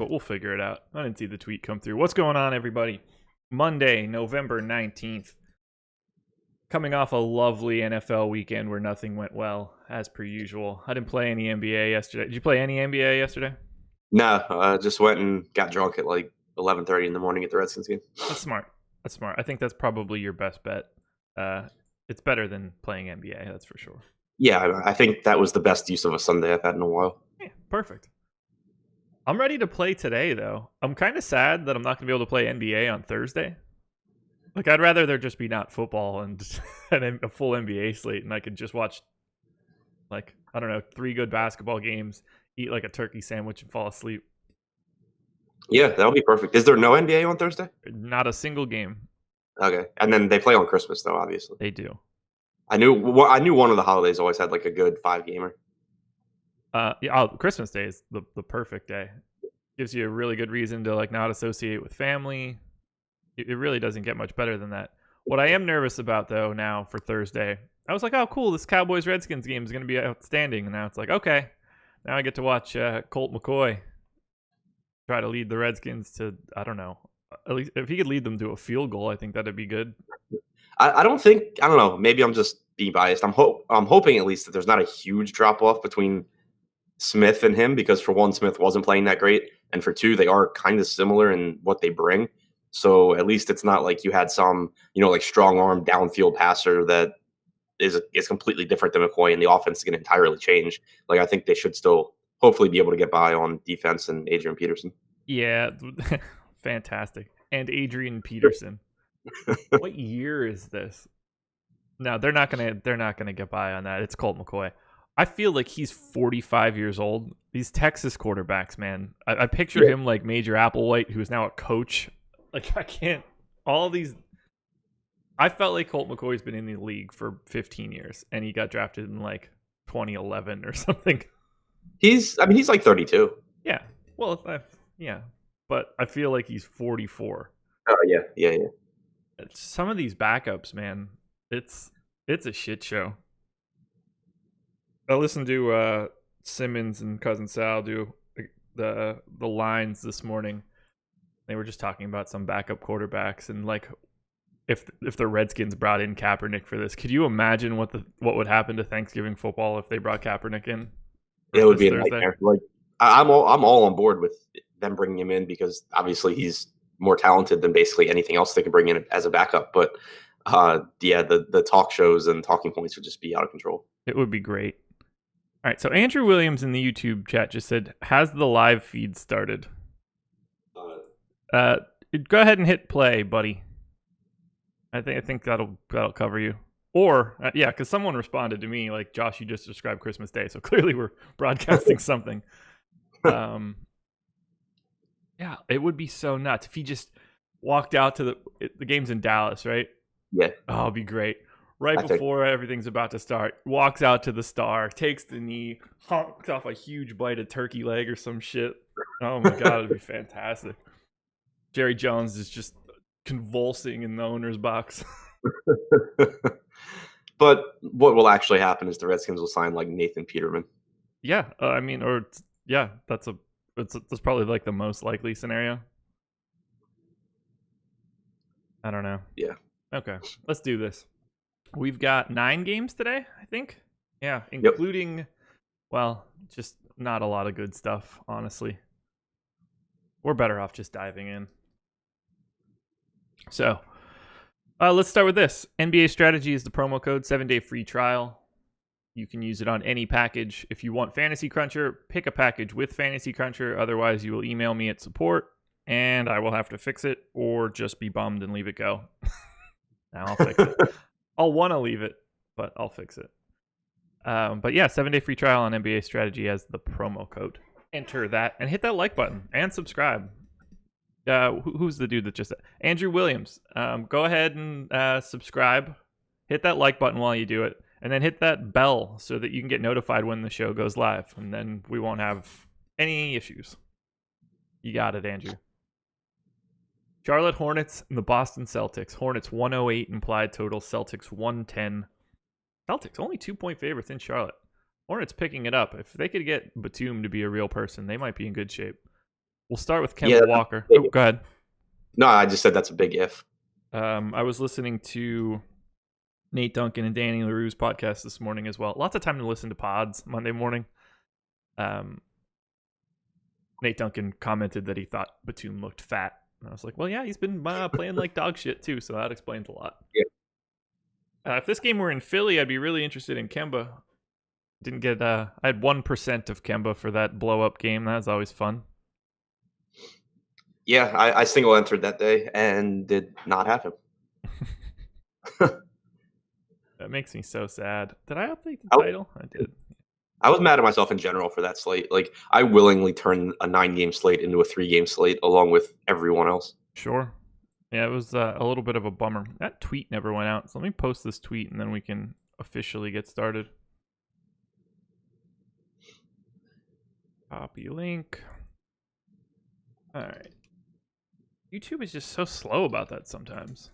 but we'll figure it out. I didn't see the tweet come through. What's going on, everybody? Monday, November 19th. Coming off a lovely NFL weekend where nothing went well, as per usual. I didn't play any NBA yesterday. Did you play any NBA yesterday? No, I just went and got drunk at like 11:30 in the morning at the Redskins game. That's smart. I think that's probably your best bet. It's better than playing NBA, that's for sure. Yeah, I think that was the best use of a Sunday I've had in a while. Yeah, perfect. I'm ready to play today, though. I'm kind of sad that I'm not going to be able to play NBA on Thursday. Like, I'd rather there just be not football and a full NBA slate, and I could just watch, like, I don't know, 3 good basketball games, eat like a turkey sandwich, and fall asleep. Yeah, that would be perfect. Is there no NBA on Thursday? Not a single game. Okay, and then they play on Christmas, though, obviously. They do. I knew one of the holidays always had like a good 5-gamer. Christmas Day is the perfect day. Gives you a really good reason to like not associate with family. It really doesn't get much better than that. What I am nervous about though now for Thursday, I was like, oh cool, this Cowboys-Redskins game is going to be outstanding. And now it's like, okay, now I get to watch Colt McCoy try to lead the Redskins to, I don't know, at least if he could lead them to a field goal, I think that'd be good. I don't know. Maybe I'm just being biased. I'm hoping at least that there's not a huge drop off between Smith and him, because for one, Smith wasn't playing that great, and for two, they are kind of similar in what they bring. So at least it's not like you had some, like strong arm downfield passer that is completely different than McCoy, and the offense is going to entirely change. Like I think they should still hopefully be able to get by on defense and Adrian Peterson. Yeah, fantastic. And Adrian Peterson. What year is this? No, they're not gonna get by on that. It's Colt McCoy. I feel like he's 45 years old. These Texas quarterbacks, man. I picture him like Major Applewhite, who is now a coach. Like I can't. All these. I felt like Colt McCoy's been in the league for 15 years, and he got drafted in like 2011 or something. He's like 32. Yeah. Well, yeah, but I feel like he's 44. Oh yeah. Some of these backups, man, it's a shit show. I listened to Simmons and Cousin Sal do the lines this morning. They were just talking about some backup quarterbacks, and like if the Redskins brought in Kaepernick for this, could you imagine what would happen to Thanksgiving football if they brought Kaepernick in? It would be a nightmare. Like I'm all on board with them bringing him in, because obviously he's more talented than basically anything else they can bring in as a backup. But the talk shows and talking points would just be out of control. It would be great. All right, so Andrew Williams in the YouTube chat just said, "Has the live feed started?" Go ahead and hit play, buddy. I think that'll cover you. Or because someone responded to me like, "Josh, you just described Christmas Day," so clearly we're broadcasting something. Yeah, it would be so nuts if he just walked out to the game's in Dallas, right? Yeah. Oh, it'd be great. Before everything's about to start, walks out to the star, takes the knee, honks off a huge bite of turkey leg or some shit. Oh my God, it'd be fantastic. Jerry Jones is just convulsing in the owner's box. But what will actually happen is the Redskins will sign like Nathan Peterman. Yeah, that's probably like the most likely scenario. I don't know. Yeah. Okay, let's do this. We've got 9 games today, I think. Yeah, including, well, just not a lot of good stuff, honestly. We're better off just diving in. So, let's start with this. NBA Strategy is the promo code, 7-day free trial. You can use it on any package. If you want Fantasy Cruncher, pick a package with Fantasy Cruncher. Otherwise, you will email me at support, and I will have to fix it or just be bummed and leave it go. Now I'll fix it. I'll want to leave it, but I'll fix it. But yeah, 7-day free trial on NBA Strategy as the promo code. Enter that and hit that like button and subscribe. Who's the dude that just... Andrew Williams. Go ahead and subscribe. Hit that like button while you do it. And then hit that bell so that you can get notified when the show goes live. And then we won't have any issues. You got it, Andrew. Charlotte Hornets and the Boston Celtics. Hornets 108 implied total. Celtics 110. Celtics only 2-point favorites in Charlotte. Hornets picking it up. If they could get Batum to be a real person, they might be in good shape. We'll start with Kemba Walker. Oh, go ahead. No, I just said that's a big if. I was listening to Nate Duncan and Danny LaRue's podcast this morning as well. Lots of time to listen to pods Monday morning. Nate Duncan commented that he thought Batum looked fat. And I was like, well, yeah, he's been playing like dog shit too, so that explains a lot. Yeah. If this game were in Philly, I'd be really interested in Kemba. Didn't get. I had 1% of Kemba for that blow up game. That was always fun. Yeah, I single entered that day and did not have him. That makes me so sad. Did I update the title? I did. I was mad at myself in general for that slate. Like, I willingly turned a 9-game slate into a 3-game slate along with everyone else. Sure. Yeah, it was a little bit of a bummer. That tweet never went out. So let me post this tweet and then we can officially get started. Copy link. All right. YouTube is just so slow about that sometimes.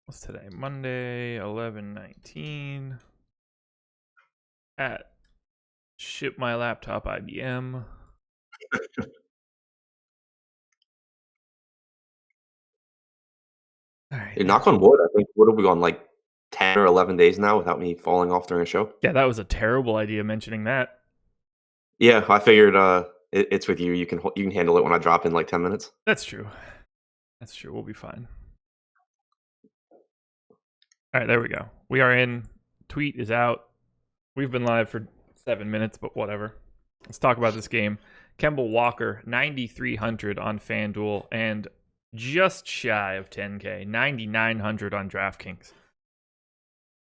What's today? Monday, 11/19. At Ship My Laptop IBM. All right. Hey, knock on wood. I think, what have we gone, like 10 or 11 days now without me falling off during a show? Yeah, that was a terrible idea mentioning that. Yeah, I figured it's with you. You can handle it when I drop in like 10 minutes. That's true. That's true. We'll be fine. All right, there we go. We are in. Tweet is out. We've been live for 7 minutes, but whatever. Let's talk about this game. Kemba Walker, 9,300 on FanDuel and just shy of 10K, 9,900 on DraftKings.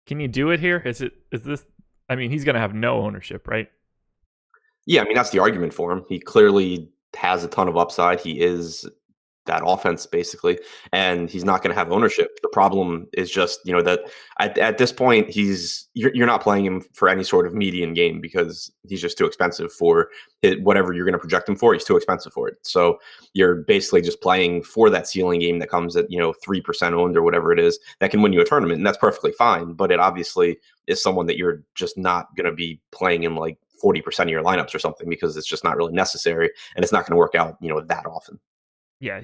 Can you do it here? Is this? I mean, he's going to have no ownership, right? Yeah, I mean, that's the argument for him. He clearly has a ton of upside. He is that offense, basically, and he's not going to have ownership. The problem is just, that at this point, you're not playing him for any sort of median game because he's just too expensive for whatever you're going to project him for. He's too expensive for it. So you're basically just playing for that ceiling game that comes at 3% owned or whatever it is that can win you a tournament, and that's perfectly fine. But it obviously is someone that you're just not going to be playing in like 40% of your lineups or something because it's just not really necessary, and it's not going to work out that often. Yeah,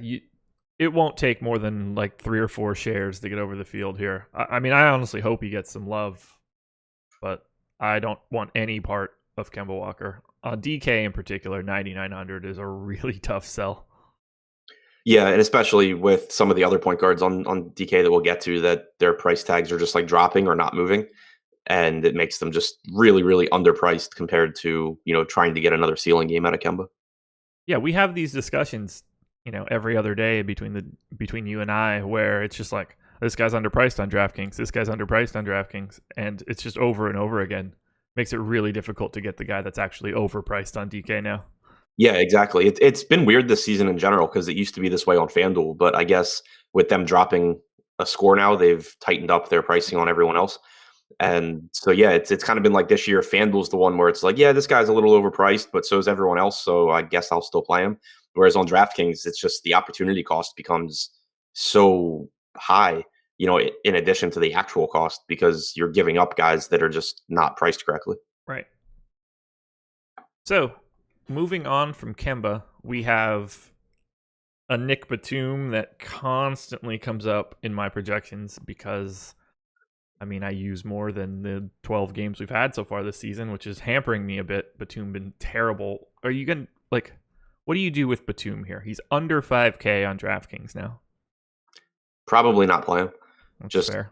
it won't take more than like 3 or 4 shares to get over the field here. I mean, I honestly hope he gets some love, but I don't want any part of Kemba Walker. DK in particular, 9,900 is a really tough sell. Yeah, and especially with some of the other point guards on DK that we'll get to, that their price tags are just like dropping or not moving, and it makes them just really, really underpriced compared to trying to get another ceiling game out of Kemba. Yeah, we have these discussions every other day between you and I, where it's just like, this guy's underpriced on DraftKings, this guy's underpriced on DraftKings, and it's just over and over again. Makes it really difficult to get the guy that's actually overpriced on DK now. Yeah, exactly. It's been weird this season in general because it used to be this way on FanDuel, but I guess with them dropping a score now, they've tightened up their pricing on everyone else. And so, yeah, it's kind of been like this year, FanDuel's the one where it's like, yeah, this guy's a little overpriced, but so is everyone else, so I guess I'll still play him. Whereas on DraftKings, it's just the opportunity cost becomes so high, in addition to the actual cost, because you're giving up guys that are just not priced correctly. Right. So, moving on from Kemba, we have a Nick Batum that constantly comes up in my projections because, I mean, I use more than the 12 games we've had so far this season, which is hampering me a bit. Batum been terrible. Are you going to, what do you do with Batum here? He's under 5K on DraftKings now. Probably not play him. That's just fair.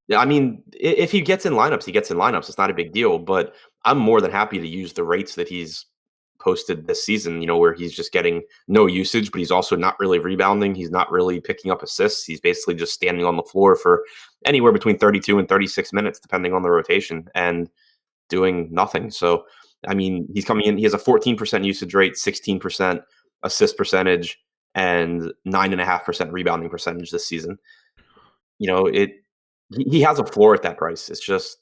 Yeah, I mean, if he gets in lineups, he gets in lineups. It's not a big deal, but I'm more than happy to use the rates that he's posted this season, where he's just getting no usage, but he's also not really rebounding. He's not really picking up assists. He's basically just standing on the floor for anywhere between 32 and 36 minutes, depending on the rotation, and doing nothing. So, I mean, he's coming in, he has a 14% usage rate, 16% assist percentage, and 9.5% rebounding percentage this season. He has a floor at that price. It's just,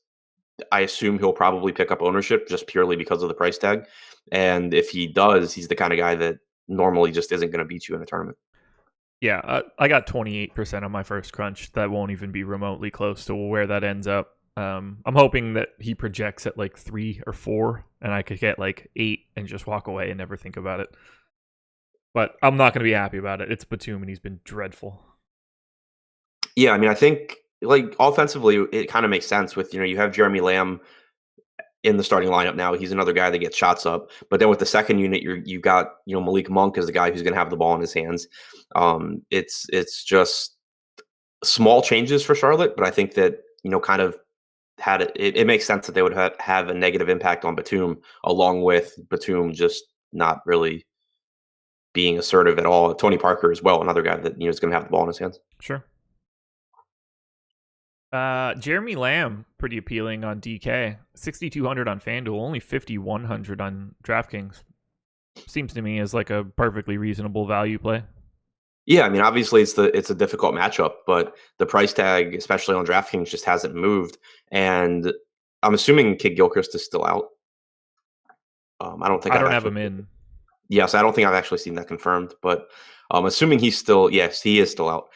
I assume he'll probably pick up ownership just purely because of the price tag. And if he does, he's the kind of guy that normally just isn't going to beat you in a tournament. Yeah, I got 28% on my first crunch. That won't even be remotely close to where that ends up. I'm hoping that he projects at like 3 or 4, and I could get like 8 and just walk away and never think about it. But I'm not going to be happy about it. It's Batum, and he's been dreadful. Yeah, I mean, I think like offensively, it kind of makes sense with you have Jeremy Lamb in the starting lineup now. He's another guy that gets shots up. But then with the second unit, you got Malik Monk as the guy who's going to have the ball in his hands. It's just small changes for Charlotte, but I think that kind of it makes sense that they would have a negative impact on Batum, along with Batum just not really being assertive at all. Tony Parker as well, another guy that is going to have the ball in his hands. Sure. Jeremy Lamb, pretty appealing on DK. 6,200 on FanDuel, only 5,100 on DraftKings. Seems to me as like a perfectly reasonable value play. Yeah, I mean, obviously it's a difficult matchup, but the price tag, especially on DraftKings, just hasn't moved. And I'm assuming Kidd-Gilchrist is still out. I don't have him in. Yes, I don't think I've actually seen that confirmed, but assuming he's still, yes, he is still out.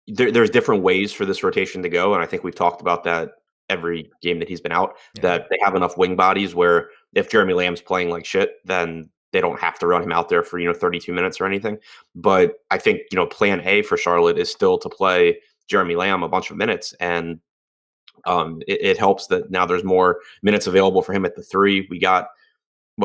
There's different ways for this rotation to go, and I think we've talked about that every game that he's been out, that they have enough wing bodies where if Jeremy Lamb's playing like shit, then they don't have to run him out there for 32 minutes or anything. But I think plan A for Charlotte is still to play Jeremy Lamb a bunch of minutes, and it helps that now there's more minutes available for him at the 3. We got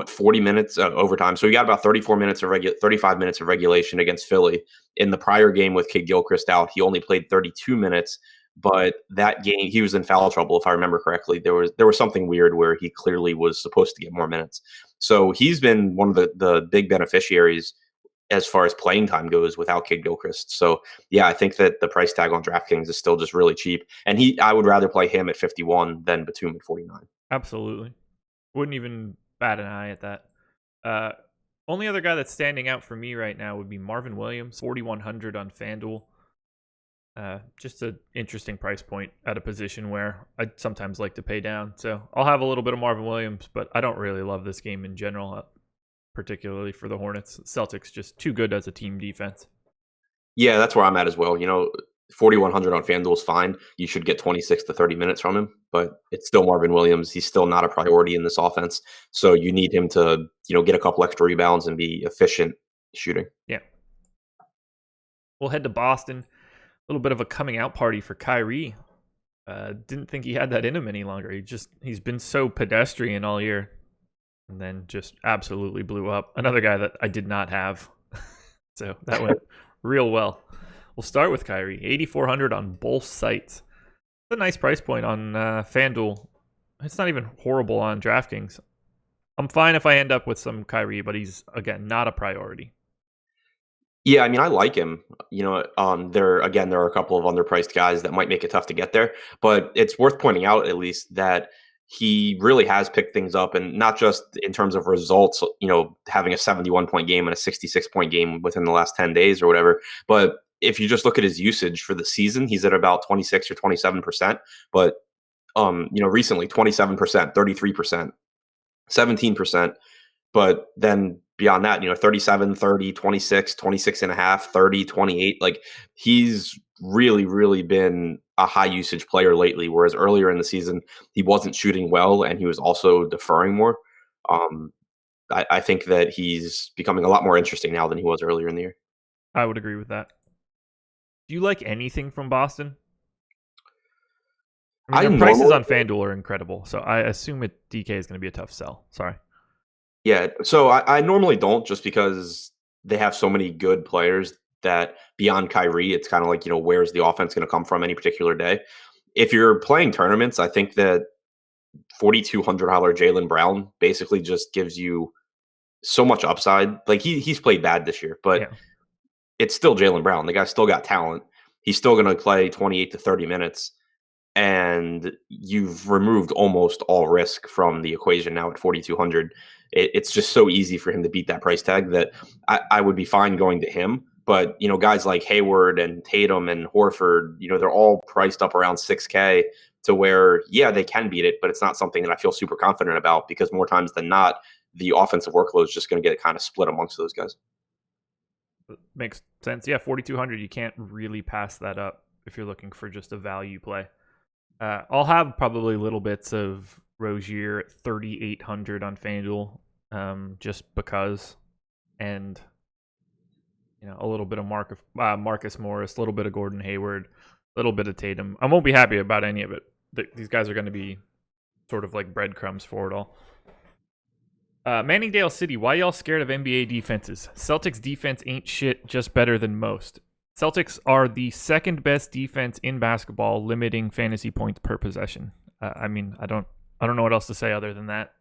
40 minutes overtime. So we got about 35 minutes of regulation against Philly. In the prior game with Kidd-Gilchrist out, he only played 32 minutes, but that game he was in foul trouble, if I remember correctly. There was something weird where he clearly was supposed to get more minutes. So he's been one of the big beneficiaries as far as playing time goes without Kidd-Gilchrist. So yeah, I think that the price tag on DraftKings is still just really cheap. And I would rather play him at 51 than Batum at 49. Absolutely. Wouldn't even bat an eye at that. Only other guy that's standing out for me right now would be Marvin Williams, 4,100 on FanDuel. Just an interesting price point at a position where I'd sometimes like to pay down. So I'll have a little bit of Marvin Williams, but I don't really love this game in general, particularly for the Hornets. Celtics just too good as a team defense. Yeah, that's where I'm at as well. 4,100 on FanDuel is fine. You should get 26 to 30 minutes from him, but it's still Marvin Williams. He's still not a priority in this offense. So you need him to, get a couple extra rebounds and be efficient shooting. Yeah. We'll head to Boston. A little bit of a coming out party for Kyrie. Didn't think he had that in him any longer. He's been so pedestrian all year, and then just absolutely blew up. Another guy that I did not have. So that went real well. We'll start with Kyrie, 8,400 on both sites. It's a nice price point on FanDuel. It's not even horrible on DraftKings. I'm fine if I end up with some Kyrie, but he's, again, not a priority. Yeah, I mean, I like him. There are a couple of underpriced guys that might make it tough to get there, but it's worth pointing out at least that he really has picked things up, and not just in terms of results, having a 71-point game and a 66-point game within the last 10 days or whatever, but if you just look at his usage for the season, he's at about 26 or 27%. But recently 27%, 33%, 17%. But then beyond that, 37, 30, 26, 26 and a half, 30, 28. Like he's really, really been a high usage player lately. Whereas earlier in the season, he wasn't shooting well and he was also deferring more. I think that he's becoming a lot more interesting now than he was earlier in the year. I would agree with that. Do you like anything from Boston? I mean, the prices on FanDuel are incredible, so I assume DK is going to be a tough sell. Sorry. Yeah, so I normally don't, just because they have so many good players that beyond Kyrie, it's kind of like, where's the offense going to come from any particular day? If you're playing tournaments, I think that $4,200 Jaylen Brown basically just gives you so much upside. Like he's played bad this year, but it's still Jaylen Brown. The guy's still got talent. He's still going to play 28 to 30 minutes. And you've removed almost all risk from the equation now at 4,200. It's just so easy for him to beat that price tag that I would be fine going to him. But, guys like Hayward and Tatum and Horford, they're all priced up around 6K to where, they can beat it, but it's not something that I feel super confident about because more times than not, the offensive workload is just going to get kind of split amongst those guys. Makes sense. Yeah, 4,200, you can't really pass that up if you're looking for just a value play. I'll have probably little bits of Rozier at 3,800 on FanDuel, just because, and a little bit of Marcus Morris, a little bit of Gordon Hayward, a little bit of Tatum. I won't be happy about any of it. These guys are going to be sort of like breadcrumbs for it all. Manningdale City, why y'all scared of NBA defenses? Celtics defense ain't shit, just better than most. Celtics are the second best defense in basketball, limiting fantasy points per possession. I don't know what else to say other than that.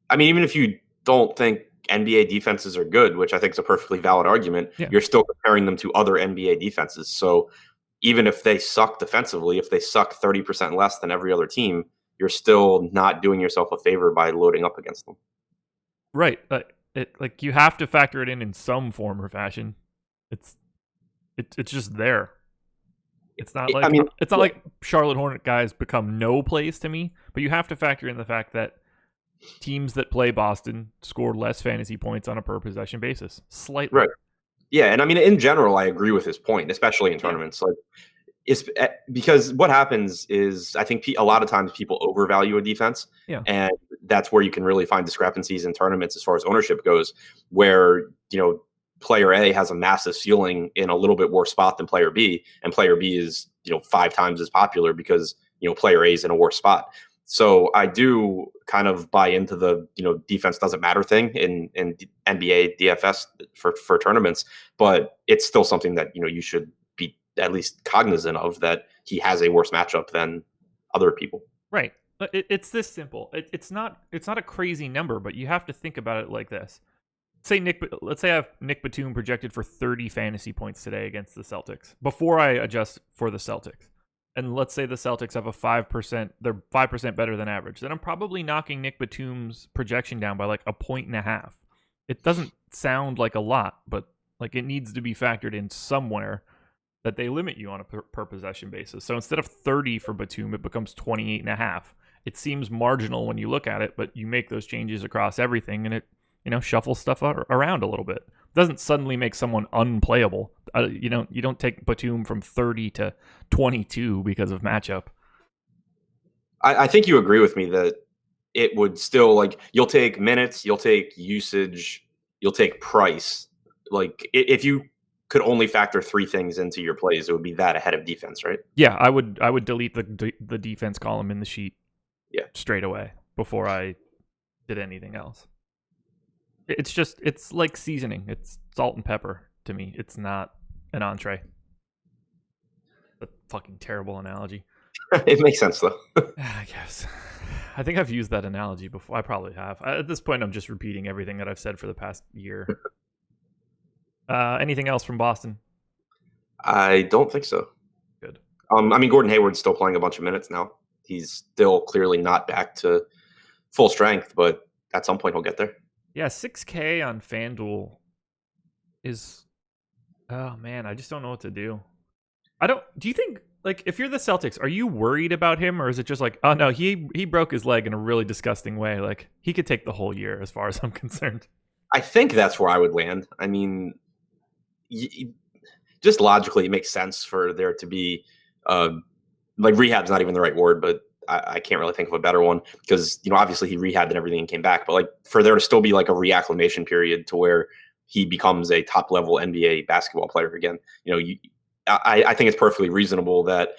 I mean, even if you don't think NBA defenses are good, which I think is a perfectly valid argument, you're still comparing them to other NBA defenses. So even if they suck defensively, if they suck 30% less than every other team, you're still not doing yourself a favor by loading up against them. Right. Like you have to factor it in some form or fashion. It's just there. It's not like like Charlotte Hornet guys become no plays to me, but you have to factor in the fact that teams that play Boston score less fantasy points on a per possession basis, slightly. Right. Yeah, and I mean, in general, I agree with his point, especially in tournaments. Like, it's because what happens is I think a lot of times people overvalue a defense, and that's where you can really find discrepancies in tournaments as far as ownership goes, where player A has a massive ceiling in a little bit worse spot than player B, and player B is 5 times as popular because player A is in a worse spot. So I do kind of buy into the defense doesn't matter thing in NBA DFS for tournaments, but it's still something that you should be at least cognizant of, that he has a worse matchup than other people. Right. It's this simple. It's not a crazy number, but you have to think about it like this. Let's say I have Nick Batum projected for 30 fantasy points today against the Celtics before I adjust for the Celtics. And let's say the Celtics have a 5%, they're 5% better than average. Then I'm probably knocking Nick Batum's projection down by like 1.5. It doesn't sound like a lot, but like it needs to be factored in somewhere that they limit you on a per possession basis. So instead of 30 for Batum, it becomes 28.5. It seems marginal when you look at it, but you make those changes across everything and it, shuffles stuff around a little bit. It doesn't suddenly make someone unplayable. You don't take Batum from 30 to 22 because of matchup. I think you agree with me that it would still, like, you'll take minutes, you'll take usage, you'll take price. Like, if you could only factor 3 things into your plays, it would be that ahead of defense, right? Yeah, I would delete the defense column in the sheet straight away before I did anything else. It's like seasoning. It's salt and pepper to me. It's not an entree. A fucking terrible analogy. It makes sense, though. I guess. I think I've used that analogy before. I probably have. At this point, I'm just repeating everything that I've said for the past year. Anything else from Boston? I don't think so. Good. I mean, Gordon Hayward's still playing a bunch of minutes now. He's still clearly not back to full strength, but at some point he'll get there. Yeah, 6K on FanDuel is... Oh, man, I just don't know what to do. Do you think, like, if you're the Celtics, are you worried about him, or is it just like, oh, no, he broke his leg in a really disgusting way? Like, he could take the whole year as far as I'm concerned. I think that's where I would land. I mean, just logically, it makes sense for there to be, like, rehab's not even the right word, but I can't really think of a better one because, obviously he rehabbed and everything and came back, but like for there to still be like a reacclimation period to where he becomes a top level NBA basketball player again. I think it's perfectly reasonable that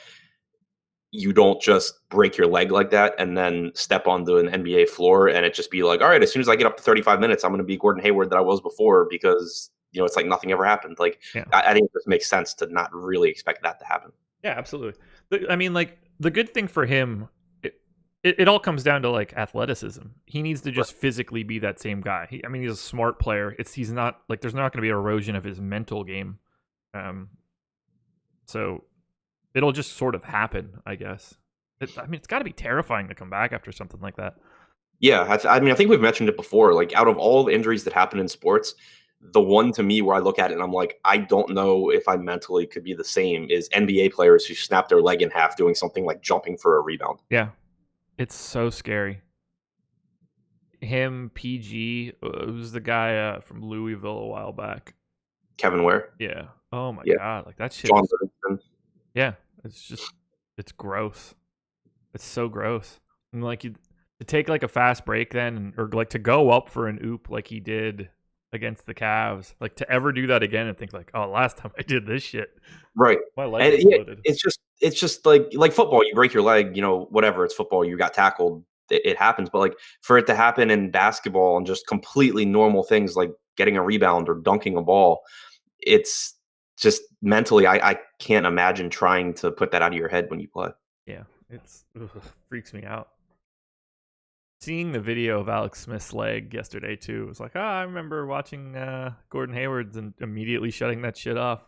you don't just break your leg like that and then step onto an NBA floor and it just be like, all right, as soon as I get up to 35 minutes, I'm going to be Gordon Hayward that I was before because, it's like nothing ever happened. Like, I think it just makes sense to not really expect that to happen. Yeah, absolutely. I mean, like, the good thing for him, it all comes down to like athleticism. He needs to just physically be that same guy. He's a smart player. He's not like there's not going to be erosion of his mental game. So it'll just sort of happen, I guess. It's got to be terrifying to come back after something like that. Yeah, I think we've mentioned it before. Like, out of all the injuries that happen in sports, the one to me where I look at it and I'm like, I don't know if I mentally could be the same is NBA players who snap their leg in half doing something like jumping for a rebound. Yeah. It's so scary. Him, PG, who's the guy from Louisville a while back? Kevin Ware. Yeah. Oh my God. Like that shit. John Livingston. Yeah. It's gross. It's so gross. And like to take like a fast break then, or like to go up for an oop like he did against the Cavs, like to ever do that again and think like, oh, last time I did this shit, Right. my leg And exploded. it's just like football. You break your leg, whatever. It's football. You got tackled. It happens. But like for it to happen in basketball and just completely normal things like getting a rebound or dunking a ball, it's just mentally, I can't imagine trying to put that out of your head when you play. Yeah, it's freaks me out. Seeing the video of Alex Smith's leg yesterday too, it was like, I remember watching Gordon Hayward's and immediately shutting that shit off.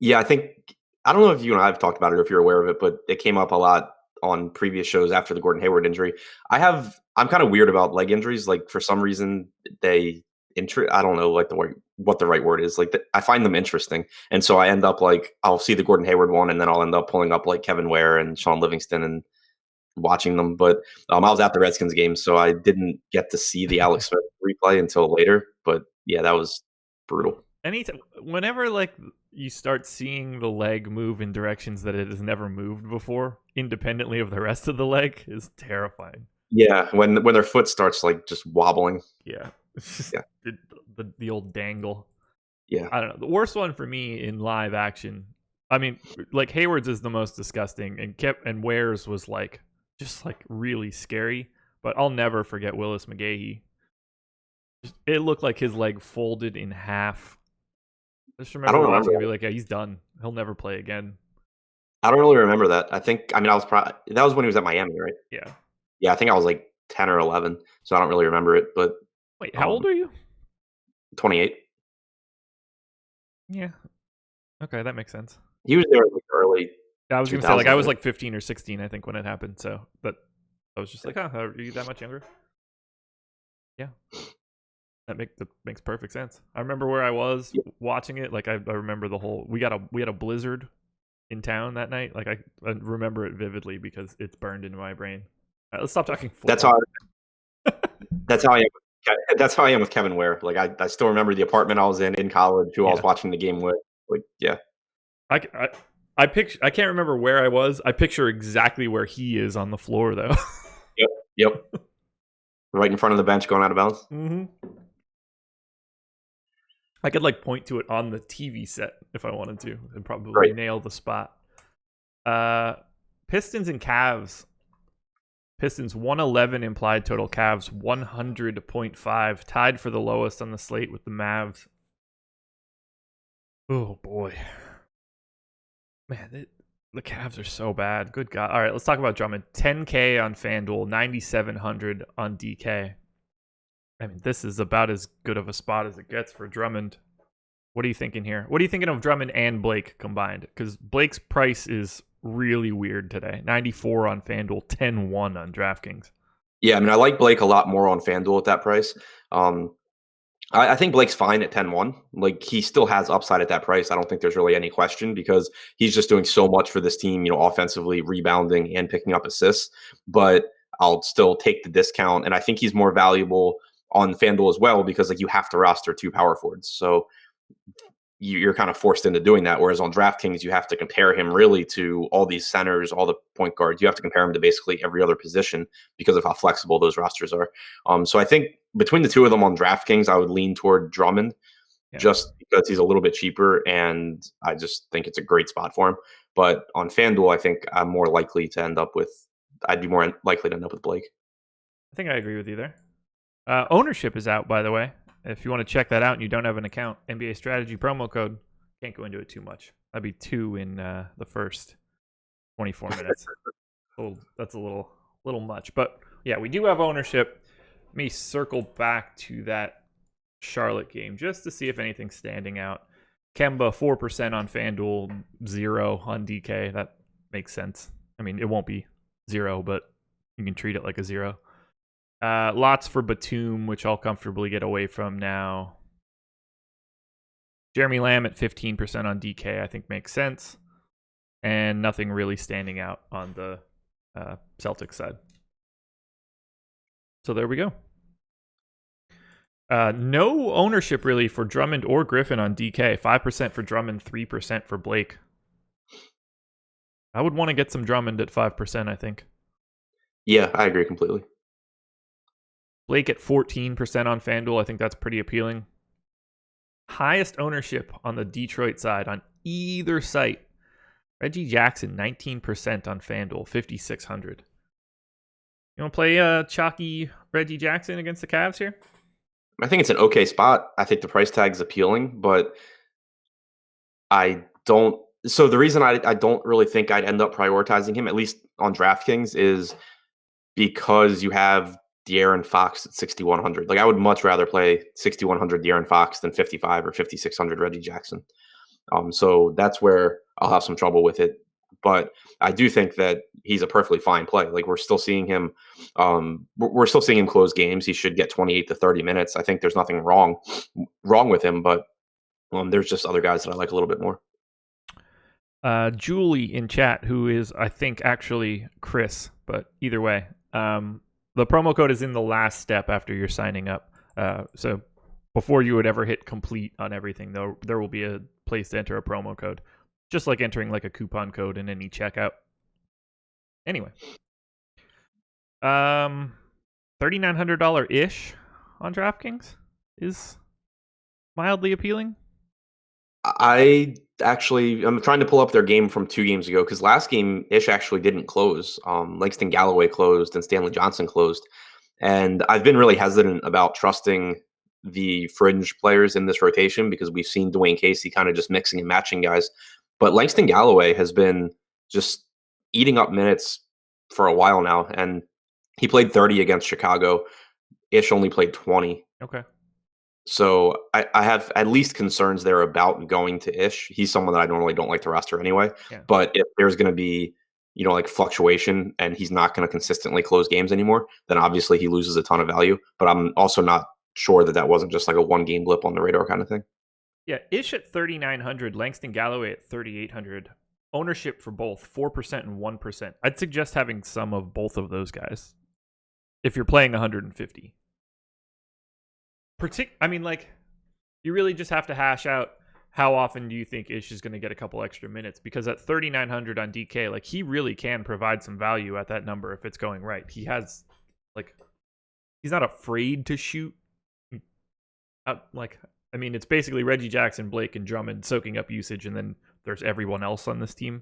Yeah, I don't know if you and I have talked about it or if you're aware of it, but it came up a lot on previous shows after the Gordon Hayward injury. I'm kind of weird about leg injuries. Like for some reason, I don't know like what the right word is. Like I find them interesting, and so I end up like I'll see the Gordon Hayward one, and then I'll end up pulling up like Kevin Ware and Sean Livingston and watching them. But I was at the Redskins game, so I didn't get to see the Alex Smith replay until later. But yeah, that was brutal. Whenever like you start seeing the leg move in directions that it has never moved before, independently of the rest of the leg, is terrifying. Yeah, when their foot starts like just wobbling. Yeah, it's just Yeah. the old dangle. Yeah, I don't know. The worst one for me in live action, I mean, like Hayward's is the most disgusting, and Ware's was like just like really scary. But I'll never forget Willis McGahee. It looked like his leg folded in half. I just remember watching it and be like, yeah, he's done. He'll never play again. I don't really remember that. That was when he was at Miami, right? Yeah. Yeah, I think I was like 10 or 11, so I don't really remember it. But wait, how old are you? 28. Yeah. Okay, that makes sense. He was there like early. I was going to say, like, I was like 15 or 16, I think, when it happened. So, but I was just like, are you that much younger? Yeah. That makes perfect sense. I remember where I was watching it. Like I remember we had a blizzard in town that night. Like I remember it vividly because it's burned into my brain. All right, let's stop talking football. That's how I am with Kevin Ware. Like I still remember the apartment I was in college, who I was watching the game with. Like yeah. I can't remember where I was. I picture exactly where he is on the floor though. Yep. Right in front of the bench going out of bounds. Mm-hmm. I could like point to it on the TV set if I wanted to and probably nail the spot. Pistons and Cavs. Pistons 111 implied total, Cavs 100.5, tied for the lowest on the slate with the Mavs. Oh boy. Man, the Cavs are so bad. Good God. All right, let's talk about Drummond. 10K on FanDuel, 9,700 on DK. I mean, this is about as good of a spot as it gets for Drummond. What are you thinking here? What are you thinking of Drummond and Blake combined? Because Blake's price is really weird today. 94 on FanDuel, 10-1 on DraftKings. Yeah, I mean, I like Blake a lot more on FanDuel at that price. I think Blake's fine at 10-1. Like, he still has upside at that price. I don't think there's really any question because he's just doing so much for this team, offensively, rebounding, and picking up assists. But I'll still take the discount, and I think he's more valuable on FanDuel as well because like you have to roster two power forwards. So you're kind of forced into doing that. Whereas on DraftKings, you have to compare him really to all these centers, all the point guards. You have to compare him to basically every other position because of how flexible those rosters are. So I think between the two of them on DraftKings, I would lean toward Drummond just because he's a little bit cheaper, and I just think it's a great spot for him. But on FanDuel, I think I'd be more likely to end up with Blake. I think I agree with you there. Ownership is out, by the way. If you want to check that out and you don't have an account, NBA Strategy promo code. Can't go into it too much. That'd be 2 in the first 24 minutes. That's a little much. But yeah, we do have ownership. Let me circle back to that Charlotte game just to see if anything's standing out. Kemba, 4% on FanDuel, 0 on DK. That makes sense. I mean, it won't be 0, but you can treat it like a 0. Lots for Batum, which I'll comfortably get away from now. Jeremy Lamb at 15% on DK, I think makes sense. And nothing really standing out on the Celtics side. So there we go. No ownership really for Drummond or Griffin on DK. 5% for Drummond, 3% for Blake. I would want to get some Drummond at 5%, I think. Yeah, I agree completely. Blake at 14% on FanDuel. I think that's pretty appealing. Highest ownership on the Detroit side on either site. Reggie Jackson, 19% on FanDuel, 5,600. You want to play chalky Reggie Jackson against the Cavs here? I think it's an okay spot. I think the price tag is appealing, but I don't. So the reason I don't really think I'd end up prioritizing him, at least on DraftKings, is because you have De'Aaron Fox at 6,100. Like, I would much rather play 6,100 De'Aaron Fox than 55 or 5,600 Reggie Jackson. So that's where I'll have some trouble with it. But I do think that he's a perfectly fine play. Like, we're still seeing him. We're still seeing him close games. He should get 28 to 30 minutes. I think there's nothing wrong with him, but there's just other guys that I like a little bit more. Julie in chat, who is, I think, actually Chris, but either way, the promo code is in the last step after you're signing up. So before you would ever hit complete on everything, though, there will be a place to enter a promo code, just like entering like a coupon code in any checkout. Anyway, $3,900 ish on DraftKings is mildly appealing. I'm trying to pull up their game from 2 games ago, because last game Ish actually didn't close. Langston Galloway closed and Stanley Johnson closed. And I've been really hesitant about trusting the fringe players in this rotation because we've seen Dwayne Casey kind of just mixing and matching guys. But Langston Galloway has been just eating up minutes for a while now. And he played 30 against Chicago. Ish only played 20. Okay. So I have at least concerns there about going to Ish. He's someone that I normally don't like to roster anyway. Yeah. But if there's going to be, like fluctuation and he's not going to consistently close games anymore, then obviously he loses a ton of value. But I'm also not sure that wasn't just like a 1-game blip on the radar kind of thing. Yeah, Ish at 3,900, Langston Galloway at 3,800. Ownership for both, 4% and 1%. I'd suggest having some of both of those guys if you're playing 150. You really just have to hash out how often do you think Ish is going to get a couple extra minutes, because at 3,900 on DK, like, he really can provide some value at that number if it's going right. He has, like, he's not afraid to shoot. It's basically Reggie Jackson, Blake, and Drummond soaking up usage, and then there's everyone else on this team.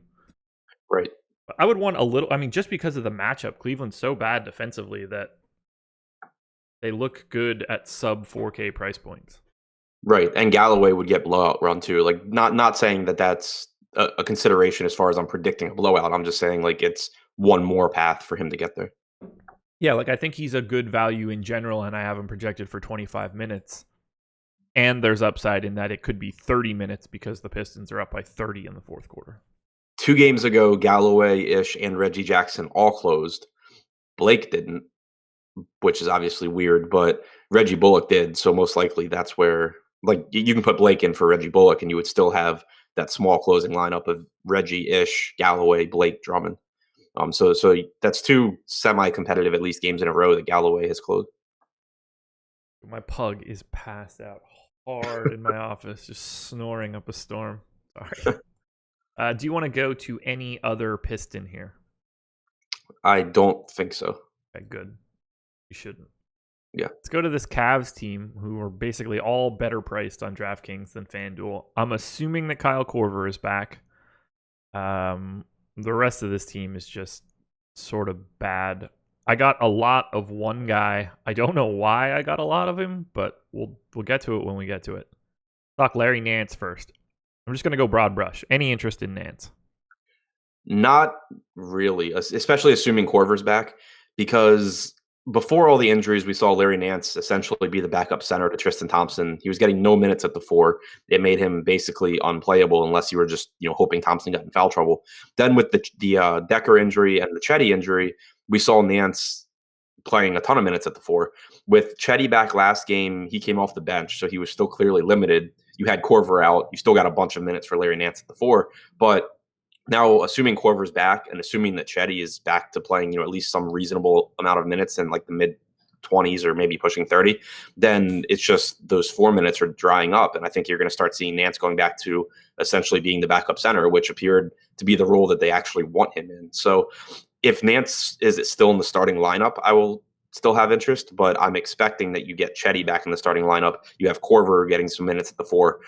Right. I would want a little, just because of the matchup, Cleveland's so bad defensively that they look good at sub 4K price points. Right. And Galloway would get blowout run too. Like, not saying that that's a consideration as far as I'm predicting a blowout. I'm just saying, like, it's one more path for him to get there. Yeah, like, I think he's a good value in general, and I have him projected for 25 minutes. And there's upside in that it could be 30 minutes because the Pistons are up by 30 in the fourth quarter. 2 games ago, Galloway, Ish, and Reggie Jackson all closed. Blake didn't, which is obviously weird, but Reggie Bullock did. So most likely that's where, like, you can put Blake in for Reggie Bullock and you would still have that small closing lineup of Reggie, Ish, Galloway, Blake, Drummond. So that's 2 semi-competitive, at least, games in a row that Galloway has closed. My pug is passed out hard in my office, just snoring up a storm. Sorry. Do you want to go to any other Piston here? I don't think so. Okay, good. You shouldn't. Yeah. Let's go to this Cavs team, who are basically all better priced on DraftKings than FanDuel. I'm assuming that Kyle Korver is back. The rest of this team is just sort of bad. I got a lot of one guy. I don't know why I got a lot of him, but we'll get to it when we get to it. Talk Larry Nance first. I'm just going to go broad brush. Any interest in Nance? Not really, especially assuming Korver's back, because before all the injuries, we saw Larry Nance essentially be the backup center to Tristan Thompson. He was getting no minutes at the 4. It made him basically unplayable unless you were just hoping Thompson got in foul trouble. Then with the Decker injury and the Chetty injury, we saw Nance playing a ton of minutes at the 4. With Chetty back last game, he came off the bench, so he was still clearly limited. You had Korver out. You still got a bunch of minutes for Larry Nance at the 4. But now, assuming Korver's back and assuming that Chetty is back to playing, at least some reasonable amount of minutes in like the mid 20s or maybe pushing 30, then it's just those 4 minutes are drying up. And I think you're going to start seeing Nance going back to essentially being the backup center, which appeared to be the role that they actually want him in. So if Nance is still in the starting lineup, I will still have interest, but I'm expecting that you get Chetty back in the starting lineup. You have Korver getting some minutes at the 4.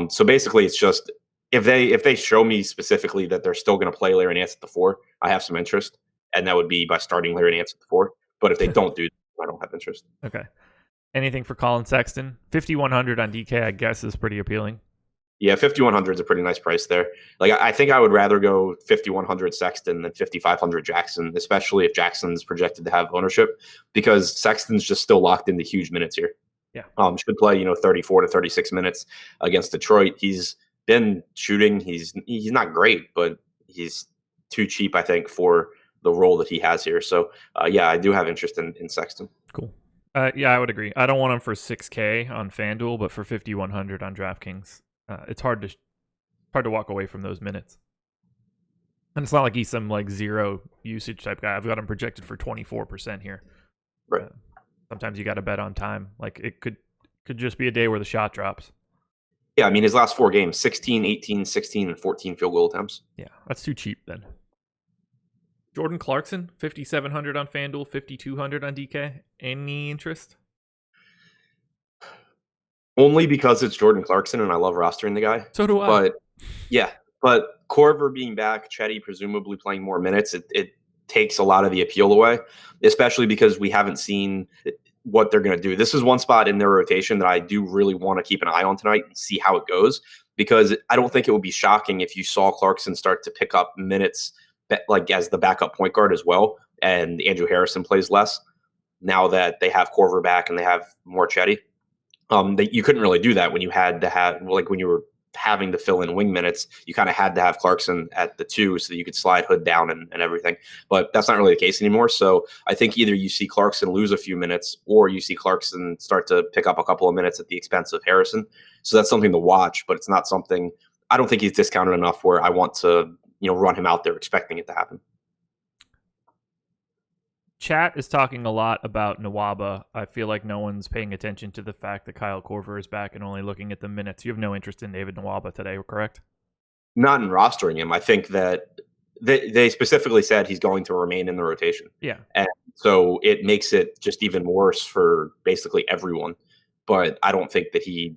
So basically it's just, if they show me specifically that they're still going to play Larry Nance at the 4, I have some interest, and that would be by starting Larry Nance at the 4. But if they don't do that, I don't have interest. Okay. Anything for Colin Sexton? 5,100 on DK, I guess, is pretty appealing. Yeah, 5,100 is a pretty nice price there. Like, I think I would rather go 5,100 Sexton than 5,500 Jackson, especially if Jackson's projected to have ownership, because Sexton's just still locked into huge minutes here. Yeah. Should play 34 to 36 minutes against Detroit. He's been shooting. He's not great, but he's too cheap, I think, for the role that he has here. So yeah, I do have interest in Sexton. Cool. Yeah, I would agree. I don't want him for 6K on FanDuel, but for 5,100 on DraftKings, it's hard to walk away from those minutes. And it's not like he's some like zero usage type guy. I've got him projected for 24% here. Right. Sometimes you got to bet on time. Like it could just be a day where the shot drops. Yeah, I mean, his last 4 games, 16, 18, 16, and 14 field goal attempts. Yeah, that's too cheap then. Jordan Clarkson, 5,700 on FanDuel, 5,200 on DK. Any interest? Only because it's Jordan Clarkson and I love rostering the guy. So do I. But yeah, but Korver being back, Chetty presumably playing more minutes, it takes a lot of the appeal away, especially because we haven't seen what they're going to do. This is one spot in their rotation that I do really want to keep an eye on tonight and see how it goes, because I don't think it would be shocking if you saw Clarkson start to pick up minutes like as the backup point guard as well, and Andrew Harrison plays less now that they have Korver back and they have more Chetty. You couldn't really do that when you had to have, like when you were having to fill in wing minutes, you kind of had to have Clarkson at the 2 so that you could slide Hood down and everything. But that's not really the case anymore. So I think either you see Clarkson lose a few minutes or you see Clarkson start to pick up a couple of minutes at the expense of Harrison. So that's something to watch, but it's not something, I don't think he's discounted enough where I want to, run him out there expecting it to happen. Chat is talking a lot about Nwaba. I feel like no one's paying attention to the fact that Kyle Korver is back and only looking at the minutes. You have no interest in David Nwaba today, correct? Not in rostering him. I think that they specifically said he's going to remain in the rotation. Yeah. And so it makes it just even worse for basically everyone. But I don't think that he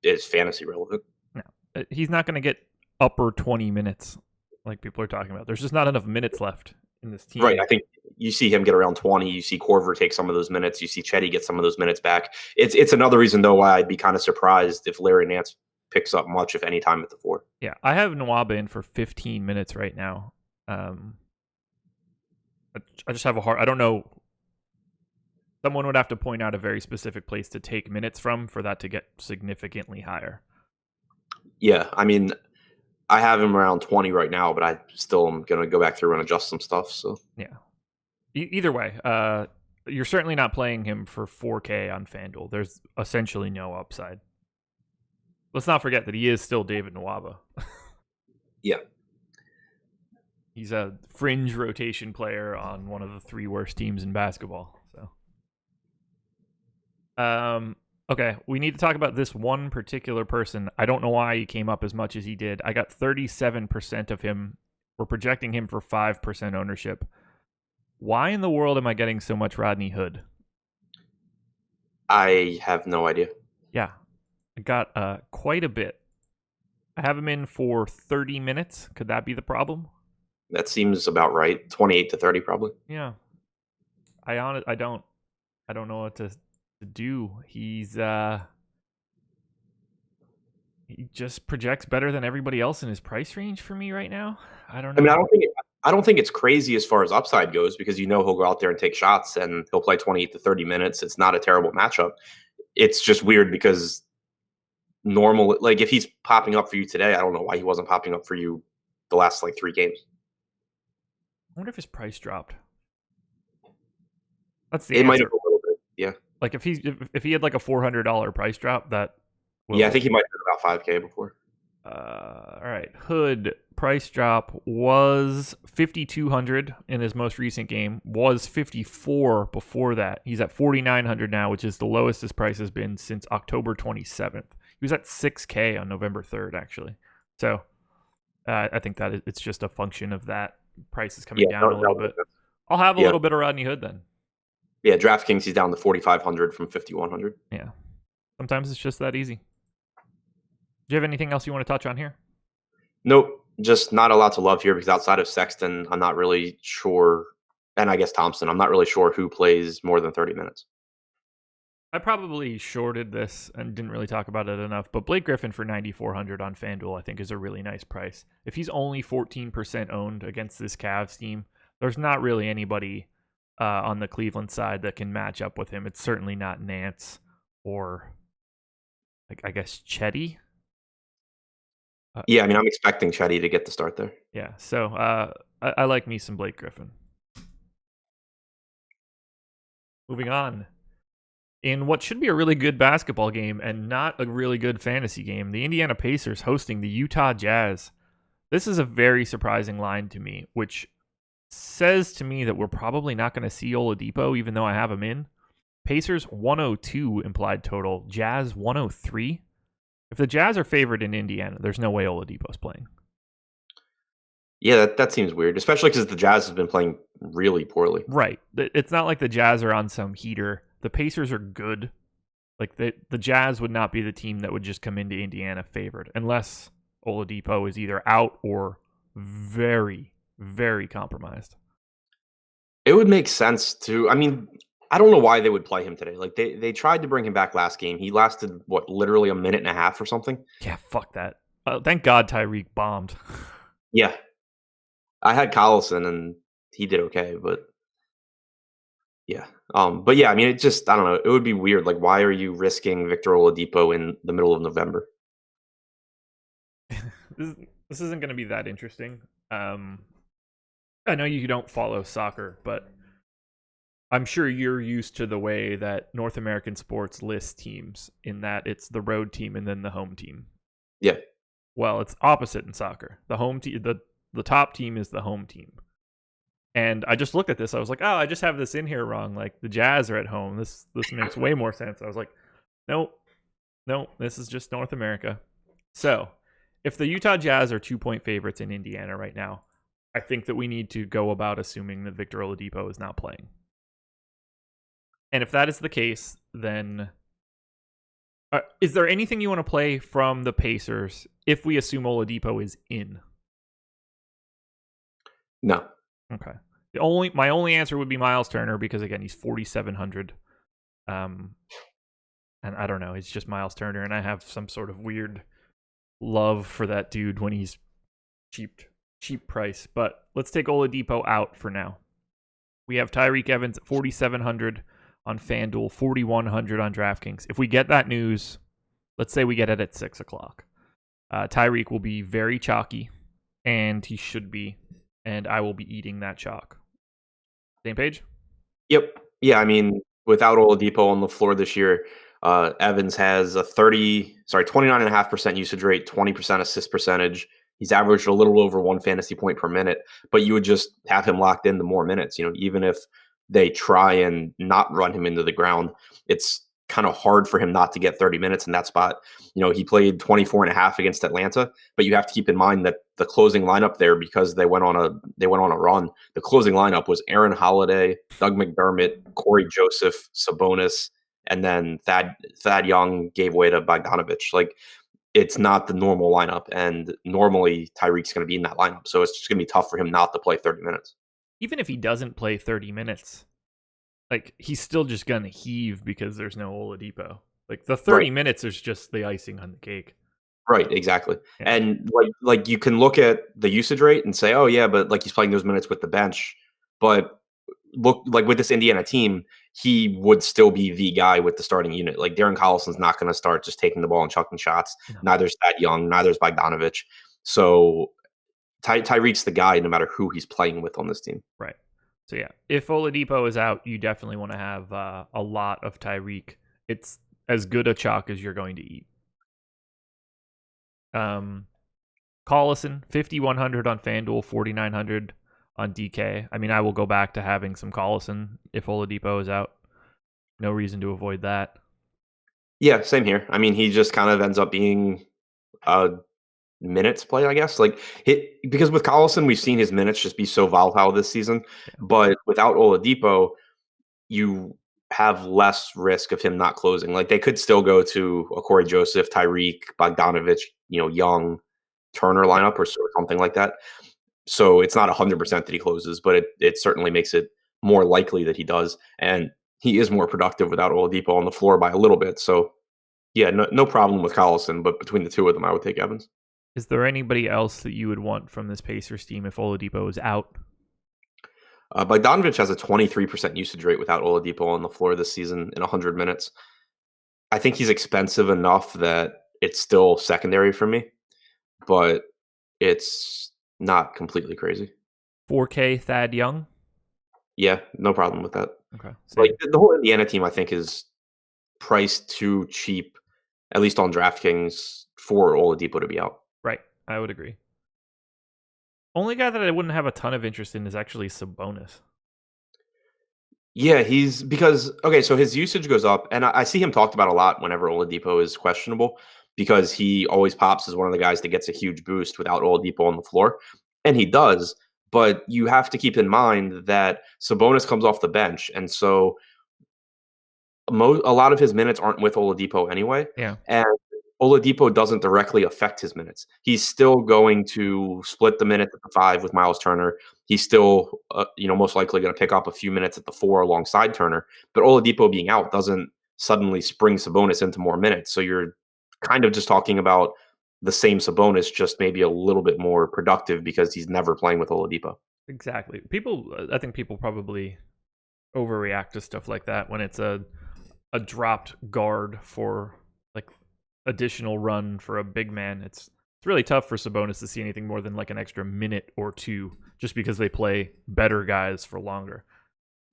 is fantasy relevant. No. He's not going to get upper 20 minutes like people are talking about. There's just not enough minutes left in this team. Right. I think you see him get around 20. You see Korver take some of those minutes. You see Chetty get some of those minutes back. It's another reason, though, why I'd be kind of surprised if Larry Nance picks up much, if any, time at the 4. Yeah, I have Nwaba in for 15 minutes right now. I just have I don't know. Someone would have to point out a very specific place to take minutes from for that to get significantly higher. Yeah, I mean, I have him around 20 right now, but I still am going to go back through and adjust some stuff. So yeah. Either way, you're certainly not playing him for 4K on FanDuel. There's essentially no upside. Let's not forget that he is still David Nwaba. Yeah. He's a fringe rotation player on one of the 3 worst teams in basketball. So, okay, we need to talk about this one particular person. I don't know why he came up as much as he did. I got 37% of him. We're projecting him for 5% ownership. Why in the world am I getting so much Rodney Hood? I have no idea. Yeah, I got quite a bit. I have him in for 30 minutes. Could that be the problem? That seems about right. 28 to 30 probably. Yeah. I don't know what to do. He just projects better than everybody else in his price range for me right now. I don't know. I mean, I don't think it's crazy as far as upside goes, because he'll go out there and take shots and he'll play 28 to 30 minutes. It's not a terrible matchup. It's just weird because normal, like if he's popping up for you today, I don't know why he wasn't popping up for you the last 3 games. I wonder if his price dropped. That's the It answer. might have a little bit, yeah. Like if he had like a $400 price drop, that yeah, I think he might have been about 5K before. All right, Hood price drop was 5,200 in his most recent game, was 54 before that. He's at 4,900 now, which is the lowest his price has been since October 27th. He was at 6K on November 3rd, actually. So I think that it's just a function of that price is coming down a little bit. I'll have a little bit of Rodney Hood then. Yeah, DraftKings, he's down to 4,500 from 5,100. Yeah. Sometimes it's just that easy. Do you have anything else you want to touch on here? Nope. Just not a lot to love here because outside of Sexton, I'm not really sure, and I guess Thompson, I'm not really sure who plays more than 30 minutes. I probably shorted this and didn't really talk about it enough, but Blake Griffin for 9,400 on FanDuel I think is a really nice price. If he's only 14% owned against this Cavs team, there's not really anybody on the Cleveland side that can match up with him. It's certainly not Nance or, I guess, Chetty. Yeah, I mean, I'm expecting Chetty to get the start there. Yeah, so I like me some Blake Griffin. Moving on. In what should be a really good basketball game and not a really good fantasy game, the Indiana Pacers hosting the Utah Jazz. This is a very surprising line to me, which says to me that we're probably not going to see Oladipo, even though I have him in. Pacers 102 implied total, Jazz 103. If the Jazz are favored in Indiana, there's no way Oladipo's playing. Yeah, that seems weird, especially because the Jazz has been playing really poorly. Right. It's not like the Jazz are on some heater. The Pacers are good. Like the Jazz would not be the team that would just come into Indiana favored, unless Oladipo is either out or very, very compromised. It would make sense to, I mean, I don't know why they would play him today. Like they tried to bring him back last game. He lasted literally a minute and a half or something. Yeah, fuck that. Thank God Tyreke bombed. Yeah. I had Collison and he did okay, but yeah. But yeah, I mean, it just, I don't know. It would be weird. Like, why are you risking Victor Oladipo in the middle of November? This isn't going to be that interesting. I know you don't follow soccer, but I'm sure you're used to the way that North American sports list teams, in that it's the road team and then the home team. Yeah. Well, it's opposite in soccer. The home team, the top team is the home team. And I just looked at this. I was like, oh, I just have this in here wrong. Like the Jazz are at home. This makes way more sense. I was like, no, this is just North America. So if the Utah Jazz are 2-point favorites in Indiana right now, I think that we need to go about assuming that Victor Oladipo is not playing. And if that is the case, then is there anything you want to play from the Pacers if we assume Oladipo is in? No. Okay. My only answer would be Miles Turner because again he's 4,700, and I don't know, it's just Miles Turner, and I have some sort of weird love for that dude when he's cheap price. But let's take Oladipo out for now. We have Tyreke Evans at 4,700 on FanDuel, 4,100 on DraftKings. If we get that news, let's say we get it at 6:00, Tyreke will be very chalky, and he should be. And I will be eating that chalk. Same page? Yep. Yeah, I mean, without Oladipo on the floor this year, Evans has a 29.5% usage rate, 20% assist percentage. He's averaged a little over 1 fantasy point per minute, but you would just have him locked in the more minutes. You know, even if they try and not run him into the ground, it's kind of hard for him not to get 30 minutes in that spot. You know, he played 24.5 against Atlanta, but you have to keep in mind that the closing lineup there, because they went on a run, the closing lineup was Aaron Holiday, Doug McDermott, Cory Joseph, Sabonis, and then Thad Young gave way to Bogdanovich. Like, it's not the normal lineup, and normally Tyreek's going to be in that lineup, so it's just going to be tough for him not to play 30 minutes. Even if he doesn't play 30 minutes, like, he's still just going to heave because there's no Oladipo. Like, the 30 minutes is just the icing on the cake. Right, exactly. Yeah. And like you can look at the usage rate and say, oh yeah, but like he's playing those minutes with the bench. But look, like with this Indiana team, he would still be the guy with the starting unit. Like Darren Collison's not going to start just taking the ball and chucking shots. No. Neither's Thad Young, neither's Bogdanovich. So Tyreek's the guy no matter who he's playing with on this team. Right. So yeah, if Oladipo is out, you definitely want to have a lot of Tyreke. It's as good a chalk as you're going to eat. Collison, 5,100 on FanDuel, 4,900 on DK. I mean, I will go back to having some Collison if Oladipo is out. No reason to avoid that. Yeah, same here. I mean, he just kind of ends up being a minutes play, I guess. Because with Collison, we've seen his minutes just be so volatile this season. Yeah. But without Oladipo, you have less risk of him not closing. Like, they could still go to a Cory Joseph, Tyreke, Bogdanovich, Young, Turner lineup or something like that. So it's not 100% that he closes, but it certainly makes it more likely that he does. And he is more productive without Oladipo on the floor by a little bit. So, yeah, no problem with Collison, but between the two of them, I would take Evans. Is there anybody else that you would want from this Pacers team if Oladipo is out? Bogdanovich has a 23% usage rate without Oladipo on the floor this season in 100 minutes. I think he's expensive enough that it's still secondary for me, but it's not completely crazy. 4K Thad Young? Yeah, no problem with that. Okay. Like, the whole Indiana team, I think, is priced too cheap, at least on DraftKings, for Oladipo to be out. Right. I would agree. Only guy that I wouldn't have a ton of interest in is actually Sabonis. Yeah, so his usage goes up, and I see him talked about a lot whenever Oladipo is questionable, because he always pops as one of the guys that gets a huge boost without Oladipo on the floor, and he does, but you have to keep in mind that Sabonis comes off the bench, and so a lot of his minutes aren't with Oladipo anyway, Yeah. and Oladipo doesn't directly affect his minutes. He's still going to split the minutes at the 5 with Miles Turner. He's still, most likely going to pick up a few minutes at the 4 alongside Turner. But Oladipo being out doesn't suddenly spring Sabonis into more minutes. So you're kind of just talking about the same Sabonis, just maybe a little bit more productive because he's never playing with Oladipo. Exactly. I think people probably overreact to stuff like that when it's a dropped guard for like additional run for a big man. It's really tough for Sabonis to see anything more than like an extra minute or two just because they play better guys for longer.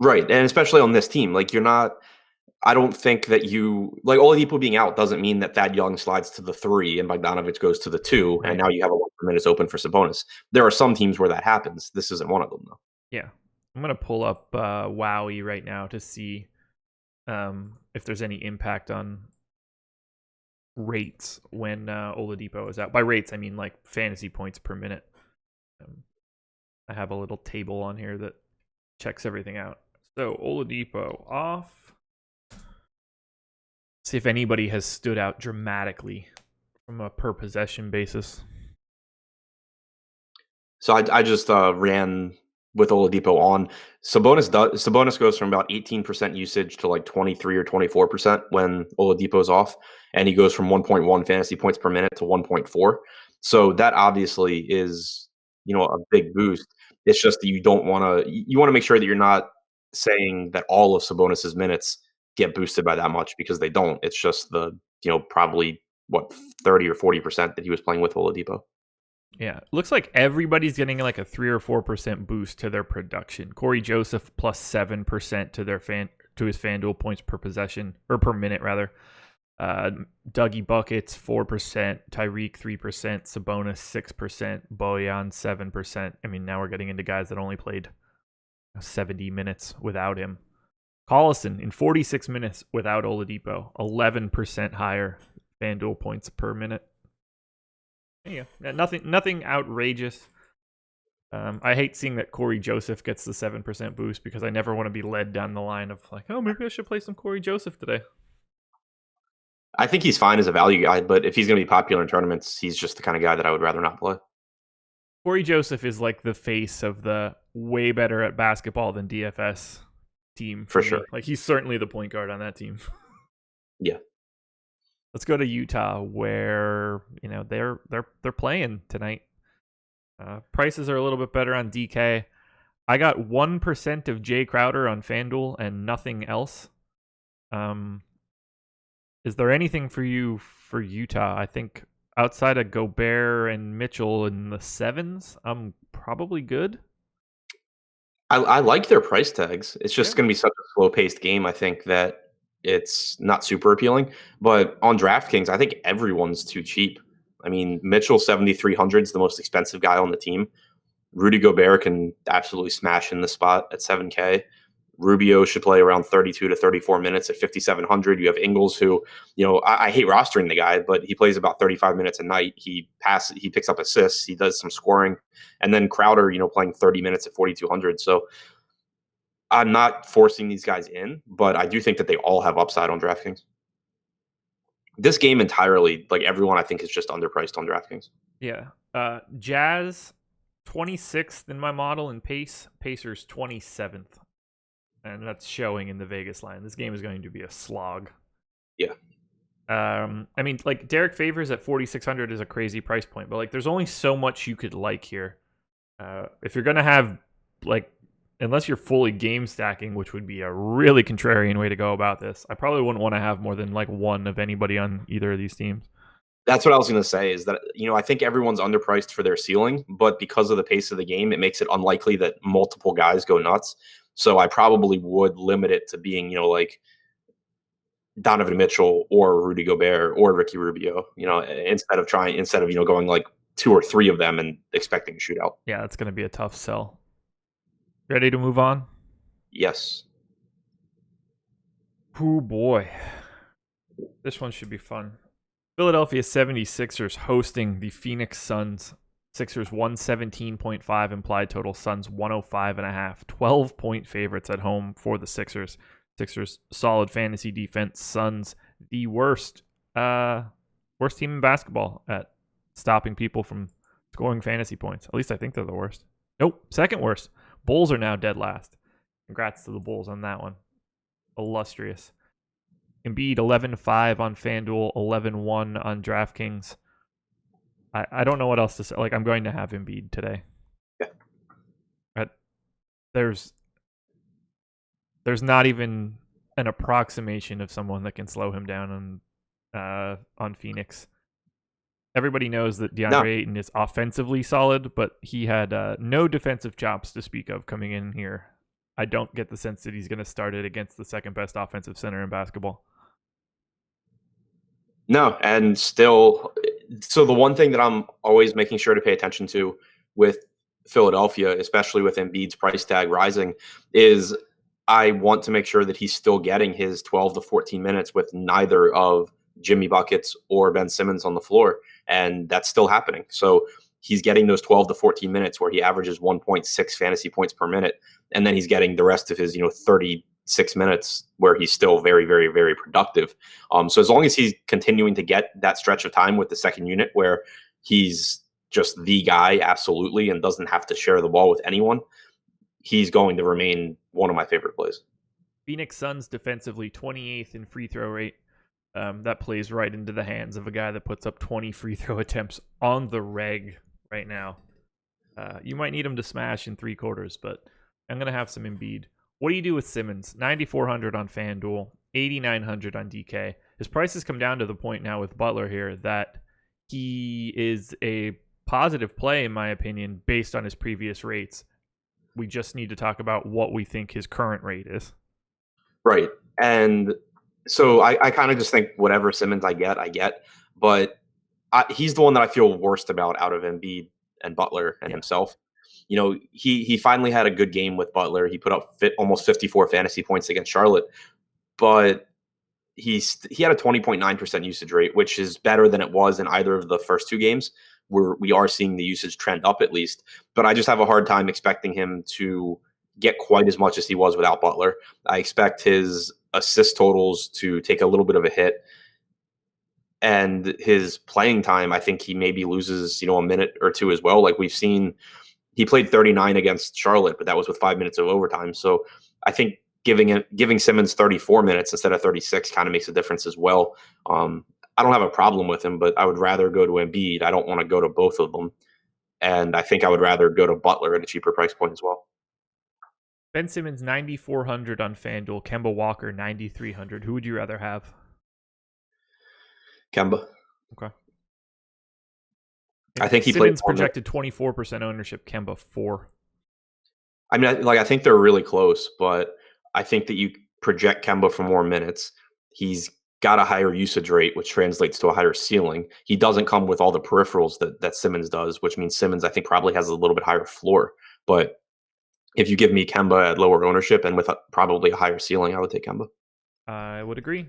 Right. And especially on this team, I don't think that Oladipo being out doesn't mean that Thad Young slides to the 3 and Bogdanovich goes to the 2, Right. and now you have a lot of minutes open for Sabonis. There are some teams where that happens. This isn't one of them, though. Yeah. I'm going to pull up Wowie right now to see if there's any impact on rates when Oladipo is out. By rates, I mean like fantasy points per minute. I have a little table on here that checks everything out. So Oladipo off. See if anybody has stood out dramatically from a per possession basis. So I just ran with Oladipo on. Sabonis goes from about 18% usage to like 23 or 24% when Oladipo's off, and he goes from 1.1 fantasy points per minute to 1.4. So that obviously is, a big boost. It's just that you want to make sure that you're not saying that all of Sabonis's minutes get boosted by that much, because they don't. It's just the, probably 30 or 40% that he was playing with Oladipo. Yeah, looks like everybody's getting like a 3 or 4% boost to their production. Cory Joseph plus 7% to his FanDuel points per possession, or per minute rather. Dougie Buckets 4%, Tyreke 3%, Sabonis 6%, Bojan 7%. I mean, now we're getting into guys that only played 70 minutes without him. Collison in 46 minutes without Oladipo, 11% higher FanDuel points per minute. Yeah, nothing outrageous. I hate seeing that Cory Joseph gets the 7% boost, because I never want to be led down the line of like, oh, maybe I should play some Cory Joseph today. I think he's fine as a value guy, but if he's going to be popular in tournaments, he's just the kind of guy that I would rather not play. Cory Joseph is like the face of the way better at basketball than DFS team. For sure. Like, he's certainly the point guard on that team. Yeah. Let's go to Utah, where they're playing tonight. Prices are a little bit better on DK. I got 1% of Jay Crowder on FanDuel and nothing else. Is there anything for you for Utah? I think outside of Gobert and Mitchell in the 7s, I'm probably good. I like their price tags. It's just going to be such a slow-paced game, I think, that it's not super appealing. But on DraftKings, I think everyone's too cheap. I mean, Mitchell 7,300 is the most expensive guy on the team. Rudy Gobert can absolutely smash in the spot at 7K. Rubio should play around 32 to 34 minutes at 5,700. You have Ingles, who, I hate rostering the guy, but he plays about 35 minutes a night. He picks up assists, he does some scoring, and then Crowder, playing 30 minutes at 4,200. So I'm not forcing these guys in, but I do think that they all have upside on DraftKings. This game entirely, like everyone, I think is just underpriced on DraftKings. Yeah. Jazz 26th in my model in pace, Pacers 27th. And that's showing in the Vegas line. This game is going to be a slog. Yeah. I mean, like Derek Favors at 4,600 is a crazy price point, but like there's only so much you could like here. If you're going to have unless you're fully game stacking, which would be a really contrarian way to go about this, I probably wouldn't want to have more than like one of anybody on either of these teams. That's what I was going to say is that, I think everyone's underpriced for their ceiling, but because of the pace of the game, it makes it unlikely that multiple guys go nuts. So I probably would limit it to being, like Donovan Mitchell or Rudy Gobert or Ricky Rubio, instead of going like two or three of them and expecting a shootout. Yeah, that's going to be a tough sell. Ready to move on? Yes. Oh boy. This one should be fun. Philadelphia 76ers hosting the Phoenix Suns. Sixers 117.5 implied total. Suns 105.5. 12-point favorites at home for the Sixers. Sixers solid fantasy defense. Suns the worst team in basketball at stopping people from scoring fantasy points. At least I think they're the worst. Nope, second worst. Bulls are now dead last. Congrats to the Bulls on that one. Illustrious. Embiid 11-5 on FanDuel, 11-1 on DraftKings. I don't know what else to say. Like, I'm going to have Embiid today. Yeah. But there's not even an approximation of someone that can slow him down on Phoenix. Everybody knows that DeAndre Ayton is offensively solid, but he had no defensive chops to speak of coming in here. I don't get the sense that he's going to start it against the second best offensive center in basketball. No, and still, so the one thing that I'm always making sure to pay attention to with Philadelphia, especially with Embiid's price tag rising, is I want to make sure that he's still getting his 12 to 14 minutes with neither of Jimmy Buckets or Ben Simmons on the floor, and that's still happening. So he's getting those 12 to 14 minutes where he averages 1.6 fantasy points per minute, and then he's getting the rest of his 36 minutes where he's still very, very, very productive. So as long as he's continuing to get that stretch of time with the second unit where he's just the guy absolutely and doesn't have to share the ball with anyone, he's going to remain one of my favorite plays. Phoenix Suns defensively 28th in free throw rate. That plays right into the hands of a guy that puts up 20 free throw attempts on the reg right now. You might need him to smash in three quarters, but I'm going to have some Embiid. What do you do with Simmons? 9,400 on FanDuel, 8,900 on DK. His price has come down to the point now with Butler here that he is a positive play, in my opinion, based on his previous rates. We just need to talk about what we think his current rate is. Right. And so I kind of just think whatever Simmons I get. But he's the one that I feel worst about out of Embiid and Butler and himself. He finally had a good game with Butler. He put up almost 54 fantasy points against Charlotte. But he had a 20.9% usage rate, which is better than it was in either of the first two games, where we are seeing the usage trend up at least. But I just have a hard time expecting him to get quite as much as he was without Butler. I expect his assist totals to take a little bit of a hit. And his playing time, I think he maybe loses, a minute or two as well. Like we've seen, he played 39 against Charlotte, but that was with 5 minutes of overtime. So I think giving Simmons 34 minutes instead of 36 kind of makes a difference as well. I don't have a problem with him, but I would rather go to Embiid. I don't want to go to both of them. And I think I would rather go to Butler at a cheaper price point as well. Ben Simmons, 9,400 on FanDuel. Kemba Walker, 9,300. Who would you rather have? Kemba. Okay. I think he Simmons played projected 24% ownership. Kemba 4. I mean, I think they're really close, but I think that you project Kemba for more minutes. He's got a higher usage rate, which translates to a higher ceiling. He doesn't come with all the peripherals that Simmons does, which means Simmons, I think, probably has a little bit higher floor. But if you give me Kemba at lower ownership and with probably a higher ceiling, I would take Kemba. I would agree.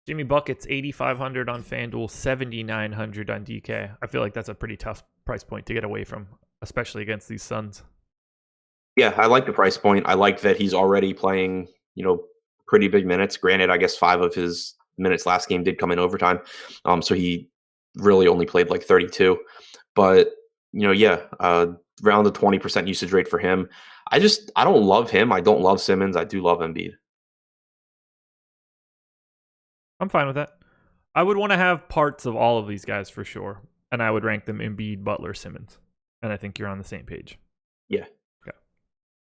Jimmy Buckets, 8,500 on FanDuel, 7,900 on DK. I feel like that's a pretty tough price point to get away from, especially against these Suns. Yeah, I like the price point. I like that he's already playing, pretty big minutes. Granted, I guess 5 of his minutes last game did come in overtime. So he really only played like 32. But, around the 20% usage rate for him. I don't love him. I don't love Simmons. I do love Embiid. I'm fine with that. I would want to have parts of all of these guys for sure. And I would rank them Embiid, Butler, Simmons. And I think you're on the same page. Yeah.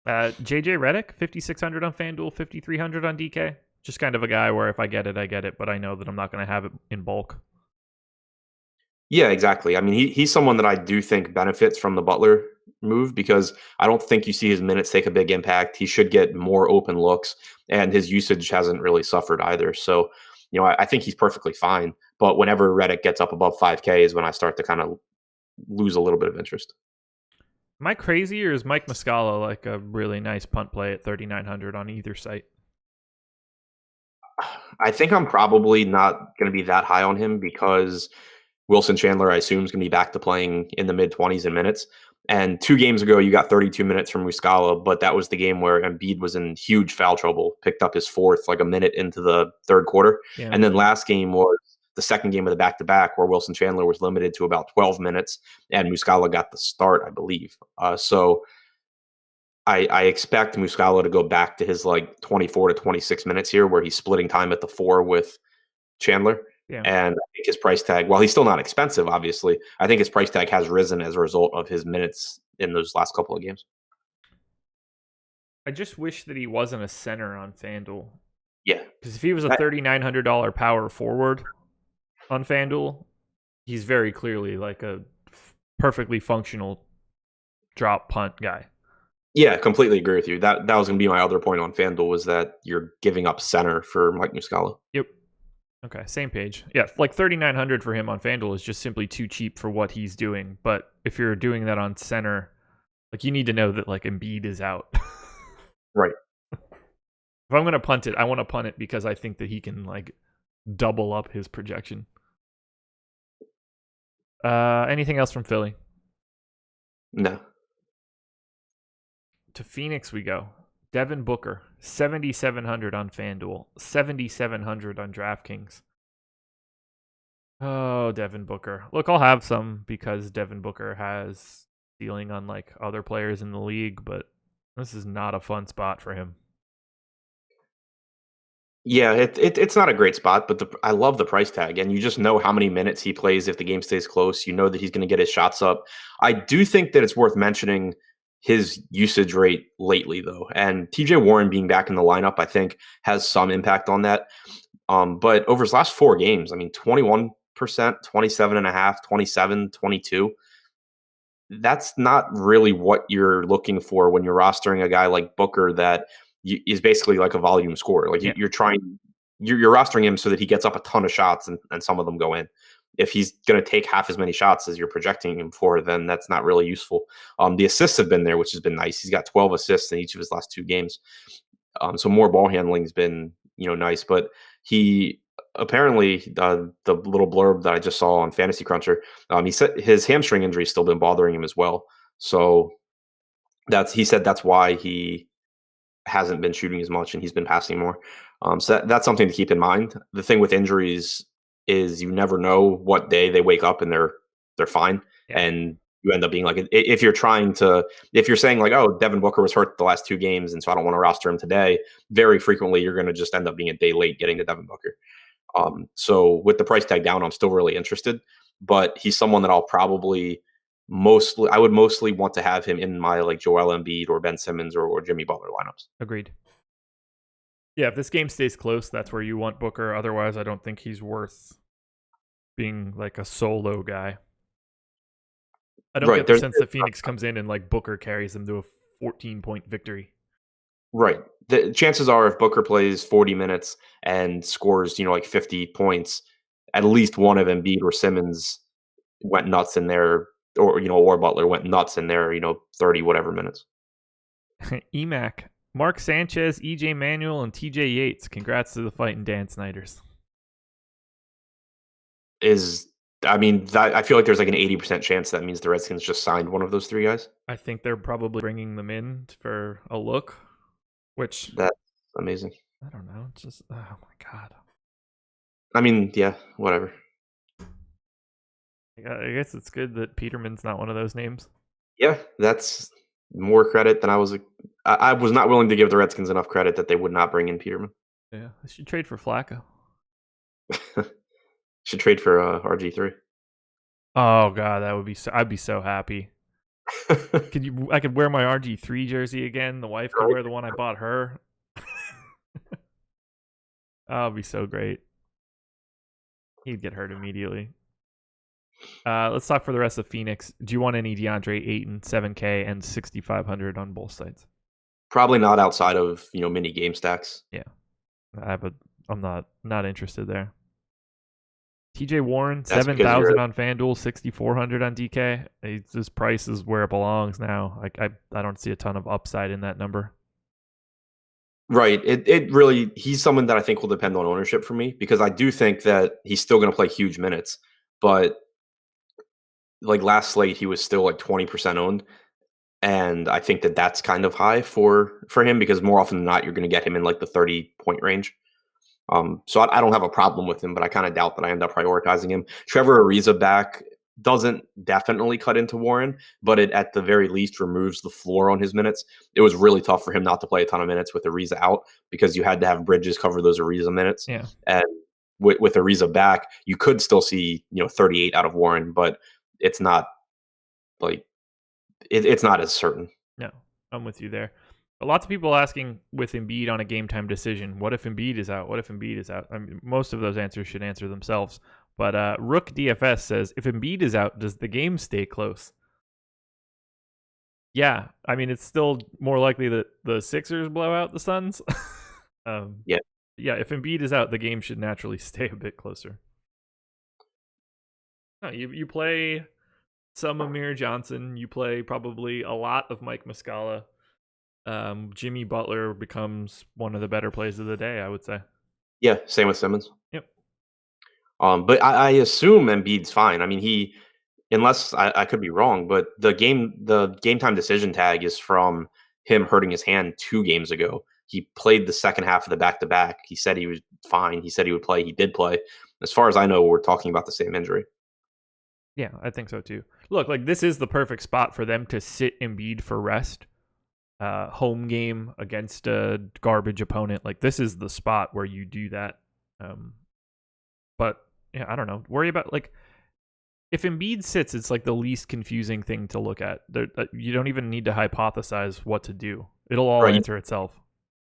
JJ Redick, 5,600 on FanDuel, 5,300 on DK. Just kind of a guy where if I get it, I get it, but I know that I'm not going to have it in bulk. Yeah, exactly. I mean, he's someone that I do think benefits from the Butler move because I don't think you see his minutes take a big impact. He should get more open looks, and his usage hasn't really suffered either. So, I think he's perfectly fine. But whenever Redick gets up above 5K is when I start to kind of lose a little bit of interest. Am I crazy, or is Mike Muscala like a really nice punt play at 3,900 on either site? I think I'm probably not going to be that high on him because Wilson Chandler, I assume, is going to be back to playing in the mid-20s in minutes. And 2 games ago, you got 32 minutes from Muscala, but that was the game where Embiid was in huge foul trouble, picked up his 4th like a minute into the third quarter. Yeah. And then last game was the second game of the back-to-back where Wilson Chandler was limited to about 12 minutes, and Muscala got the start, I believe. So I expect Muscala to go back to his like 24 to 26 minutes here where he's splitting time at the 4 with Chandler. Yeah. And I think his price tag, while he's still not expensive, obviously, I think his price tag has risen as a result of his minutes in those last couple of games. I just wish that he wasn't a center on FanDuel. Yeah. Because if he was a $3,900 power forward on FanDuel, he's very clearly like a perfectly functional drop punt guy. Yeah, completely agree with you. That was going to be my other point on FanDuel was that you're giving up center for Mike Muscala. Yep. Okay, same page. Yeah, like 3,900 for him on FanDuel is just simply too cheap for what he's doing. But if you're doing that on center, like you need to know that like Embiid is out. Right. If I'm going to punt it, I want to punt it because I think that he can like double up his projection. Anything else from Philly? No. To Phoenix we go. Devin Booker, 7,700 on FanDuel, 7,700 on DraftKings. Oh, Devin Booker. Look, I'll have some because Devin Booker has ceiling on like other players in the league, but this is not a fun spot for him. Yeah, it's not a great spot, but I love the price tag, and you just know how many minutes he plays if the game stays close. You know that he's going to get his shots up. I do think that it's worth mentioning his usage rate lately, though. And TJ Warren being back in the lineup, I think, has some impact on that. But over his last 4 games, I mean, 21%, 27.5%, 27%, 22%. That's not really what you're looking for when you're rostering a guy like Booker that is basically like a volume scorer. Like you're rostering him so that he gets up a ton of shots and some of them go in. If he's going to take half as many shots as you're projecting him for, then that's not really useful. The assists have been there, which has been nice. He's got 12 assists in each of his last 2 games. So more ball handling has been, nice. But he apparently, the little blurb that I just saw on Fantasy Cruncher, he said his hamstring injury has still been bothering him as well. So he said that's why he hasn't been shooting as much and he's been passing more. So that's something to keep in mind. The thing with injuries is you never know what day they wake up and they're fine. Yeah. And you end up being like, if you're saying like, oh, Devin Booker was hurt the last 2 games and so I don't want to roster him today, very frequently you're going to just end up being a day late getting to Devin Booker. So with the price tag down, I'm still really interested, but he's someone that I would mostly want to have him in my like Joel Embiid or Ben Simmons or Jimmy Butler lineups. Agreed. Yeah, if this game stays close, that's where you want Booker. Otherwise, I don't think he's worth being like a solo guy. I don't get the sense that Phoenix comes in and like Booker carries them to a 14-point victory. Right. the chances are if Booker plays 40 minutes and scores, like 50 points, at least one of Embiid or Simmons went nuts in there, or Butler went nuts in there, 30 whatever minutes. EMAC, Mark Sanchez, EJ Manuel, and TJ Yates. Congrats to the Fighting Dan Snyders. I feel like there's like an 80% chance that means the Redskins just signed one of those three guys. I think they're probably bringing them in for a look, which... That's amazing. I don't know. Just, oh my God. I mean, yeah, whatever. I guess it's good that Peterman's not one of those names. Yeah, that's more credit than I was not willing to give the Redskins enough credit that they would not bring in Peterman. Yeah, they should trade for Flacco. Should trade for RG3. Oh God, that would be I'd be so happy. I could wear my RG3 jersey again. The wife could wear the one I bought her. Oh, it'd be so great. He'd get hurt immediately. Let's talk for the rest of Phoenix. Do you want any DeAndre Ayton, 7K and 6,500 on both sides? Probably not outside of mini game stacks. Yeah, I'm not interested there. TJ Warren, 7,000 on FanDuel, 6,400 on DK. His price is where it belongs now. I don't see a ton of upside in that number. Right. It really, he's someone that I think will depend on ownership for me, because I do think that he's still going to play huge minutes, but like last slate, he was still like 20% owned. And I think that that's kind of high for him, because more often than not, you're going to get him in like the 30-point range. So I don't have a problem with him, but I kind of doubt that I end up prioritizing him. Trevor Ariza back doesn't definitely cut into Warren, but it at the very least removes the floor on his minutes. It was really tough for him not to play a ton of minutes with Ariza out, because you had to have Bridges cover those Ariza minutes. Yeah. And with Ariza back, you could still see 38 out of Warren, but it's not like it's not as certain. No, I'm with you there. Lots of people asking with Embiid on a game time decision, what if Embiid is out? What if Embiid is out? I mean, most of those answers should answer themselves. But Rook DFS says, if Embiid is out, does the game stay close? Yeah, I mean, it's still more likely that the Sixers blow out the Suns. Yeah. Yeah, if Embiid is out, the game should naturally stay a bit closer. No, you play some Amir Johnson. You play probably a lot of Mike Muscala. Jimmy Butler becomes one of the better plays of the day, I would say. Yeah, same with Simmons. Yep. But I assume Embiid's fine. I mean, unless I could be wrong, but the game time decision tag is from him hurting his hand 2 games ago. He played the second half of the back-to-back. He said he was fine. He said he would play. He did play. As far as I know, we're talking about the same injury. Yeah, I think so too. Look, like this is the perfect spot for them to sit Embiid for rest. Home game against a garbage opponent. Like this is the spot where you do that. But yeah, I don't know. Worry about like if Embiid sits, it's like the least confusing thing to look at. You don't even need to hypothesize what to do. It'll all answer itself.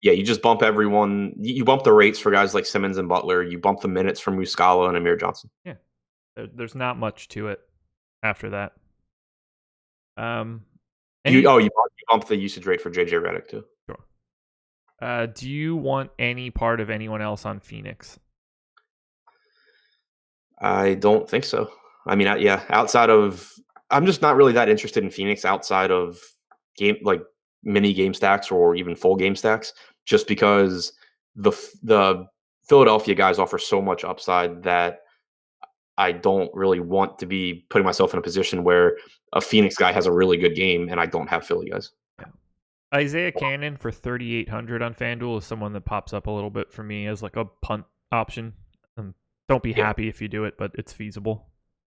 Yeah, you just bump everyone. You bump the rates for guys like Simmons and Butler. You bump the minutes from Muscala and Amir Johnson. Yeah, there's not much to it after that. You bump the usage rate for JJ Redick too. Sure. Do you want any part of anyone else on Phoenix? I don't think so. I mean, yeah, outside of, I'm just not really that interested in Phoenix outside of mini game stacks or even full game stacks, just because the Philadelphia guys offer so much upside that I don't really want to be putting myself in a position where a Phoenix guy has a really good game and I don't have Philly guys. Yeah. Isaiah Cannon for 3,800 on FanDuel is someone that pops up a little bit for me as like a punt option. Don't be happy if you do it, but it's feasible.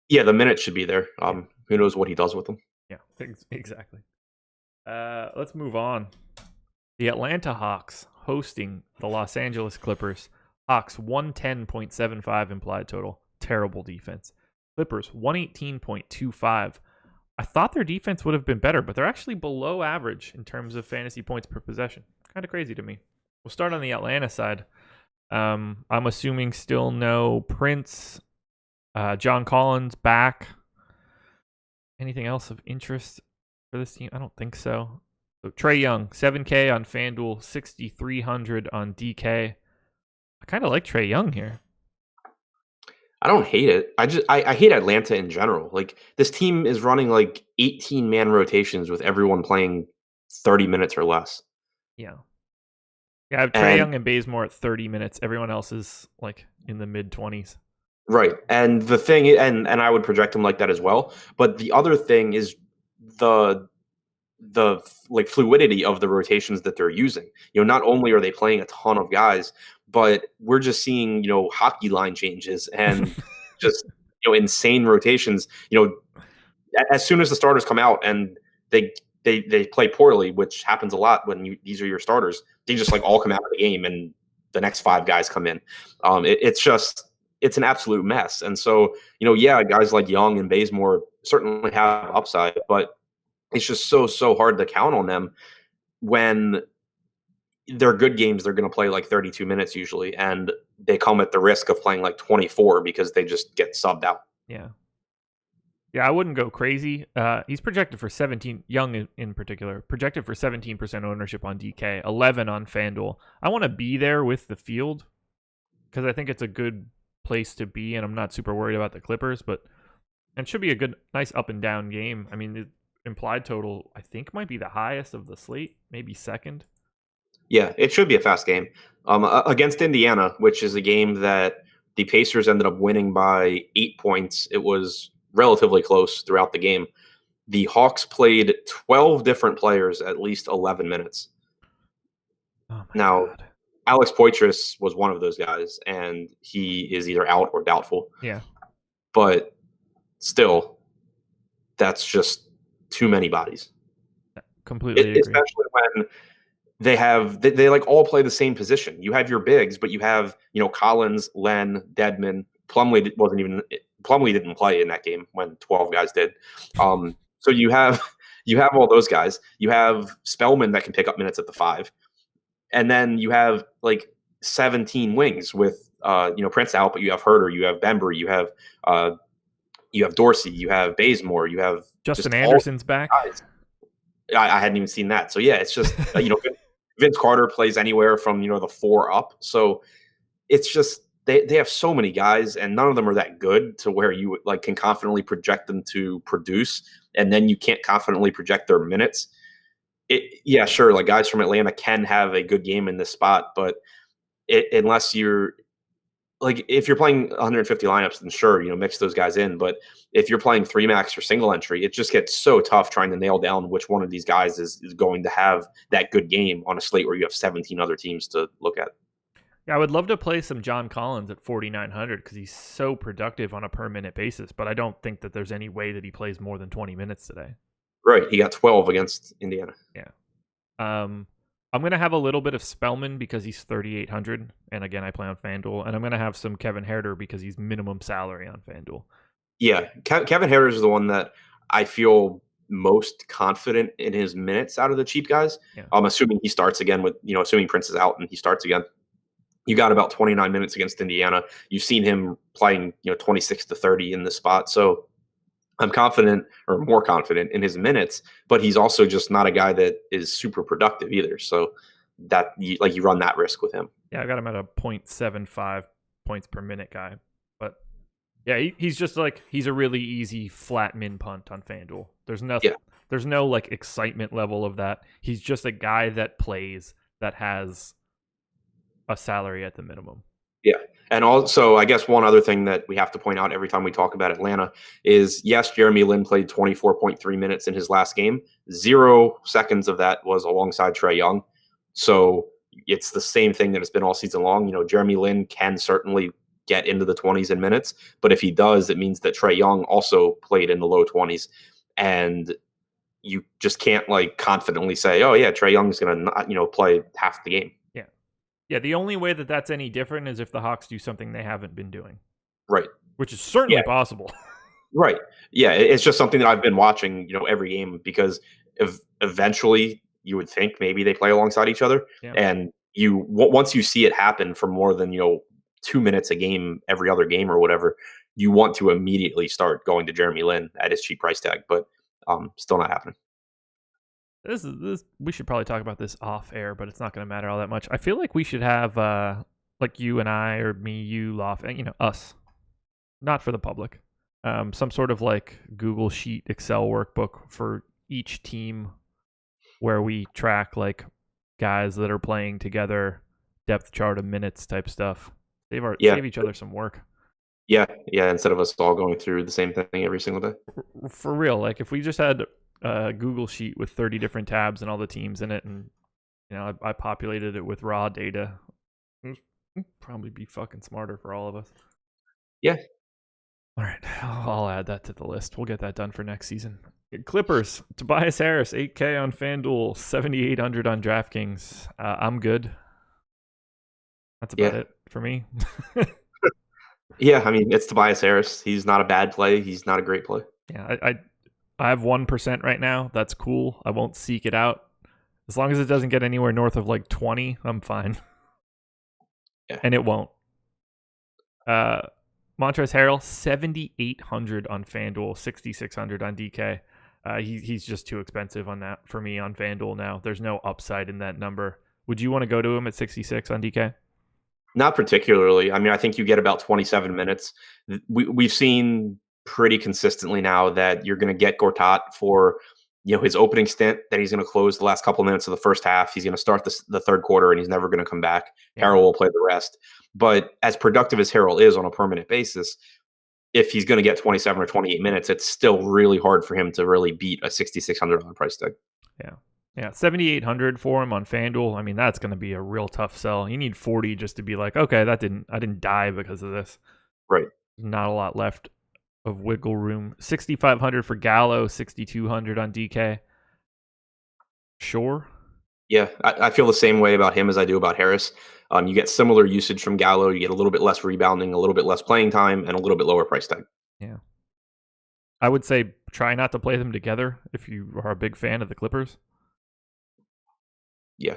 Yeah, the minutes should be there. Who knows what he does with them? Yeah, exactly. Let's move on. The Atlanta Hawks hosting the Los Angeles Clippers. Hawks 110.75 implied total. Terrible defense. Clippers 118.25. I thought their defense would have been better, but they're actually below average in terms of fantasy points per possession. Kind of crazy to me. We'll start on the Atlanta side. I'm assuming still no Prince. John Collins back. Anything else of interest for this team? I don't think so. So Trae Young, 7K on FanDuel, 6,300 on DK. I kind of like Trae Young here. I don't hate it. I hate Atlanta in general. Like this team is running like 18-man rotations with everyone playing 30 minutes or less. Yeah. Yeah, I have Trae And Young and Bazemore at 30 minutes. Everyone else is like in the mid 20s. right. And the thing and I would project him like that as well. But the other thing is the like fluidity of the rotations that they're using. Not only are they playing a ton of guys, but we're just seeing, hockey line changes and just, insane rotations. As soon as the starters come out and they play poorly, which happens a lot when these are your starters, they just like all come out of the game and the next five guys come in. It's an absolute mess. And so, yeah, guys like Young and Bazemore certainly have upside, but it's just so hard to count on them when they're good games. They're going to play like 32 minutes usually, and they come at the risk of playing like 24 because they just get subbed out. Yeah. Yeah, I wouldn't go crazy. He's projected for 17, Young in particular, projected for 17% ownership on DK, 11 on FanDuel. I want to be there with the field because I think it's a good place to be, and I'm not super worried about the Clippers, but it should be a good, nice up and down game. I mean, the implied total, I think, might be the highest of the slate, maybe second. Yeah, it should be a fast game. Against Indiana, which is a game that the Pacers ended up winning by 8 points. It was relatively close throughout the game. The Hawks played 12 different players at least 11 minutes. Oh now, God. Alex Poitras was one of those guys, and he is either out or doubtful. Yeah. But still, that's just too many bodies. Completely agree. Especially when they like all play the same position. You have your bigs, but you have, Collins, Len, Dedmon. Plumlee didn't play in that game when 12 guys did. So you have all those guys. You have Spellman that can pick up minutes at the 5. And then you have like 17 wings with Prince out, but you have Herter, you have Bembry, you have Dorsey, you have Bazemore, you have Justin Anderson's back. I hadn't even seen that. So yeah, it's just Vince Carter plays anywhere from the 4 up. So it's just they have so many guys, and none of them are that good to where you like can confidently project them to produce, and then you can't confidently project their minutes. Yeah, sure, like guys from Atlanta can have a good game in this spot, but unless you're like if you're playing 150 lineups, then sure, mix those guys in. But if you're playing 3 max or single entry, it just gets so tough trying to nail down which one of these guys is going to have that good game on a slate where you have 17 other teams to look at. Yeah, I would love to play some John Collins at 4,900 because he's so productive on a per minute basis, but I don't think that there's any way that he plays more than 20 minutes today. Right, he got 12 against Indiana. Yeah. I'm going to have a little bit of Spellman because he's 3,800, and again, I play on FanDuel, and I'm going to have some Kevin Herter because he's minimum salary on FanDuel. Yeah, Kevin Herter is the one that I feel most confident in his minutes out of the cheap guys. Yeah. I'm assuming he starts again with, assuming Prince is out and he starts again. You got about 29 minutes against Indiana. You've seen him playing, 26 to 30 in the spot. So I'm confident or more confident in his minutes, but he's also just not a guy that is super productive either. So that you run that risk with him. Yeah, I got him at a 0.75 points per minute guy. But yeah, he's just like, he's a really easy flat min punt on FanDuel. There's nothing, There's no like excitement level of that. He's just a guy that plays, that has a salary at the minimum. Yeah. And also, I guess one other thing that we have to point out every time we talk about Atlanta is, yes, Jeremy Lin played 24.3 minutes in his last game. 0 seconds of that was alongside Trae Young. So it's the same thing that it's been all season long. Jeremy Lin can certainly get into the 20s in minutes, but if he does, it means that Trae Young also played in the low 20s. And you just can't like confidently say, oh yeah, Trae Young's going to not, play half the game. Yeah, the only way that that's any different is if the Hawks do something they haven't been doing. Right. Which is certainly possible. Right. Yeah, it's just something that I've been watching, every game because eventually you would think maybe they play alongside each other. Yeah. And once you see it happen for more than, 2 minutes a game every other game or whatever, you want to immediately start going to Jeremy Lin at his cheap price tag, but still not happening. This we should probably talk about this off air, but it's not going to matter all that much. I feel like we should have like you and I, or me, you, Loft, and us, not for the public. Some sort of like Google Sheet, Excel workbook for each team where we track like guys that are playing together, depth chart of minutes type stuff. Save each other some work. Yeah. Instead of us all going through the same thing every single day. For real, like if we just had a Google Sheet with 30 different tabs and all the teams in it, and I populated it with raw data, it'd probably be fucking smarter for all of us. Yeah. All right, I'll add that to the list. We'll get that done for next season. Clippers, Tobias Harris, 8K on FanDuel, 7,800 on DraftKings. I'm good. That's about it for me. Yeah, I mean, it's Tobias Harris. He's not a bad play. He's not a great play. Yeah, I have 1% right now. That's cool. I won't seek it out. As long as it doesn't get anywhere north of like 20, I'm fine. Yeah. And it won't. Montrezl Harrell, 7,800 on FanDuel, 6,600 on DK. He's just too expensive on that for me on FanDuel now. There's no upside in that number. Would you want to go to him at 66 on DK? Not particularly. I mean, I think you get about 27 minutes. We've seen pretty consistently now that you're going to get Gortat for his opening stint, that he's going to close the last couple of minutes of the first half. He's going to start the third quarter, and he's never going to come back. Yeah. Harrell will play the rest. But as productive as Harrell is on a permanent basis, if he's going to get 27 or 28 minutes, it's still really hard for him to really beat a $6,600 price tag. Yeah, 7,800 for him on FanDuel. I mean, that's going to be a real tough sell. You need 40 just to be like, okay, I didn't die because of this. Right. Not a lot left of wiggle room. 6,500 for Gallo, 6,200 on DK. Sure. Yeah, I feel the same way about him as I do about Harris. You get similar usage from Gallo. You get a little bit less rebounding, a little bit less playing time, and a little bit lower price tag. Yeah. I would say try not to play them together if you are a big fan of the Clippers. Yeah.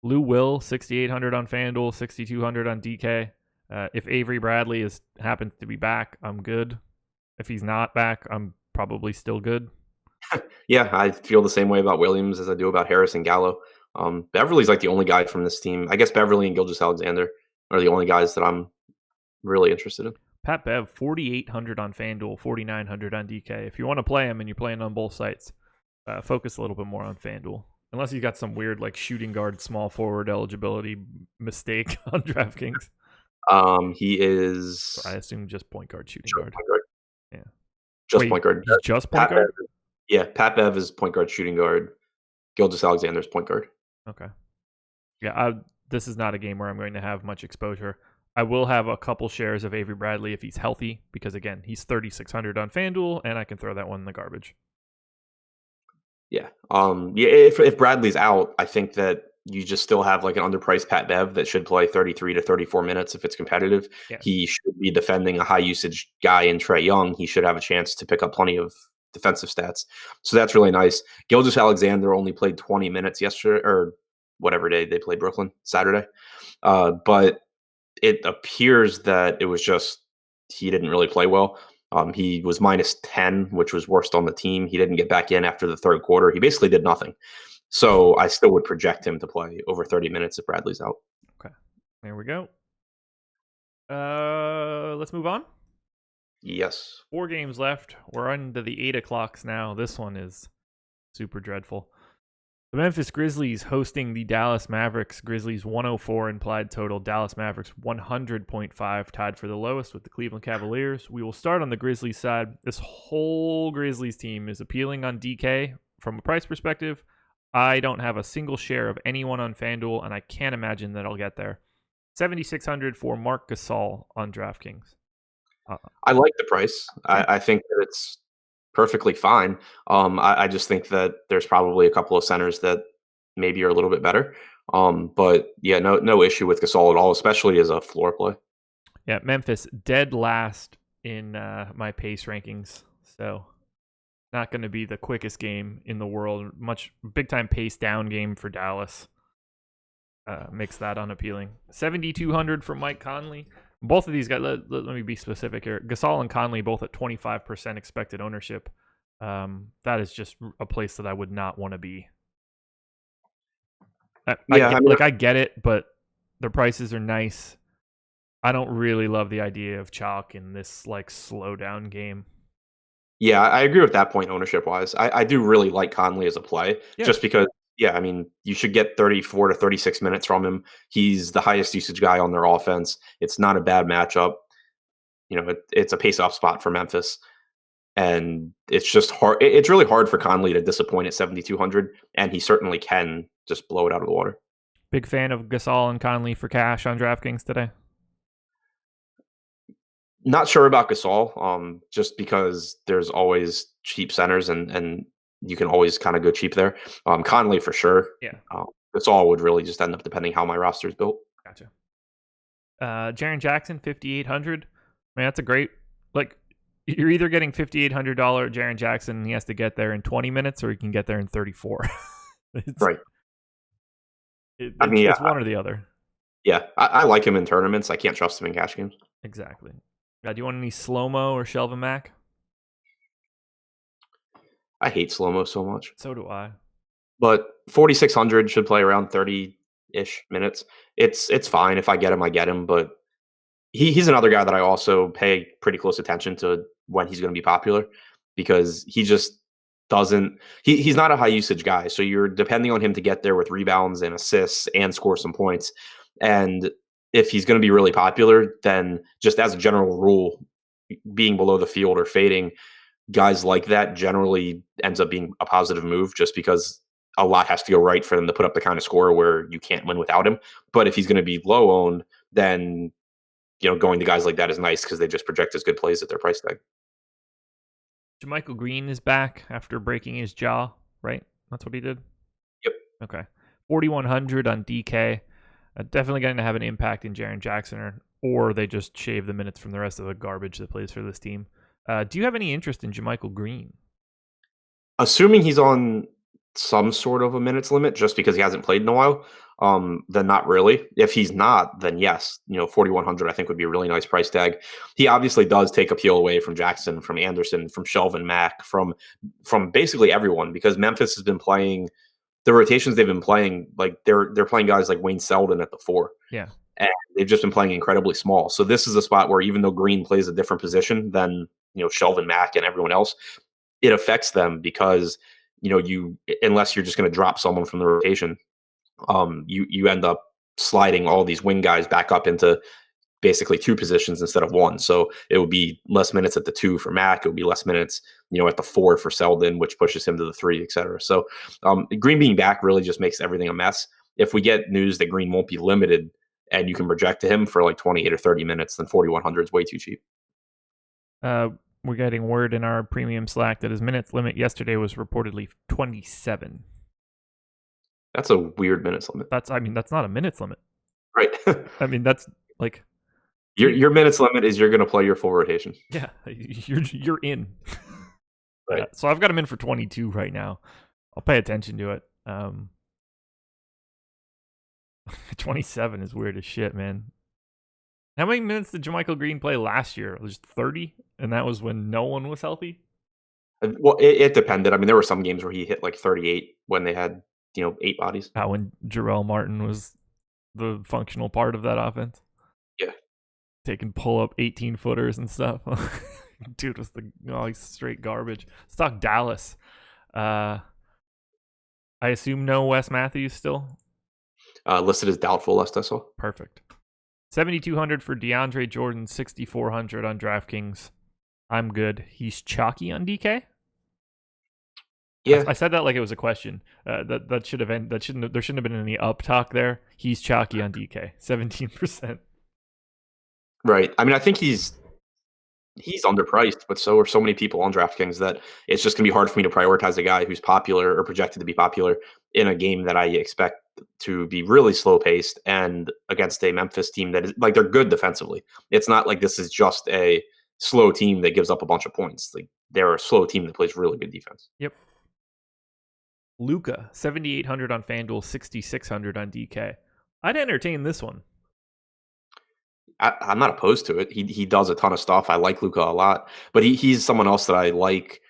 Lou Will, 6,800 on FanDuel, 6,200 on DK. If Avery Bradley happens to be back, I'm good. If he's not back, I'm probably still good. Yeah, I feel the same way about Williams as I do about Harris and Gallo. Beverly's like the only guy from this team. I guess Beverly and Gilgeous-Alexander are the only guys that I'm really interested in. Pat Bev, 4,800 on FanDuel, 4,900 on DK. If you want to play him and you're playing on both sites, focus a little bit more on FanDuel. Unless you got some weird like shooting guard, small forward eligibility mistake on DraftKings. He is. I assume just point guard, shooting guard. Point guard. Yeah. Just point guard. Just point guard? Pat Bev is point guard, shooting guard. Gilgeous-Alexander is point guard. Okay. Yeah, this is not a game where I'm going to have much exposure. I will have a couple shares of Avery Bradley if he's healthy, because again, he's 3,600 on FanDuel, and I can throw that one in the garbage. Yeah. If Bradley's out, I think that you just still have like an underpriced Pat Bev that should play 33 to 34 minutes if it's competitive. Yeah. He should be defending a high usage guy in Trae Young. He should have a chance to pick up plenty of defensive stats. So that's really nice. Gilgeous-Alexander only played 20 minutes yesterday, or whatever day they played Brooklyn, Saturday. But it appears that it was just he didn't really play well. He was -10, which was worst on the team. He didn't get back in after the third quarter. He basically did nothing. So I still would project him to play over 30 minutes if Bradley's out. Okay. There we go. Let's move on. Yes. 4 games left. We're into the 8 o'clocks now. This one is super dreadful. The Memphis Grizzlies hosting the Dallas Mavericks. Grizzlies 104 implied total. Dallas Mavericks 100.5, tied for the lowest with the Cleveland Cavaliers. We will start on the Grizzlies side. This whole Grizzlies team is appealing on DK from a price perspective. I don't have a single share of anyone on FanDuel, and I can't imagine that I'll get there. 7,600 for Marc Gasol on DraftKings. I like the price. I think that it's perfectly fine. I just think that there's probably a couple of centers that maybe are a little bit better. But yeah, no issue with Gasol at all, especially as a floor play. Yeah, Memphis dead last in my pace rankings, so not going to be the quickest game in the world. Much big time pace down game for Dallas. Makes that unappealing. 7,200 for Mike Conley. Both of these guys, let me be specific here. Gasol and Conley both at 25% expected ownership. That is just a place that I would not want to be. Yeah, I get it, but the prices are nice. I don't really love the idea of chalk in this like slow down game. Yeah, I agree with that point ownership wise. I do really like Conley as a play just because, yeah, I mean, you should get 34 to 36 minutes from him. He's the highest usage guy on their offense. It's not a bad matchup. It's a pace off spot for Memphis. And it's just hard. It's really hard for Conley to disappoint at 7,200, and he certainly can just blow it out of the water. Big fan of Gasol and Conley for cash on DraftKings today. Not sure about Gasol, just because there's always cheap centers and you can always kind of go cheap there. Conley for sure. Yeah. Gasol would really just end up depending how my roster is built. Gotcha. Jaren Jackson, 5,800. Man, that's a great, like, you're either getting $5,800 Jaren Jackson and he has to get there in 20 minutes or he can get there in 34. Right. It's one or the other. Yeah, I like him in tournaments. I can't trust him in cash games. Exactly. Do you want any slow-mo or Shelvin Mack? I hate slow-mo so much. So do I. But 4,600 should play around 30-ish minutes. It's fine. If I get him, I get him. But he's another guy that I also pay pretty close attention to when he's going to be popular because he just doesn't – he's not a high-usage guy. So you're depending on him to get there with rebounds and assists and score some points. And if he's going to be really popular, then just as a general rule, being below the field or fading, guys like that generally ends up being a positive move just because a lot has to go right for them to put up the kind of score where you can't win without him. But if he's going to be low owned, then going to guys like that is nice because they just project as good plays at their price tag. JaMychal Green is back after breaking his jaw, right? That's what he did? Yep. Okay. 4,100 on DK. Definitely going to have an impact in Jaren Jackson, or they just shave the minutes from the rest of the garbage that plays for this team. Do you have any interest in JaMychal Green? Assuming he's on some sort of a minutes limit just because he hasn't played in a while, then not really. If he's not, then yes, 4,100 I think would be a really nice price tag. He obviously does take appeal away from Jackson, from Anderson, from Shelvin Mack, from basically everyone because Memphis has been playing the rotations they've been playing, like they're playing guys like Wayne Selden at the 4. Yeah. And they've just been playing incredibly small. So this is a spot where even though Green plays a different position than, Shelvin Mack and everyone else, it affects them because, unless you're just going to drop someone from the rotation, you end up sliding all these wing guys back up into basically 2 positions instead of 1. So it would be less minutes at the 2 for Mack. It would be less minutes, at the 4 for Selden, which pushes him to the 3, et cetera. So Green being back really just makes everything a mess. If we get news that Green won't be limited and you can project to him for like 28 or 30 minutes, then 4,100 is way too cheap. We're getting word in our premium Slack that his minutes limit yesterday was reportedly 27. That's a weird minutes limit. That's not a minutes limit. Right. That's like your minutes limit is you're going to play your full rotation. Yeah, you're in. Right. So I've got him in for 22 right now. I'll pay attention to it. 27 is weird as shit, man. How many minutes did JaMychal Green play last year? It was 30, and that was when no one was healthy? Well, it depended. I mean, there were some games where he hit like 38 when they had, 8 bodies. When Jarrell Martin was the functional part of that offense? Yeah. Taking pull-up 18-footers and stuff. Dude was he's straight garbage. Let's talk Dallas. I assume no Wes Matthews still? Listed as doubtful, last I saw. Perfect. 7,200 for DeAndre Jordan, 6,400 on DraftKings. I'm good. He's chalky on DK? Yeah. I said that like it was a question. That should have there shouldn't have been any up talk there. He's chalky on DK, 17%. Right. I mean, I think he's underpriced, but so are so many people on DraftKings that it's just going to be hard for me to prioritize a guy who's popular or projected to be popular in a game that I expect to be really slow paced and against a Memphis team that is like they're good defensively. It's not like this is just a slow team that gives up a bunch of points. Like they're a slow team that plays really good defense. Yep. Luka, 7,800 on FanDuel, 6,600 on DK. I'd entertain this one. I'm not opposed to it. He does a ton of stuff. I like Luka a lot, but he's someone else that I like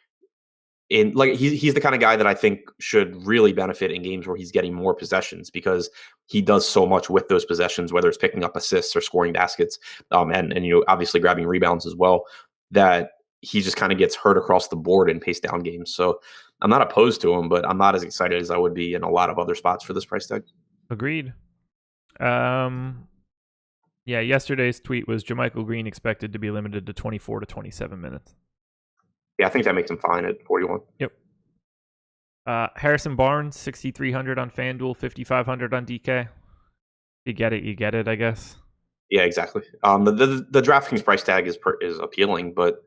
he's the kind of guy that I think should really benefit in games where he's getting more possessions because he does so much with those possessions, whether it's picking up assists or scoring baskets, and obviously grabbing rebounds as well, that he just kind of gets hurt across the board in pace down games. So I'm not opposed to him, but I'm not as excited as I would be in a lot of other spots for this price tag. Agreed. Yeah, yesterday's tweet was JaMychal Green expected to be limited to 24 to 27 minutes. Yeah, I think that makes him fine at 41. Yep. Harrison Barnes, 6,300 on FanDuel, 5,500 on DK. You get it, I guess. Yeah, exactly. The DraftKings price tag is appealing, but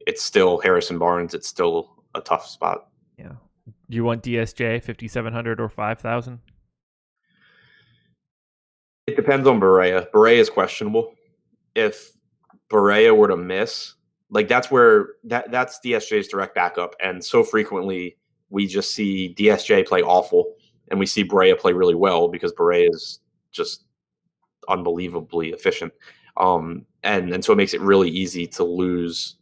it's still Harrison Barnes. It's still a tough spot. Yeah. Do you want DSJ, 5,700 or 5,000? It depends on Barea. Barea is questionable. If Barea were to miss, that's DSJ's direct backup, and so frequently we just see DSJ play awful, and we see Barea play really well because Barea is just unbelievably efficient, and so it makes it really easy to lose.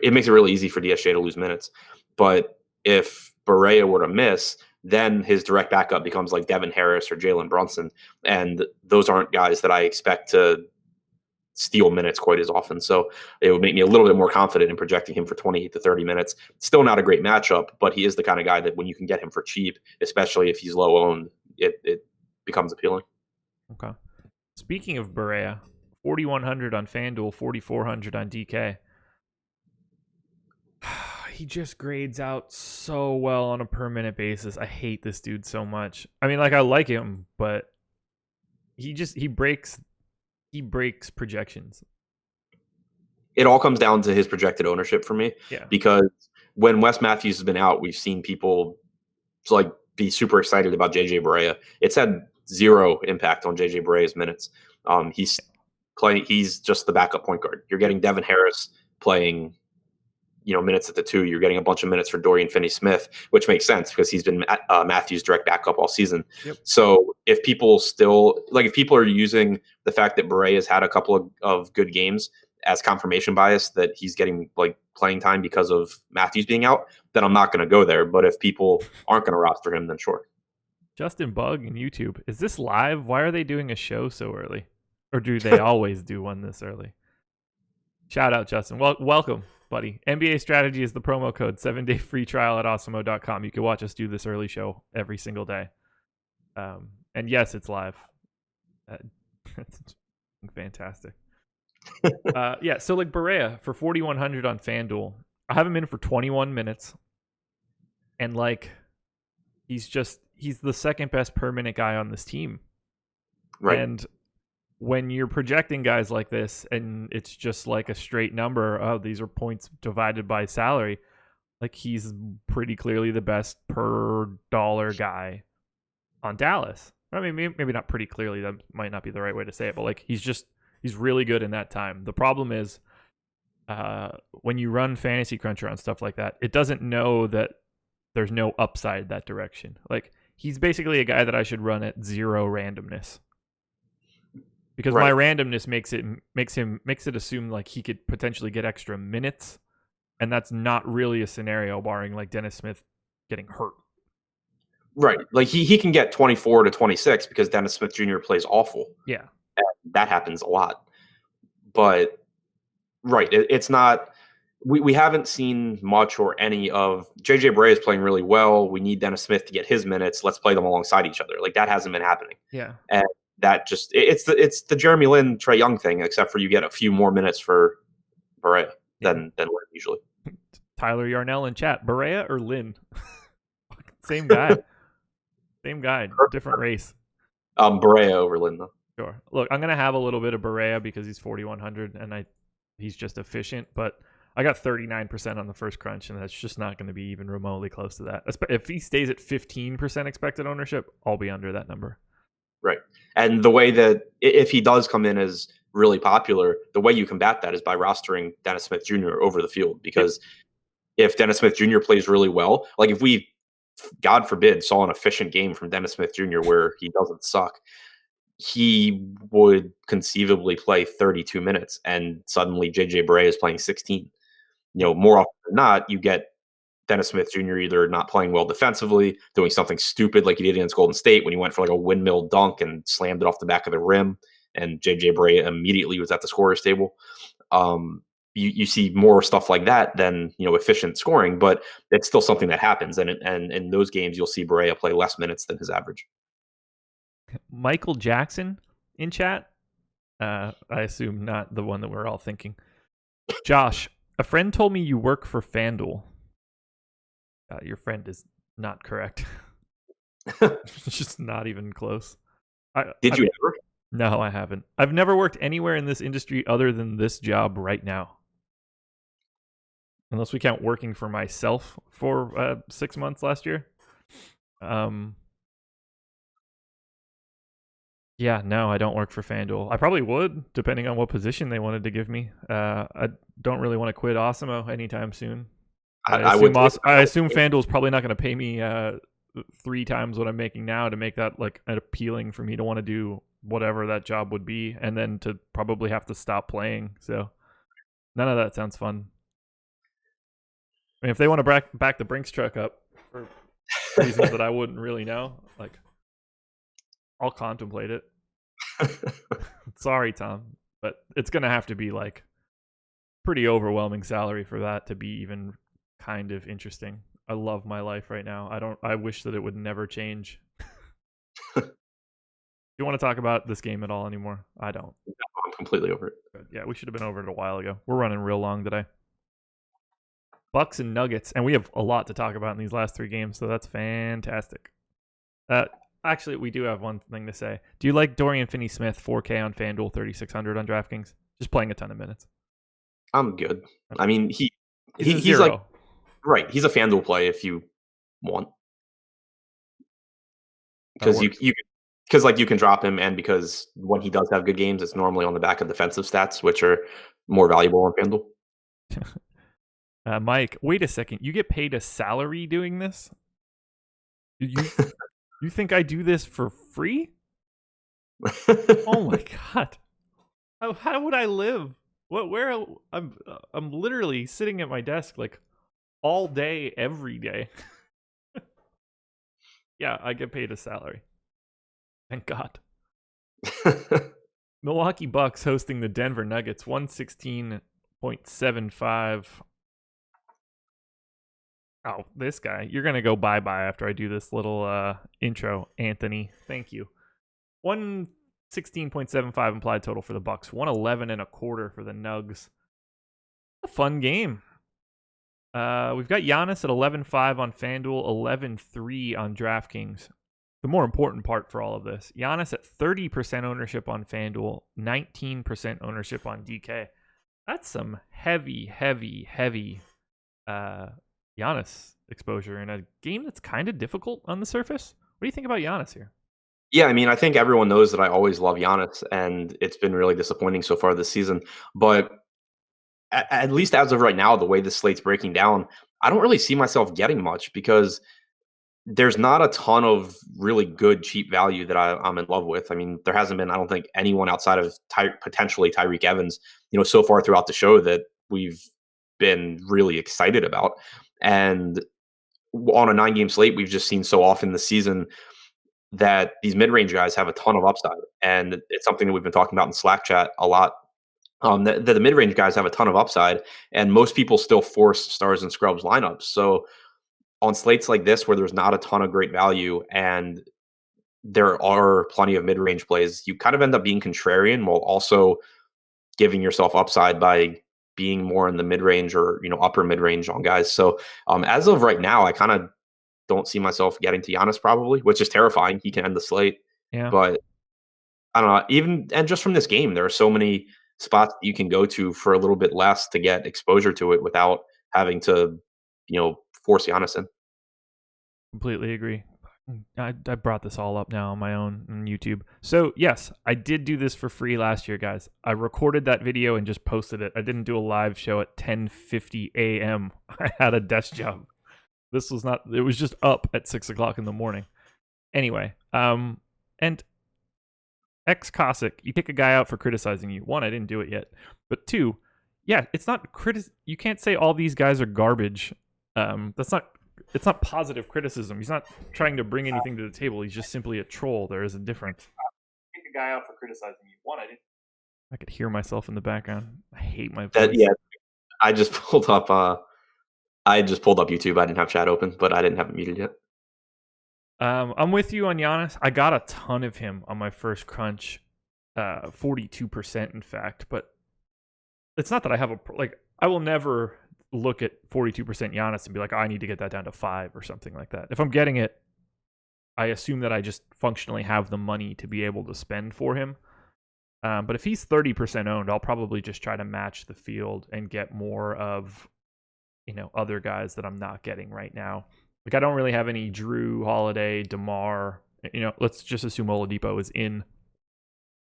It makes it really easy for DSJ to lose minutes. But if Barea were to miss, then his direct backup becomes like Devin Harris or Jalen Brunson, and those aren't guys that I expect to steal minutes quite as often. So it would make me a little bit more confident in projecting him for 28 to 30 minutes. Still not a great matchup, but he is the kind of guy that when you can get him for cheap, especially if he's low owned, it becomes appealing. Okay. Speaking of Barea, 4,100 on FanDuel, 4,400 on DK. He just grades out so well on a per minute basis. I hate this dude so much. I mean, I like him, but he breaks projections. It all comes down to his projected ownership for me. Yeah. Because when Wes Matthews has been out, we've seen people be super excited about JJ Barea. It's had zero impact on JJ Barea's minutes. He's just the backup point guard. You're getting Devin Harris playing minutes at the 2. You're getting a bunch of minutes for Dorian Finney-Smith, which makes sense because he's been Matthews' direct backup all season. Yep. So if people are using the fact that Barea has had a couple of good games as confirmation bias that he's getting playing time because of Matthews being out, then I'm not going to go there. But if people aren't going to roster him, then sure. Justin Bug in YouTube. Is this live? Why are they doing a show so early? Or do they always do one this early? Shout out, Justin. Well, welcome, buddy. NBA Strategy is the promo code. 7-day free trial at awesemo.com. You can watch us do this early show every single day. And yes, it's live. That's fantastic. Yeah, so Barea for 4,100 on FanDuel. I have him in for 21 minutes. And he's the second best per minute guy on this team. Right. And when you're projecting guys like this and it's just a straight number, these are points divided by salary, he's pretty clearly the best per dollar guy on Dallas. I mean, maybe not pretty clearly, that might not be the right way to say it, but he's really good in that time. The problem is when you run Fantasy Cruncher on stuff like that, it doesn't know that there's no upside that direction. He's basically a guy that I should run at zero randomness. Because my randomness makes it assume he could potentially get extra minutes, and that's not really a scenario barring Dennis Smith getting hurt. Right, he can get 24 to 26 because Dennis Smith Jr. plays awful. Yeah, and that happens a lot. But it's not. We haven't seen much or any of JJ Barea is playing really well. We need Dennis Smith to get his minutes. Let's play them alongside each other. That hasn't been happening. Yeah, and that just it's the Jeremy Lin Trae Young thing, except for you get a few more minutes for Barea than Lin usually. Tyler Yarnell in chat, Barea or Lin? Same guy. Same guy, different race. Barea over Lin though. Sure. Look, I'm gonna have a little bit of Barea because he's 4,100 and he's just efficient, but I got 39% on the first crunch, and that's just not going to be even remotely close to that. If he stays at 15% expected ownership, I'll be under that number. Right. And the way that if he does come in as really popular, the way you combat that is by rostering Dennis Smith Jr. over the field. Because if Dennis Smith Jr. plays really well, if we, God forbid, saw an efficient game from Dennis Smith Jr. where he doesn't suck, he would conceivably play 32 minutes and suddenly JJ Barea is playing 16. More often than not, you get Dennis Smith Jr. either not playing well defensively, doing something stupid like he did against Golden State when he went for like a windmill dunk and slammed it off the back of the rim, and JJ Barea immediately was at the scorer's table. You see more stuff like that than efficient scoring, but it's still something that happens. And in those games, you'll see Barea play less minutes than his average. Michael Jackson in chat. I assume not the one that we're all thinking. Josh, a friend told me you work for FanDuel. Your friend is not correct. It's just not even close. Did you ever? No, I haven't. I've never worked anywhere in this industry other than this job right now. Unless we count working for myself for 6 months last year. Yeah, no, I don't work for FanDuel. I probably would, depending on what position they wanted to give me. I don't really want to quit Osimo anytime soon. I assume FanDuel's probably not going to pay me 3 times what I'm making now to make that like appealing for me to want to do whatever that job would be, and then to probably have to stop playing. So none of that sounds fun. I mean, if they want to back the Brinks truck up for reasons that I wouldn't really know, like, I'll contemplate it. Sorry, Tom, but it's going to have to be like pretty overwhelming salary for that to be even kind of interesting. I love my life right now. I wish that it would never change. Do you want to talk about this game at all anymore? I don't. No, I'm completely over it. Yeah, we should have been over it a while ago. We're running real long today. Bucks and Nuggets, and we have a lot to talk about in these last 3 games, so that's fantastic. Actually, we do have one thing to say. Do you like Dorian Finney-Smith, 4K on FanDuel, 3,600 on DraftKings? Just playing a ton of minutes. I'm good. I mean, he's like, right. He's a FanDuel play if you want, because you can drop him, and because when he does have good games, it's normally on the back of defensive stats, which are more valuable on FanDuel. Mike, wait a second. You get paid a salary doing this? You think I do this for free? Oh my god! How would I live? Where I'm literally sitting at my desk like all day, every day. Yeah, I get paid a salary. Thank God. Milwaukee Bucks hosting the Denver Nuggets, 116.75. Oh, this guy. You're going to go bye-bye after I do this little intro, Anthony. Thank you. 116.75 implied total for the Bucks. 111.25 for the Nugs. A fun game. We've got Giannis at 11.5 on FanDuel, 11.3 on DraftKings. The more important part for all of this, Giannis at 30% ownership on FanDuel, 19% ownership on DK. That's some heavy Giannis exposure in a game that's kind of difficult on the surface. What do you think about Giannis here? Yeah, I mean, I think everyone knows that I always love Giannis, and it's been really disappointing so far this season. But at least as of right now, the way the slate's breaking down, I don't really see myself getting much, because there's not a ton of really good cheap value that I'm in love with. I mean, there hasn't been, I don't think, anyone outside of potentially Tyreke Evans, so far throughout the show that we've been really excited about. And on a 9-game slate, we've just seen so often this season that these mid-range guys have a ton of upside. And it's something that we've been talking about in Slack chat a lot. The mid-range guys have a ton of upside, and most people still force stars and scrubs lineups. So on slates like this, where there's not a ton of great value and there are plenty of mid-range plays, you kind of end up being contrarian while also giving yourself upside by being more in the mid-range or upper mid-range on guys. So as of right now, I kind of don't see myself getting to Giannis probably, which is terrifying. He can end the slate. Yeah. But I don't know, and just from this game, there are so many spots that you can go to for a little bit less to get exposure to it without having to, force Giannis in. Completely agree. I brought this all up now on my own on YouTube. So yes, I did do this for free last year, guys. I recorded that video and just posted it. I didn't do a live show at 10:50 a.m. I had a desk job. This was not, it was just up at 6 o'clock in the morning. Anyway, and X Cossack, you kick a guy out for criticizing you. 1, I didn't do it yet. But 2, yeah, it's not you can't say all these guys are garbage It's not positive criticism. He's not trying to bring anything to the table. He's just simply a troll. There is a difference. Take a guy out for criticizing you. One, I could hear myself in the background. I hate my voice. Yeah, I just pulled up. YouTube. I didn't have chat open, but I didn't have it muted yet. I'm with you on Giannis. I got a ton of him on my first crunch, 42% in fact. But it's not that I have I will never look at 42% Giannis and be like, I need to get that down to 5 or something like that. If I'm getting it, I assume that I just functionally have the money to be able to spend for him. But if he's 30% owned, I'll probably just try to match the field and get more of, other guys that I'm not getting right now. I don't really have any Drew, Holiday, DeMar. Let's just assume Oladipo is in.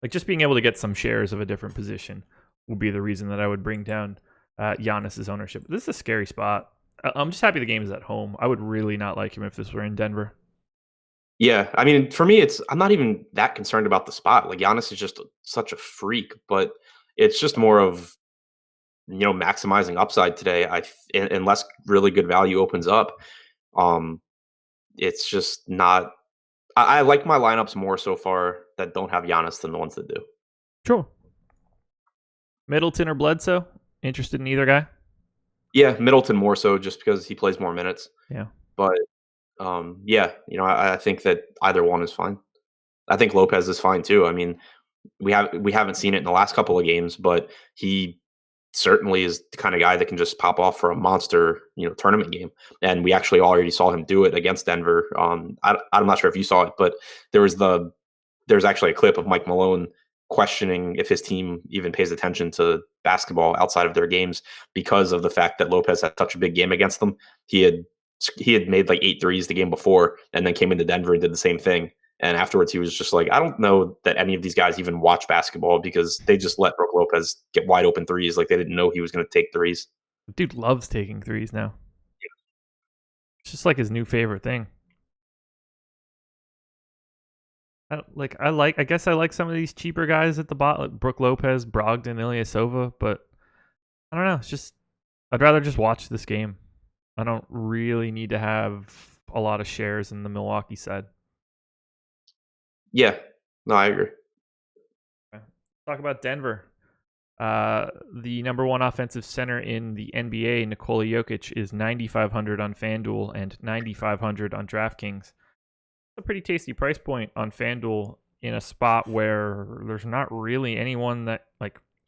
Just being able to get some shares of a different position will be the reason that I would bring down Giannis's ownership. This is a scary spot. I'm just happy the game is at home. I would really not like him if this were in Denver. Yeah, I mean, for me, I'm not even that concerned about the spot. Giannis is just such a freak, but it's just more of maximizing upside today. Unless really good value opens up, it's just not. I like my lineups more so far that don't have Giannis than the ones that do. Sure. Middleton or Bledsoe? Interested in either guy? Yeah, Middleton more so just because he plays more minutes. Yeah. But I think that either one is fine. I think Lopez is fine too. I mean, we haven't seen it in the last couple of games, but he certainly is the kind of guy that can just pop off for a monster, tournament game. And we actually already saw him do it against Denver. I'm not sure if you saw it, but there's actually a clip of Mike Malone questioning if his team even pays attention to basketball outside of their games because of the fact that Lopez had such a big game against them. He had made 8 threes the game before and then came into Denver and did the same thing. And afterwards, he was just like, I don't know that any of these guys even watch basketball because they just let Brook Lopez get wide open threes. They didn't know he was going to take threes. Dude loves taking threes now. Yeah. It's just his new favorite thing. I guess I like some of these cheaper guys at the bottom, like Brook Lopez, Brogdon, Ilyasova, but I don't know. It's just, I'd rather just watch this game. I don't really need to have a lot of shares in the Milwaukee side. Yeah, no, I agree. Okay. Talk about Denver. The number one offensive center in the NBA, Nikola Jokic, is 9,500 on FanDuel and 9,500 on DraftKings. A pretty tasty price point on FanDuel in a spot where there's not really anyone that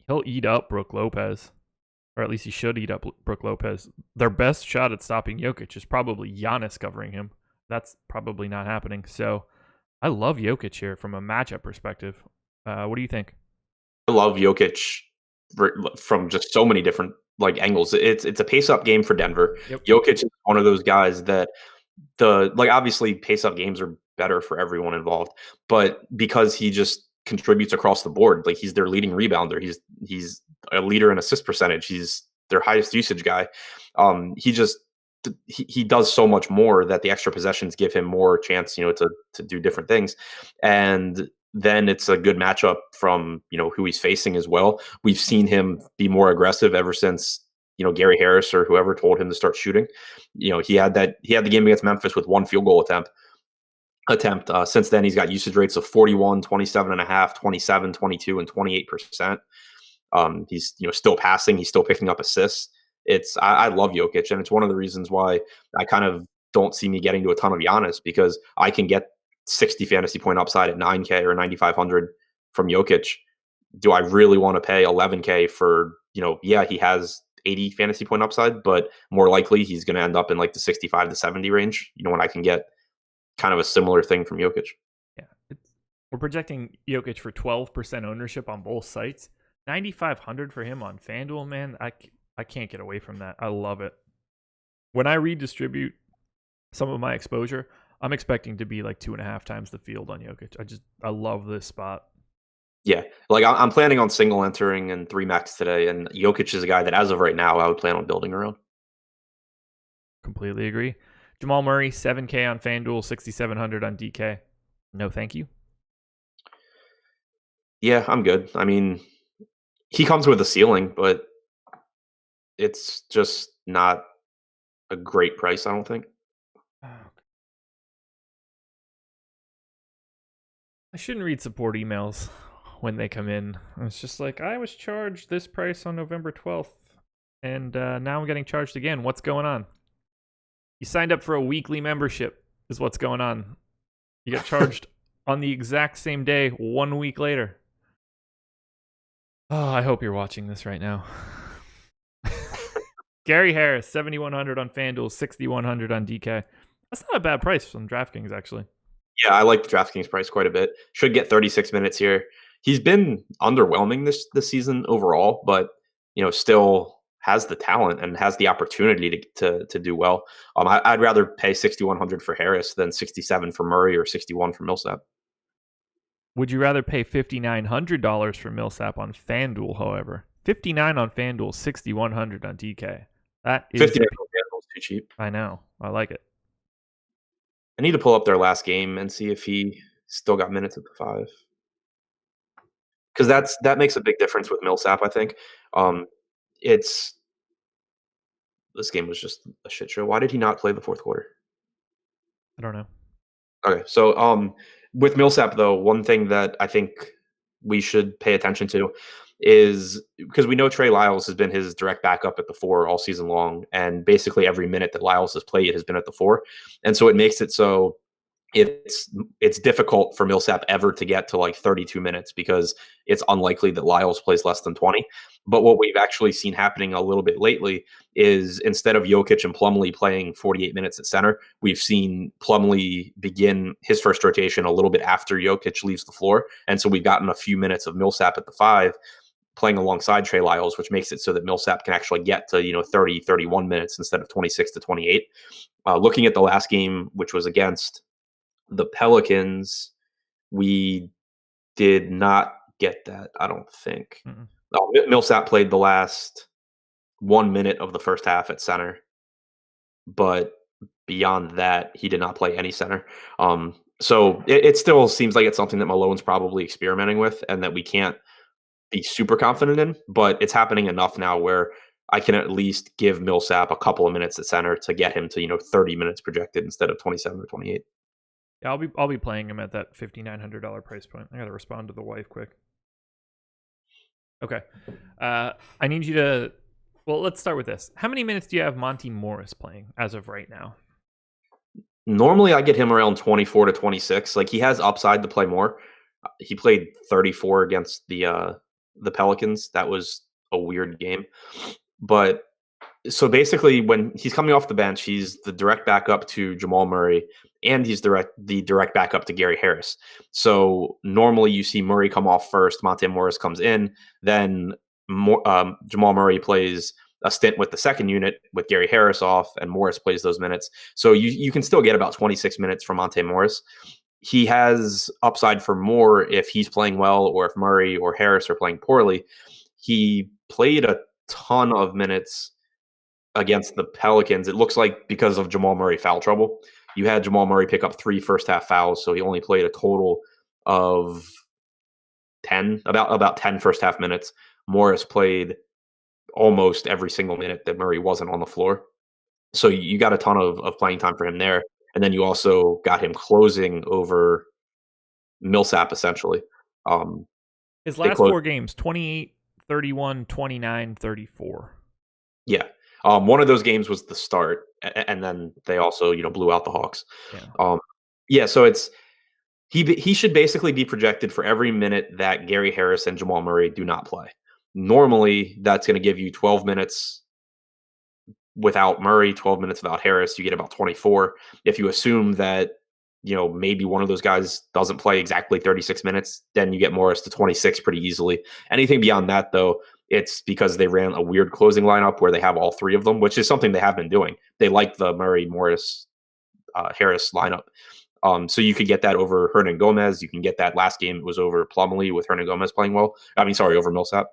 he'll eat up Brook Lopez, or at least he should eat up Brook Lopez. Their best shot at stopping Jokic is probably Giannis covering him. That's probably not happening. So I love Jokic here from a matchup perspective. What do you think? I love Jokic from just so many different angles. It's a pace-up game for Denver. Yep. Jokic is one of those guys that obviously pace-up games are better for everyone involved, but because he just contributes across the board, he's their leading rebounder. He's a leader in assist percentage. He's their highest usage guy. He does so much more that the extra possessions give him more chance, to do different things. And then it's a good matchup from, who he's facing as well. We've seen him be more aggressive ever since, Gary Harris or whoever told him to start shooting. He had the game against Memphis with 1 field goal attempt. Since then, he's got usage rates of 41, 27.5, 27, 22, and 28%. He's still passing. He's still picking up assists. I love Jokic, and it's one of the reasons why I kind of don't see me getting to a ton of Giannis, because I can get 60 fantasy point upside at 9K or 9,500 from Jokic. Do I really want to pay 11K for, he has 80 fantasy point upside, but more likely he's going to end up in the 65 to 70 range, when I can get kind of a similar thing from Jokic. Yeah. We're projecting Jokic for 12% ownership on both sites. 9,500 for him on FanDuel, man. I can't get away from that. I love it. When I redistribute some of my exposure, I'm expecting to be 2.5 times the field on Jokic. I love this spot. Yeah. I'm planning on single entering and 3 max today, and Jokic is a guy that as of right now, I would plan on building around. Completely agree. Jamal Murray, 7K on FanDuel, 6,700 on DK. No, thank you. Yeah, I'm good. I mean, he comes with a ceiling, but it's just not a great price, I don't think. I shouldn't read support emails when they come in. It's just like, I was charged this price on November 12th, and now I'm getting charged again. What's going on? You signed up for a weekly membership is what's going on. You got charged on the exact same day 1 week later. Oh, I hope you're watching this right now. Gary Harris, 7,100 on FanDuel, 6,100 on DK. That's not a bad price on DraftKings, actually. Yeah, I like the DraftKings price quite a bit. Should get 36 minutes here. He's been underwhelming this season overall, but still has the talent and has the opportunity to do well. I'd rather pay 6,100 for Harris than 67 for Murray or 61 for Millsap. Would you rather pay $5,900 for Millsap on FanDuel, however? 59 on FanDuel, 6,100 on DK. That is 59 on FanDuel is too cheap. I know. I like it. I need to pull up their last game and see if he still got minutes at the 5. Because that makes a big difference with Millsap, I think. This game was just a shit show. Why did he not play the fourth quarter? I don't know. Okay, so with Millsap, though, one thing that I think we should pay attention to is because we know Trey Lyles has been his direct backup at the 4 all season long, and basically every minute that Lyles has played has been at the 4, and so it makes it so it's difficult for Millsap ever to get to like 32 minutes because it's unlikely that Lyles plays less than 20. But what we've actually seen happening a little bit lately is instead of Jokic and Plumlee playing 48 minutes at center, we've seen Plumlee begin his first rotation a little bit after Jokic leaves the floor. And so we've gotten a few minutes of Millsap at the 5 playing alongside Trey Lyles, which makes it so that Millsap can actually get to 30, 31 minutes instead of 26 to 28. Looking at the last game, which was against the Pelicans, we did not get that, I don't think. Millsap played the last 1 minute of the first half at center, but beyond that, he did not play any center. So it still seems like it's something that Malone's probably experimenting with and that we can't be super confident in, but it's happening enough now where I can at least give Millsap a couple of minutes at center to get him to 30 minutes projected instead of 27 or 28. Yeah, I'll be playing him at that $5,900 price point. I got to respond to the wife quick. Okay. I need you to... Well, let's start with this. How many minutes do you have Monty Morris playing as of right now? Normally, I get him around 24 to 26. Like, he has upside to play more. He played 34 against the Pelicans. That was a weird game. But... So basically, when he's coming off the bench, he's the direct backup to Jamal Murray, and he's the direct backup to Gary Harris. So normally you see Murray come off first, Monte Morris comes in, then Jamal Murray plays a stint with the second unit with Gary Harris off, and Morris plays those minutes. So you can still get about 26 minutes from Monte Morris. He has upside for more if he's playing well or if Murray or Harris are playing poorly. He played a ton of minutes against the Pelicans. It looks like because of Jamal Murray foul trouble. You had Jamal Murray pick up 3 first half fouls, so he only played a total of 10, about 10 first half minutes. Morris played almost every single minute that Murray wasn't on the floor. So you got a ton of playing time for him there. And then you also got him closing over Millsap, essentially. His last 4 games, 28, 31, 29, 34. Yeah. One of those games was the start, and then they also, blew out the Hawks. Yeah. So it's he should basically be projected for every minute that Gary Harris and Jamal Murray do not play. Normally, that's going to give you 12 minutes without Murray, 12 minutes without Harris. You get about 24. If you assume that maybe one of those guys doesn't play exactly 36 minutes, then you get Morris to 26 pretty easily. Anything beyond that, though, it's because they ran a weird closing lineup where they have all 3 of them, which is something they have been doing. They like the Murray, Morris, Harris lineup. So you could get that over Hernan Gomez. You can get that last game. It was over Plumlee with Hernan Gomez playing well. Over Millsap.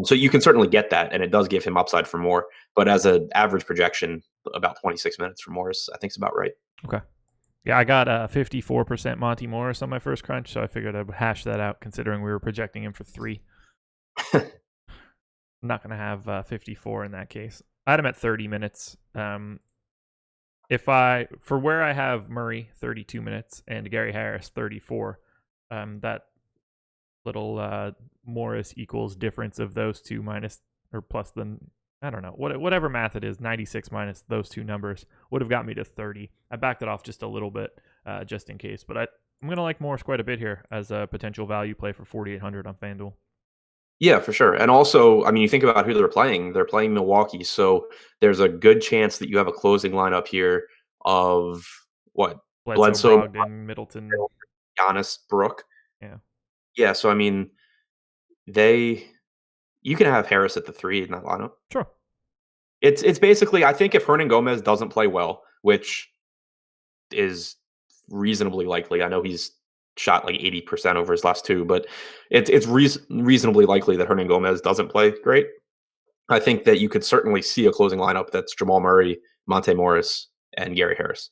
So you can certainly get that, and it does give him upside for more. But as an average projection, about 26 minutes for Morris, I think is about right. Okay. Yeah, I got 54% Monty Morris on my first crunch, so I figured I would hash that out considering we were projecting him for 3. I'm not going to have 54 in that case. I had him at 30 minutes. for where I have Murray 32 minutes and Gary Harris 34, that little Morris equals difference of those two minus or plus the, I don't know, whatever math it is, 96 minus those two numbers would have got me to 30. I backed it off just a little bit just in case, but I'm going to like Morris quite a bit here as a potential value play for 4,800 on FanDuel. Yeah, for sure. And also, I mean, you think about who they're playing. They're playing Milwaukee, so there's a good chance that you have a closing lineup here of what? Bledsoe, Brogdon, Middleton, Giannis, Brook. Yeah. Yeah, so I mean, you can have Harris at the 3 in that lineup. Sure. It's basically, I think if Hernan Gomez doesn't play well, which is reasonably likely. I know he's shot like 80% over his last 2, but it's reasonably likely that Hernan Gomez doesn't play great. I think that you could certainly see a closing lineup that's Jamal Murray, Monte Morris, and Gary Harris.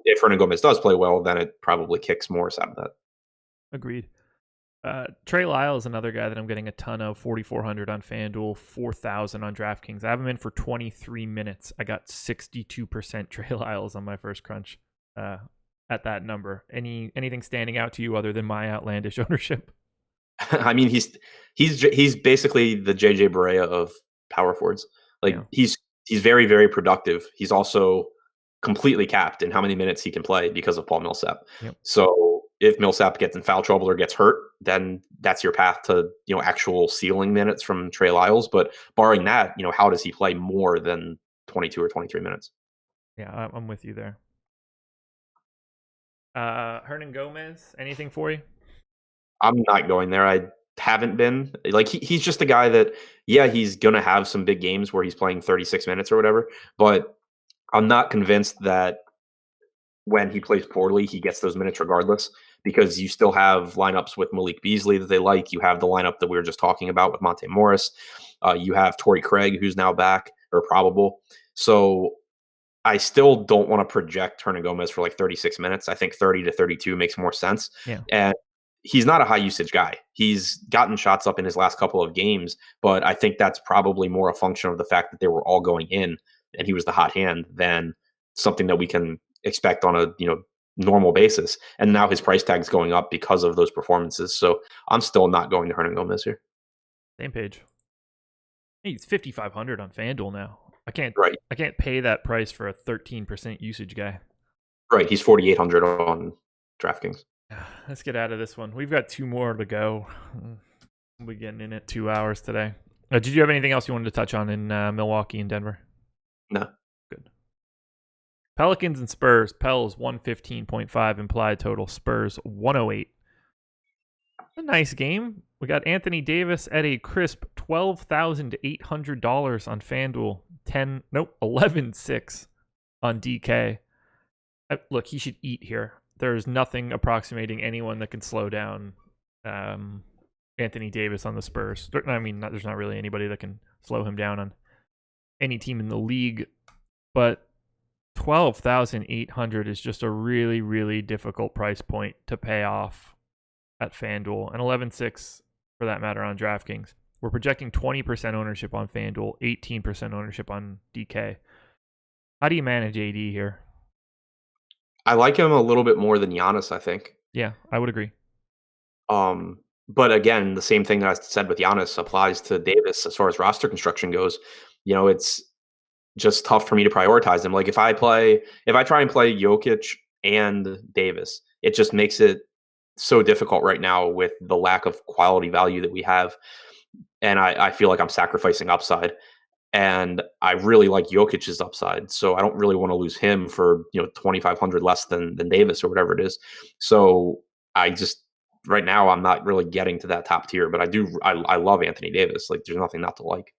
If Hernan Gomez does play well, then it probably kicks Morris out of that. Agreed. Trey Lyle is another guy that I'm getting a ton of, 4,400 on FanDuel, 4,000 on DraftKings. I have him in for 23 minutes. I got 62% Trey Lyles on my first crunch at that number. Anything standing out to you other than my outlandish ownership? I mean, he's basically the JJ Barea of power forwards. Like he's very, very productive. He's also completely capped in how many minutes he can play because of Paul Millsap. Yep. So if Millsap gets in foul trouble or gets hurt, then that's your path to, actual ceiling minutes from Trey Lyles. But barring that, how does he play more than 22 or 23 minutes? Yeah, I'm with you there. Hernan Gomez, anything for you? I'm not going there. I haven't been. Like he's just a guy that, he's gonna have some big games where he's playing 36 minutes or whatever, but I'm not convinced that when he plays poorly, he gets those minutes regardless, because you still have lineups with Malik Beasley that they like. You have the lineup that we were just talking about with Monte Morris. You have Torrey Craig, who's now back or probable. So I still don't want to project Hernan Gomez for like 36 minutes. I think 30 to 32 makes more sense. Yeah. And he's not a high usage guy. He's gotten shots up in his last couple of games, but I think that's probably more a function of the fact that they were all going in and he was the hot hand than something that we can expect on a normal basis. And now his price tag's going up because of those performances. So I'm still not going to Hernan Gomez here. Same page. He's 5,500 on FanDuel now. I can't pay that price for a 13% usage guy. Right. He's 4,800 on DraftKings. Let's get out of this one. We've got 2 more to go. We'll be getting in at 2 hours today. Did you have anything else you wanted to touch on in Milwaukee and Denver? No. Good. Pelicans and Spurs. Pels 115.5 implied total. Spurs 108. A nice game. We got Anthony Davis at a crisp $12,800 on FanDuel. 11.6 on DK. Look, he should eat here. There's nothing approximating anyone that can slow down Anthony Davis on the Spurs. I mean, there's not really anybody that can slow him down on any team in the league. But 12,800 is just a really, really difficult price point to pay off at FanDuel. And 11.6 for that matter on DraftKings. We're projecting 20% ownership on FanDuel, 18% ownership on DK. How do you manage AD here? I like him a little bit more than Giannis, I think. Yeah, I would agree. But again, the same thing that I said with Giannis applies to Davis as far as roster construction goes. It's just tough for me to prioritize him. Like if I try and play Jokic and Davis, it just makes it so difficult right now with the lack of quality value that we have. And I feel like I'm sacrificing upside. And I really like Jokic's upside. So I don't really want to lose him for 2,500 less than Davis or whatever it is. So right now I'm not really getting to that top tier, but I love Anthony Davis. Like there's nothing not to like.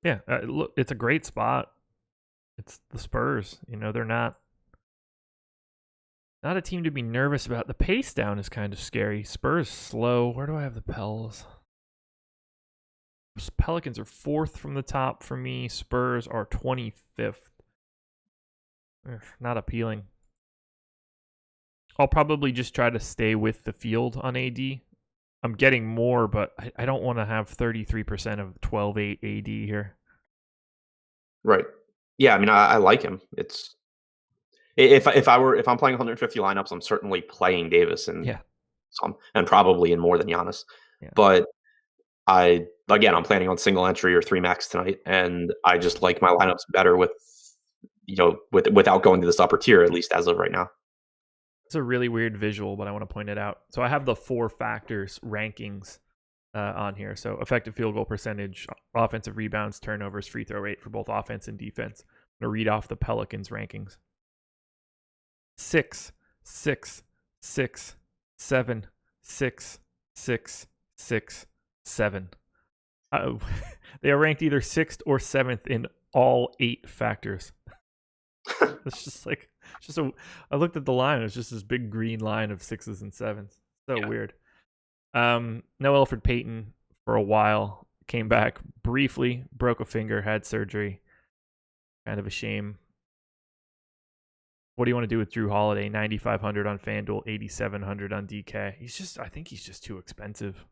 Yeah, look, it's a great spot. It's the Spurs. They're not a team to be nervous about. The pace down is kind of scary. Spurs slow. Where do I have the Pels? Pelicans are 4th from the top for me. Spurs are 25th. Not appealing. I'll probably just try to stay with the field on AD. I'm getting more, but I don't want to have 33% of 12.8 AD here. Right. Yeah, I mean, I like him. It's if I'm playing 150 lineups, I'm certainly playing Davis and Yeah. some, and probably in more than Giannis. Yeah. But I'm planning on single entry or 3 max tonight, and I just like my lineups better with without going to this upper tier, at least as of right now. It's a really weird visual, but I want to point it out. So I have the 4 factors rankings on here. So effective field goal percentage, offensive rebounds, turnovers, free throw rate for both offense and defense. I'm going to read off the Pelicans rankings. 6, 6, 6, 7, 6, 6, 6, 7. They are ranked either 6th or 7th in all 8 factors. It's just like, I looked at the line. It was just this big green line of 6s and 7s. So weird. No Elfrid Payton for a while. Came back briefly, broke a finger, had surgery. Kind of a shame. What do you want to do with Drew Holiday? 9,500 on FanDuel, 8,700 on DK. I think he's just too expensive.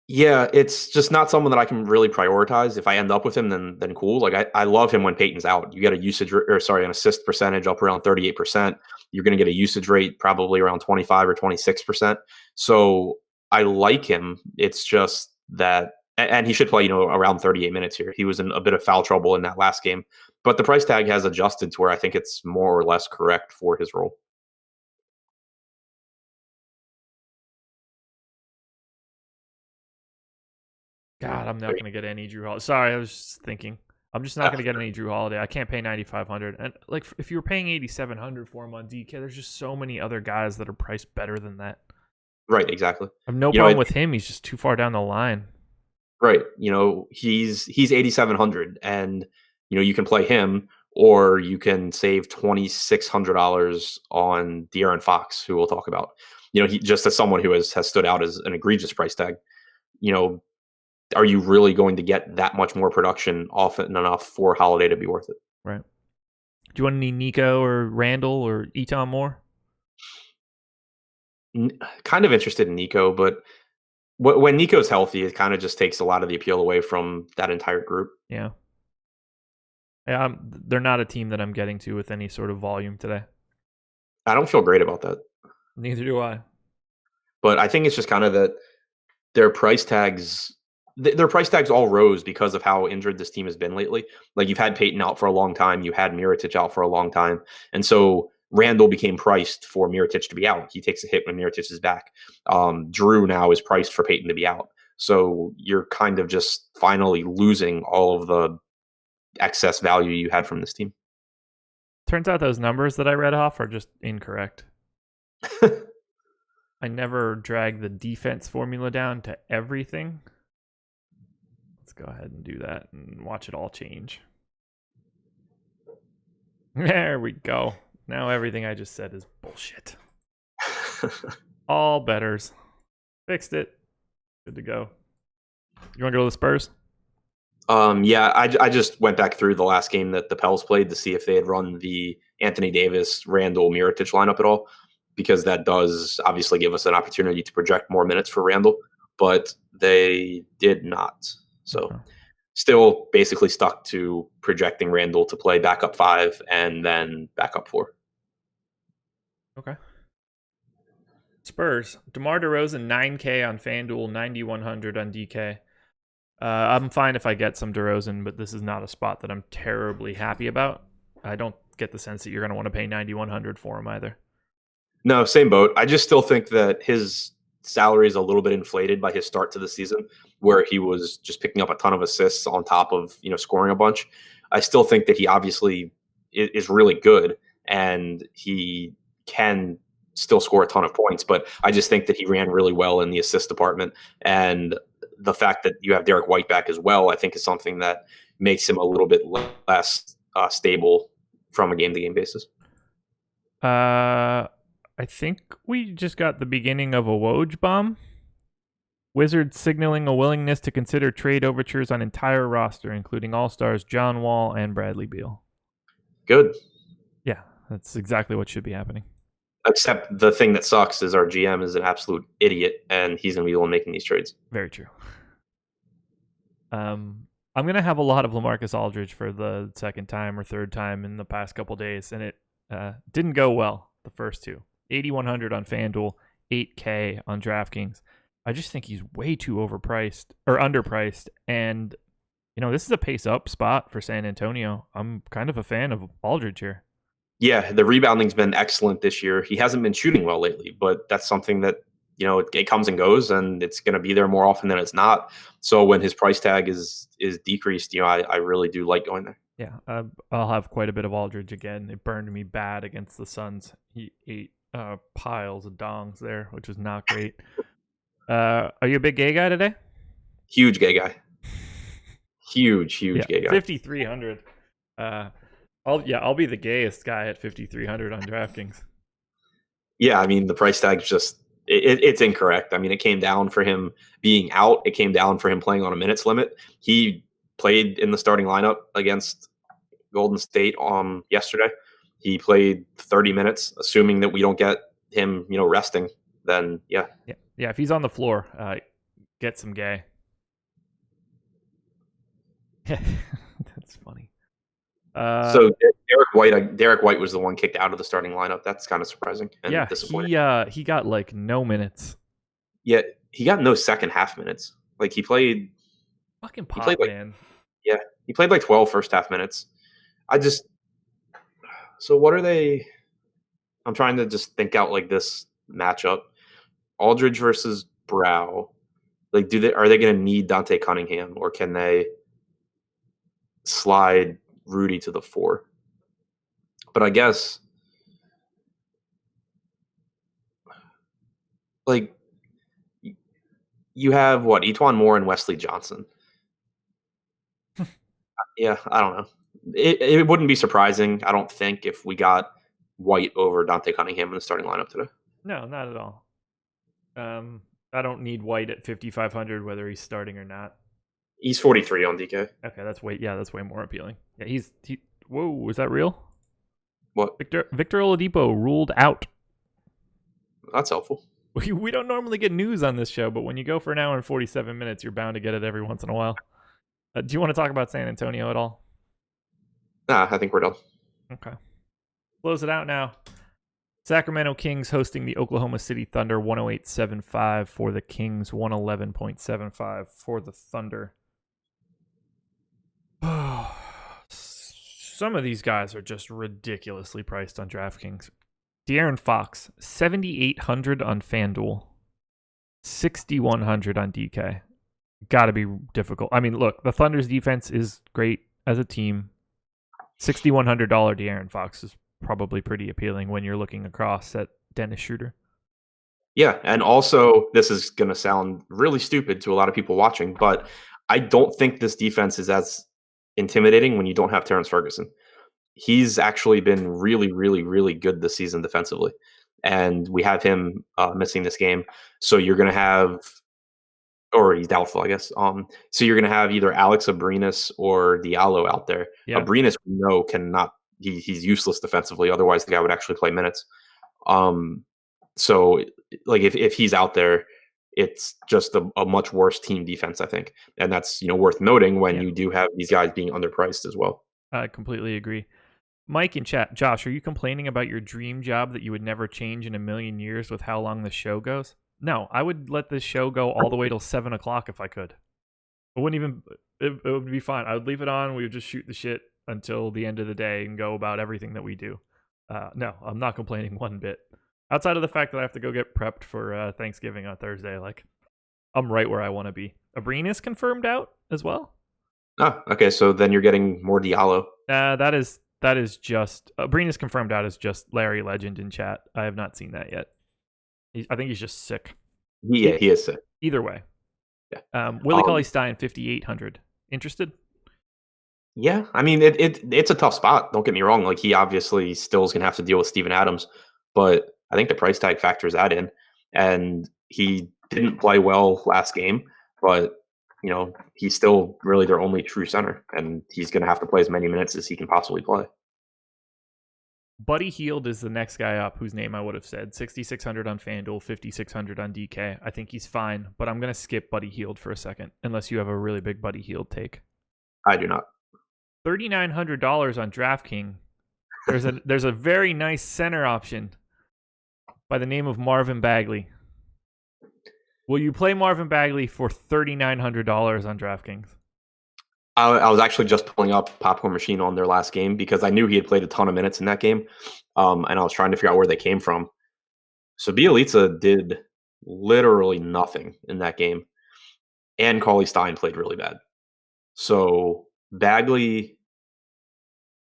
Yeah, it's just not someone that I can really prioritize. If I end up with him, then cool. Like I love him when Peyton's out. You get an assist percentage up around 38%. You're going to get a usage rate probably around 25 or 26%. So I like him. It's just that, and he should play, around 38 minutes here. He was in a bit of foul trouble in that last game, but the price tag has adjusted to where I think it's more or less correct for his role. God, I'm not going to get any Drew Holiday. Sorry, I was just thinking. I'm just not going to get any Drew Holiday. I can't pay 9,500. And like, if you were paying 8,700 for him on DK, there's just so many other guys that are priced better than that. Right, exactly. I have no problem with him. He's just too far down the line. Right. He's 8,700, and you can play him, or you can save $2,600 on De'Aaron Fox, who we'll talk about. He just as someone who has stood out as an egregious price tag. Are you really going to get that much more production often enough for Holiday to be worth it? Right. Do you want any Nico or Randall or Eton Moore? Kind of interested in Nico, but when Nico's healthy, it kind of just takes a lot of the appeal away from that entire group. Yeah. Yeah, they're not a team that I'm getting to with any sort of volume today. I don't feel great about that. Neither do I. But I think it's just kind of that their price tags all rose because of how injured this team has been lately. Like, you've had Peyton out for a long time. You had Mirotic out for a long time. And so Randall became priced for Mirotic to be out. He takes a hit when Mirotic is back. Drew now is priced for Peyton to be out. So you're kind of just finally losing all of the excess value you had from this team. Turns out those numbers that I read off are just incorrect. I never dragged the defense formula down to everything. Let's go ahead and do that and watch it all change. There we go. Now everything I just said is bullshit. All betters. Fixed it. Good to go. You want to go to the Spurs? Yeah, I just went back through the last game that the Pels played to see if they had run the Anthony Davis, Randall, Mirotic lineup at all, because that does obviously give us an opportunity to project more minutes for Randall, but they did not. So still basically stuck to projecting Randall to play backup 5 and then backup 4. Okay. Spurs. DeMar DeRozan, 9K on FanDuel, 9,100 on DK. I'm fine if I get some DeRozan, but this is not a spot that I'm terribly happy about. I don't get the sense that you're going to want to pay 9,100 for him either. No, same boat. I just still think that his salary is a little bit inflated by his start to the season, where he was just picking up a ton of assists on top of scoring a bunch. I still think that he obviously is really good, and he can still score a ton of points, but I just think that he ran really well in the assist department, and the fact that you have Derek White back as well, I think, is something that makes him a little bit less stable from a game-to-game basis. I think we just got the beginning of a Woj bomb. Wizards signaling a willingness to consider trade overtures on entire roster, including All-Stars John Wall and Bradley Beal. Good. Yeah, that's exactly what should be happening. Except the thing that sucks is our GM is an absolute idiot, and he's going to be the one making these trades. Very true. I'm going to have a lot of LaMarcus Aldridge for the second time or third time in the past couple days, and it didn't go well the first two. 8,100 on FanDuel, 8K on DraftKings. I just think he's way too overpriced or underpriced, and this is a pace up spot for San Antonio. I'm kind of a fan of Aldridge here. Yeah, the rebounding's been excellent this year. He hasn't been shooting well lately, but that's something that it comes and goes, and it's going to be there more often than it's not. So when his price tag is decreased, I really do like going there. Yeah, I'll have quite a bit of Aldridge again. It burned me bad against the Suns. He ate piles of dongs there, which is not great. Are you a big gay guy today? Huge gay guy. Huge gay guy. 5,300. I'll be the gayest guy at 5,300 on DraftKings. Yeah, I mean the price tag's just it's incorrect. I mean, it came down for him being out. It came down for him playing on a minutes limit. He played in the starting lineup against Golden State yesterday. He played 30 minutes, assuming that we don't get him, resting. Then yeah. If he's on the floor, get some gay. That's funny. So Derek White was the one kicked out of the starting lineup. That's kind of surprising and disappointing. He got like no minutes. Yeah, he got no second half minutes. Like he played fucking pop, man. Yeah, he played like 12 first half minutes. So what are they? I'm trying to just think out like this matchup. Aldridge versus Brow. Like, are they going to need Dante Cunningham, or can they slide Rudy to the 4? But I guess like you have Etuan Moore and Wesley Johnson. Yeah, I don't know. It wouldn't be surprising, I don't think, if we got White over Dante Cunningham in the starting lineup today. No, not at all. I don't need White at 5,500 whether he's starting or not. He's 43 on DK. Okay, that's way more appealing. Yeah, whoa, is that real? What? Victor Oladipo ruled out. That's helpful. We don't normally get news on this show, but when you go for an hour and 47 minutes, you're bound to get it every once in a while. Do you want to talk about San Antonio at all? Nah, I think we're done. Okay. Close it out now. Sacramento Kings hosting the Oklahoma City Thunder, 108.75 for the Kings, 111.75 for the Thunder. Some of these guys are just ridiculously priced on DraftKings. De'Aaron Fox, 7,800 on FanDuel, 6,100 on DK. Got to be difficult. I mean, look, the Thunder's defense is great as a team. $6,100 De'Aaron Fox is probably pretty appealing when you're looking across at Dennis Schroeder. Yeah, and also this is going to sound really stupid to a lot of people watching, but I don't think this defense is as intimidating when you don't have Terrence Ferguson. He's actually been really, really, really good this season defensively, and we have him missing this game. So you're going to have, or he's doubtful, I guess. So you're going to have either Alex Abrinas or Diallo out there. Yeah. Abrinas, we know, cannot. He's useless defensively. Otherwise, the guy would actually play minutes. So like if he's out there, it's just a much worse team defense, I think, and that's worth noting when you do have these guys being underpriced as well. I completely agree. Mike in chat, Josh, are you complaining about your dream job that you would never change in a million years with how long the show goes? No, I would let this show go all the way till 7 o'clock if I could. It wouldn't even. It would be fine. I would leave it on. We would just shoot the shit until the end of the day and go about everything that we do. No, I'm not complaining one bit. Outside of the fact that I have to go get prepped for Thanksgiving on Thursday, like I'm right where I want to be. Abrinas confirmed out as well. Oh, okay. So then you're getting more Diallo. That is just Abrinas confirmed out as just Larry Legend in chat. I have not seen that yet. I think he's just sick. Yeah, he is sick. Either way. Yeah. Willie Cauley-Stein, 5,800. Interested? Yeah, I mean it's a tough spot. Don't get me wrong. Like he obviously still is gonna have to deal with Steven Adams, but I think the price tag factors that in. And he didn't play well last game, but he's still really their only true center, and he's gonna have to play as many minutes as he can possibly play. Buddy Hield is the next guy up, whose name I would have said. 6,600 on FanDuel, 5,600 on DK. I think he's fine, but I'm gonna skip Buddy Hield for a second, unless you have a really big Buddy Hield take. I do not. $3,900 on DraftKings. There's a very nice center option by the name of Marvin Bagley. Will you play Marvin Bagley for $3,900 on DraftKings? I was actually just pulling up Popcorn Machine on their last game because I knew he had played a ton of minutes in that game, and I was trying to figure out where they came from. So Bjelica did literally nothing in that game, and Cauley Stein played really bad. So Bagley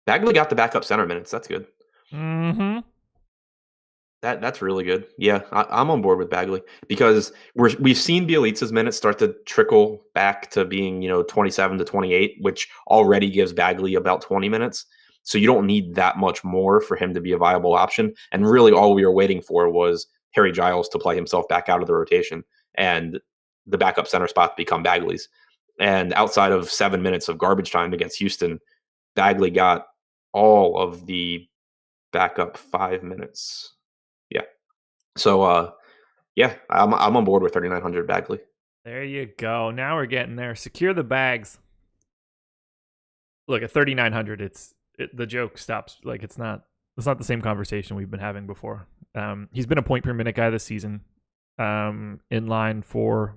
got the backup center minutes. That's good. Mm-hmm. That's really good. Yeah, I'm on board with Bagley because we've seen Bjelica's minutes start to trickle back to being 27 to 28, which already gives Bagley about 20 minutes. So you don't need that much more for him to be a viable option. And really, all we were waiting for was Harry Giles to play himself back out of the rotation and the backup center spot become Bagley's. And outside of 7 minutes of garbage time against Houston, Bagley got all of the backup 5 minutes. Yeah. So, I'm on board with 3,900 Bagley. There you go. Now we're getting there. Secure the bags. Look, at 3,900, the joke stops. Like it's not the same conversation we've been having before. He's been a point per minute guy this season, in line for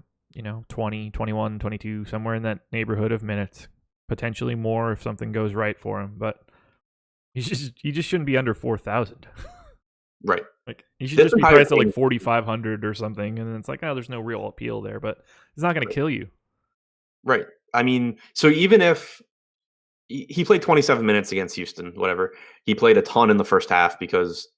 20, 21, 22, somewhere in that neighborhood of minutes, potentially more if something goes right for him. But he just shouldn't be under 4,000. Right. Like he should just be priced at like 4,500 or something, and it's like, oh, there's no real appeal there, but it's not going to kill you. Right. I mean, so even if he played 27 minutes against Houston, whatever, he played a ton in the first half because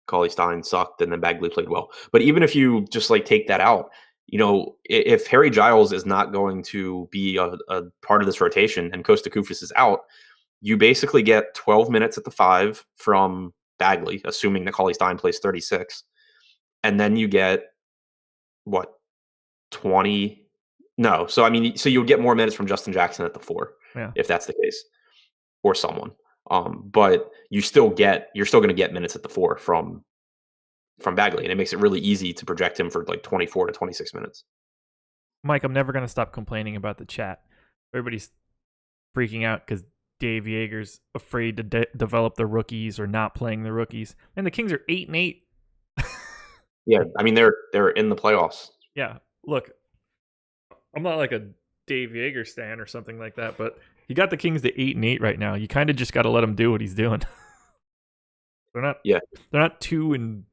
Cauley Stein sucked and then Bagley played well. But even if you just like take that out, if Harry Giles is not going to be a part of this rotation and Kosta Koufos is out, you basically get 12 minutes at the 5 from Bagley, assuming that Cauley Stein plays 36. And then you get, 20? No. So, you'll get more minutes from Justin Jackson at the 4, if that's the case, or someone. But you're still going to get minutes at the 4 from Bagley, and it makes it really easy to project him for like 24 to 26 minutes. Mike, I'm never going to stop complaining about the chat. Everybody's freaking out because Dave Yeager's afraid to develop the rookies or not playing the rookies. And the Kings are 8-8. Yeah, they're in the playoffs. Yeah, look, I'm not like a Dave Yeager stan or something like that, but he got the Kings to 8-8 right now. You kind of just got to let him do what he's doing. They're not 2-14.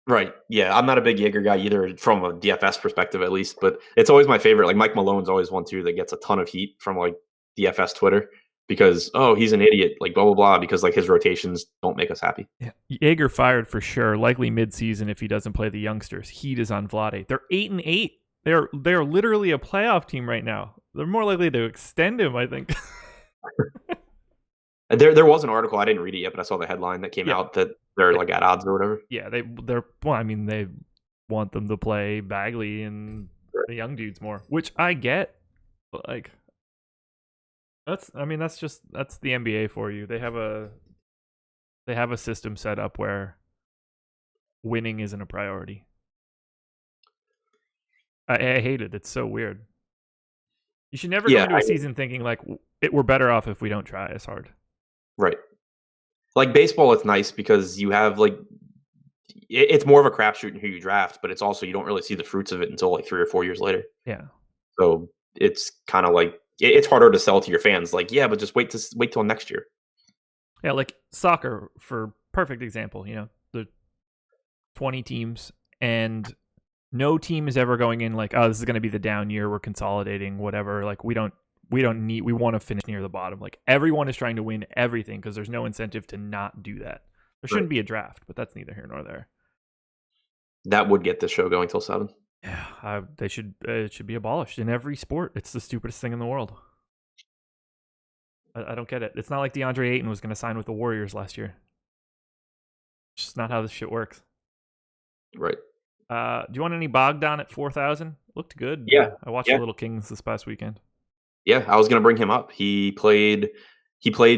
Right. Yeah, I'm not a big Yeager guy either from a DFS perspective, at least. But it's always my favorite. Like Mike Malone's always one too that gets a ton of heat from like DFS Twitter because he's an idiot, like blah blah blah, because like his rotations don't make us happy. Yeah, Yeager fired for sure. Likely mid-season if he doesn't play the youngsters. Heat is on Vlade. They're 8-8. They're literally a playoff team right now. They're more likely to extend him, I think. There was an article, I didn't read it yet, but I saw the headline that came out that they're like at odds or whatever. Yeah, they want them to play Bagley and the young dudes more, which I get. But like that's the NBA for you. They have a system set up where winning isn't a priority. I hate it. It's so weird. You should never go into a season thinking like we're better off if we don't try as hard. Right. Like baseball, it's nice because you have like it's more of a crapshoot in who you draft, but it's also you don't really see the fruits of it until like 3 or 4 years later. Yeah. So it's kind of like it's harder to sell to your fans. Like, yeah, but just wait till next year. Yeah, like soccer for perfect example. The 20 teams and no team is ever going in like, oh, this is going to be the down year. We're consolidating, whatever. Like we want to finish near the bottom. Like everyone is trying to win everything because there's no incentive to not do that. There shouldn't be a draft, but that's neither here nor there. That would get the show going till 7. Yeah, it should be abolished in every sport. It's the stupidest thing in the world. I don't get it. It's not like DeAndre Ayton was going to sign with the Warriors last year. It's just not how this shit works. Right. Do you want any Bogdan at 4,000? Looked good. Yeah. I watched the Little Kings this past weekend. Yeah, I was going to bring him up. He played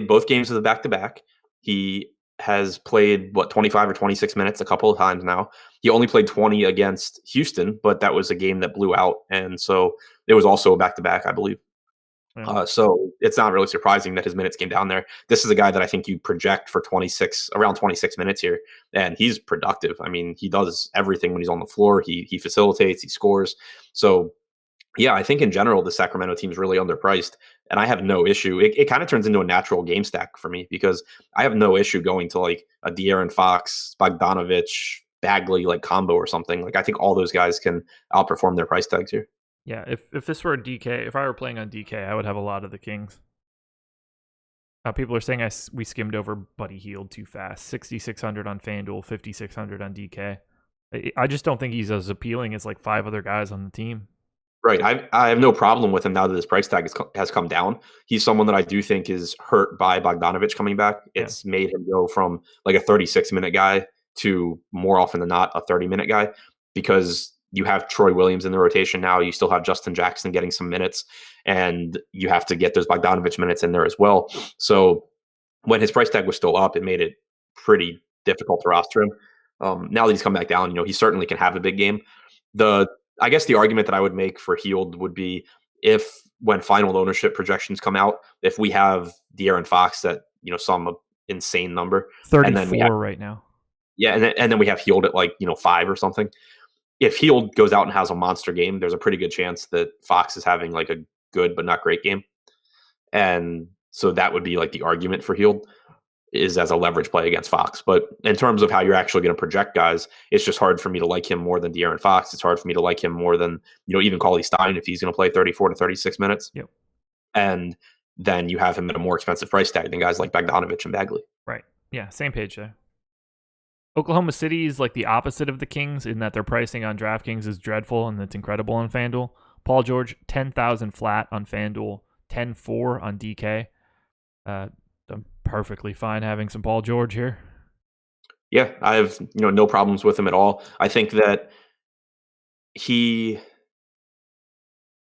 both games of the back-to-back. He has played 25 or 26 minutes a couple of times now. He only played 20 against Houston, but that was a game that blew out, and so it was also a back-to-back, I believe. Yeah. So it's not really surprising that his minutes came down there. This is a guy that I think you project for around 26 minutes here, and he's productive. I mean, he does everything when he's on the floor. He facilitates, he scores. So yeah, I think in general the Sacramento team is really underpriced, and I have no issue. It kind of turns into a natural game stack for me because I have no issue going to like a De'Aaron Fox, Bogdanovich, Bagley like combo or something. Like I think all those guys can outperform their price tags here. Yeah, if this were a DK, if I were playing on DK, I would have a lot of the Kings. People are saying we skimmed over Buddy Hield too fast. 6,600 on FanDuel, 5,600 on DK. I just don't think he's as appealing as like 5 other guys on the team. Right. I have no problem with him now that his price tag has come down. He's someone that I do think is hurt by Bogdanovich coming back. It's made him go from like a 36-minute guy to more often than not a 30-minute guy because you have Troy Williams in the rotation now. You still have Justin Jackson getting some minutes, and you have to get those Bogdanovich minutes in there as well. So when his price tag was still up, it made it pretty difficult to roster him. Now that he's come back down, he certainly can have a big game. I guess the argument that I would make for Hield would be if when final ownership projections come out, if we have De'Aaron Fox at some insane number, 34 and then we have, right now. Yeah, and then we have Hield at like 5 or something. If Hield goes out and has a monster game, there's a pretty good chance that Fox is having like a good but not great game, and so that would be like the argument for Hield is as a leverage play against Fox. But in terms of how you're actually going to project guys, it's just hard for me to like him more than De'Aaron Fox. It's hard for me to like him more than, even Cauley Stein if he's going to play 34 to 36 minutes. Yep. And then you have him at a more expensive price tag than guys like Bogdanovich and Bagley. Right. Yeah, same page there. Oklahoma City is like the opposite of the Kings in that their pricing on DraftKings is dreadful and it's incredible on FanDuel. Paul George, 10,000 flat on FanDuel, 10-4 on DK. I'm perfectly fine having some Paul George here. Yeah, I have no problems with him at all. I think that he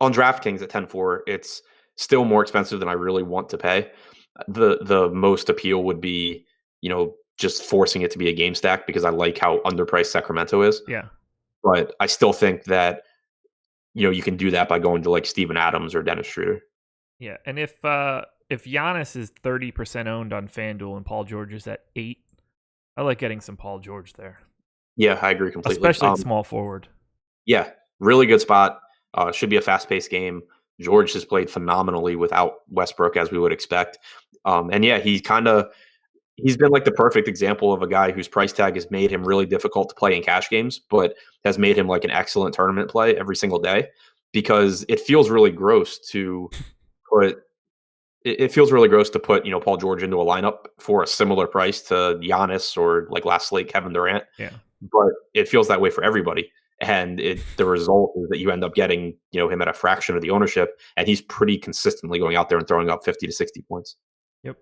on DraftKings at 10-4, it's still more expensive than I really want to pay. The most appeal would be, just forcing it to be a game stack because I like how underpriced Sacramento is. Yeah. But I still think that you can do that by going to like Steven Adams or Dennis Schroeder. Yeah, and if Giannis is 30% owned on FanDuel and Paul George is at 8, I like getting some Paul George there. Yeah, I agree completely. Especially at small forward. Yeah, really good spot. Should be a fast-paced game. George has played phenomenally without Westbrook, as we would expect. And yeah, he's been like the perfect example of a guy whose price tag has made him really difficult to play in cash games, but has made him like an excellent tournament play every single day because it feels really gross to put Paul George into a lineup for a similar price to Giannis or like last slate Kevin Durant. Yeah. But it feels that way for everybody. And the result is that you end up getting, him at a fraction of the ownership, and he's pretty consistently going out there and throwing up 50 to 60 points. Yep.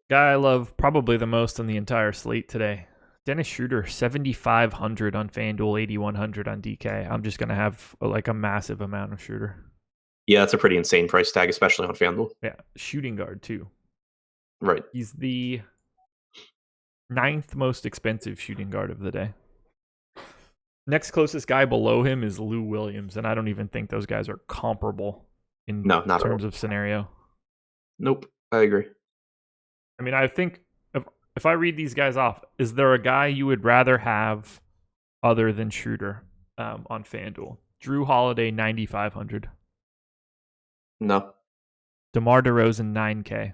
Guy I love probably the most on the entire slate today. Dennis Schroeder, 7,500 on FanDuel, 8,100 on DK. I'm just going to have like a massive amount of Schroeder. Yeah, that's a pretty insane price tag, especially on FanDuel. Yeah, shooting guard too. Right. He's the 9th most expensive shooting guard of the day. Next closest guy below him is Lou Williams, and I don't even think those guys are comparable in terms of scenario. Nope, I agree. I mean, I think if I read these guys off, is there a guy you would rather have other than Schroeder on FanDuel? Drew Holiday, 9,500. No. DeMar DeRozan, 9K.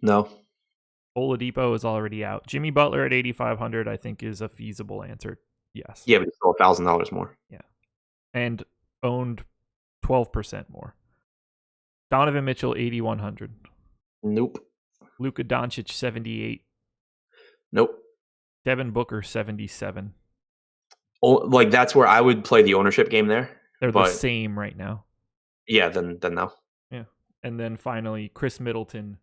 No. Oladipo is already out. Jimmy Butler at 8,500, I think, is a feasible answer. Yes. Yeah, but it's still $1,000 more. Yeah. And owned 12% more. Donovan Mitchell, 8,100. Nope. Luka Doncic, 78. Nope. Devin Booker, 77. Oh, like that's where I would play the ownership game there. They're the same right now. Yeah, then no. Yeah. And then finally, Chris Middleton,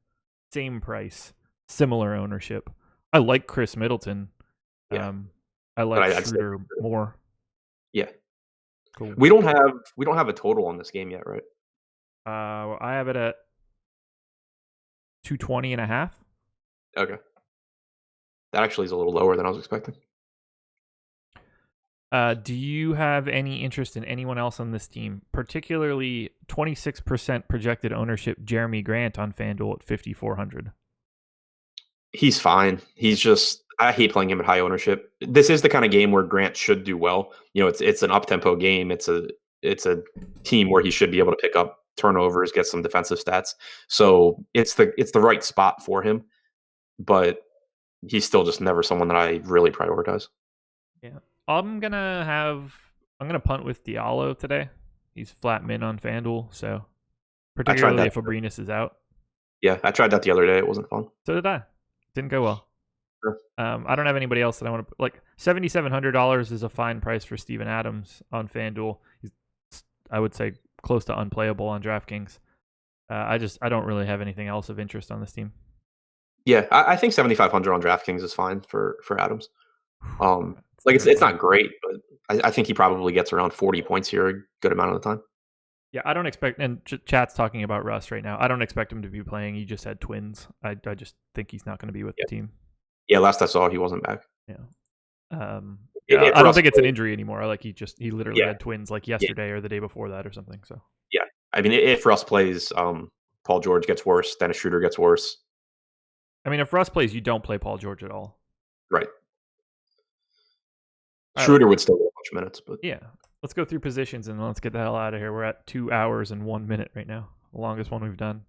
same price, similar ownership. I like Chris Middleton. Yeah. I like Schroeder more. Yeah. Cool. We don't have a total on this game yet, right? I have it at 220.5. Okay. That actually is a little lower than I was expecting. Do you have any interest in anyone else on this team? Particularly 26% projected ownership, Jeremy Grant on FanDuel at 5,400. He's fine. He's just I hate playing him at high ownership. This is the kind of game where Grant should do well. It's an up tempo game. It's a team where he should be able to pick up turnovers, get some defensive stats. So it's the right spot for him. But he's still just never someone that I really prioritize. Yeah. I'm gonna punt with Diallo today. He's flat min on FanDuel, so particularly if Abrinas is out. Yeah, I tried that the other day. It wasn't fun. So did I. Didn't go well. Sure. I don't have anybody else that I want to like. $7,700 is a fine price for Steven Adams on FanDuel. He's, I would say, close to unplayable on DraftKings. I don't really have anything else of interest on this team. Yeah, I think 7,500 on DraftKings is fine for Adams. It's not great, but I think he probably gets around 40 points here a good amount of the time. Yeah, I don't expect, and chat's talking about Russ right now. I don't expect him to be playing. He just had twins. I just think he's not going to be with the team. Yeah, last I saw, he wasn't back. Yeah. I don't think it's an injury anymore. Like he literally had twins like yesterday or the day before that or something. So yeah, I mean, if Russ plays, Paul George gets worse, Dennis Schroeder gets worse. I mean, if Russ plays, you don't play Paul George at all. Right. Schroeder would still get a bunch of minutes, but yeah. Let's go through positions and let's get the hell out of here. We're at 2 hours and 1 minute right now. The longest one we've done.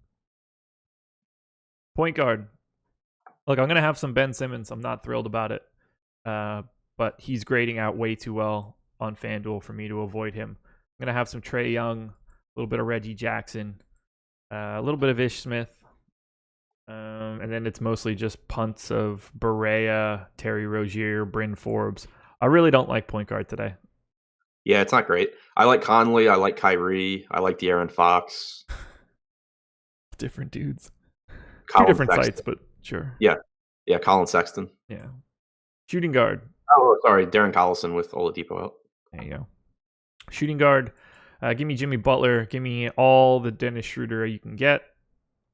Point guard. Look, I'm going to have some Ben Simmons. I'm not thrilled about it. But he's grading out way too well on FanDuel for me to avoid him. I'm going to have some Trae Young, a little bit of Reggie Jackson, a little bit of Ish Smith. And then it's mostly just punts of Barea, Terry Rozier, Bryn Forbes. I really don't like point guard today. Yeah, it's not great. I like Conley. I like Kyrie. I like De'Aaron Fox. Different dudes. Colin Two different Sexton. sites, but sure. Yeah, Colin Sexton. Yeah. Shooting guard. Oh, sorry, Darren Collison with Oladipo out. There you go. Shooting guard. Give me Jimmy Butler. Give me all the Dennis Schroeder you can get.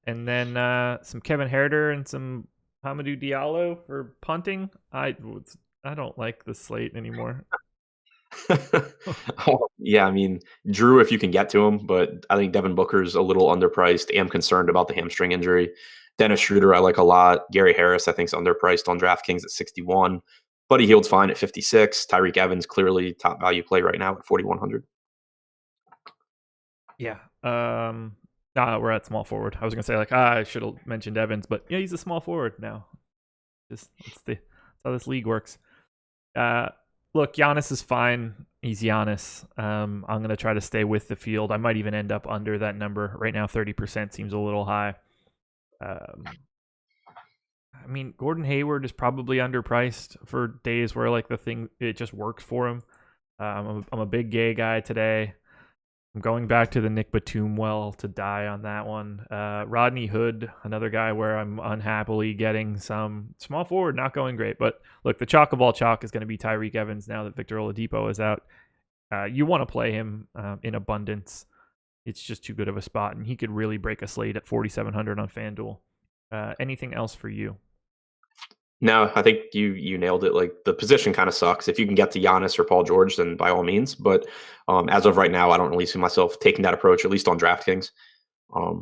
And then some Kevin Herter and some Hamidou Diallo for punting. I don't like the slate anymore. Yeah, I mean, Drew, if you can get to him, but I think Devin Booker's a little underpriced. Am concerned about the hamstring injury. Dennis Schroeder, I like a lot. Gary Harris, I think, is underpriced on DraftKings at 61. Buddy Hield's fine at 56. Tyreke Evans, clearly top value play right now at 4,100. Yeah. We're at small forward. I was gonna say I should have mentioned Evans, but yeah, he's a small forward now. That's how this league works. Look, Giannis is fine. He's Giannis. I'm going to try to stay with the field. I might even end up under that number. Right now, 30% seems a little high. I mean, Gordon Hayward is probably underpriced for days where it just works for him. I'm a big gay guy today. I'm going back to the Nick Batum well to die on that one. Rodney Hood, another guy where I'm unhappily getting some small forward, not going great. But look, the chalk of all chalk is going to be Tyreke Evans now that Victor Oladipo is out. You want to play him in abundance. It's just too good of a spot, and he could really break a slate at 4,700 on FanDuel. Anything else for you? No, I think you nailed it. Like, the position kind of sucks. If you can get to Giannis or Paul George, then by all means. But as of right now, I don't really see myself taking that approach, at least on DraftKings.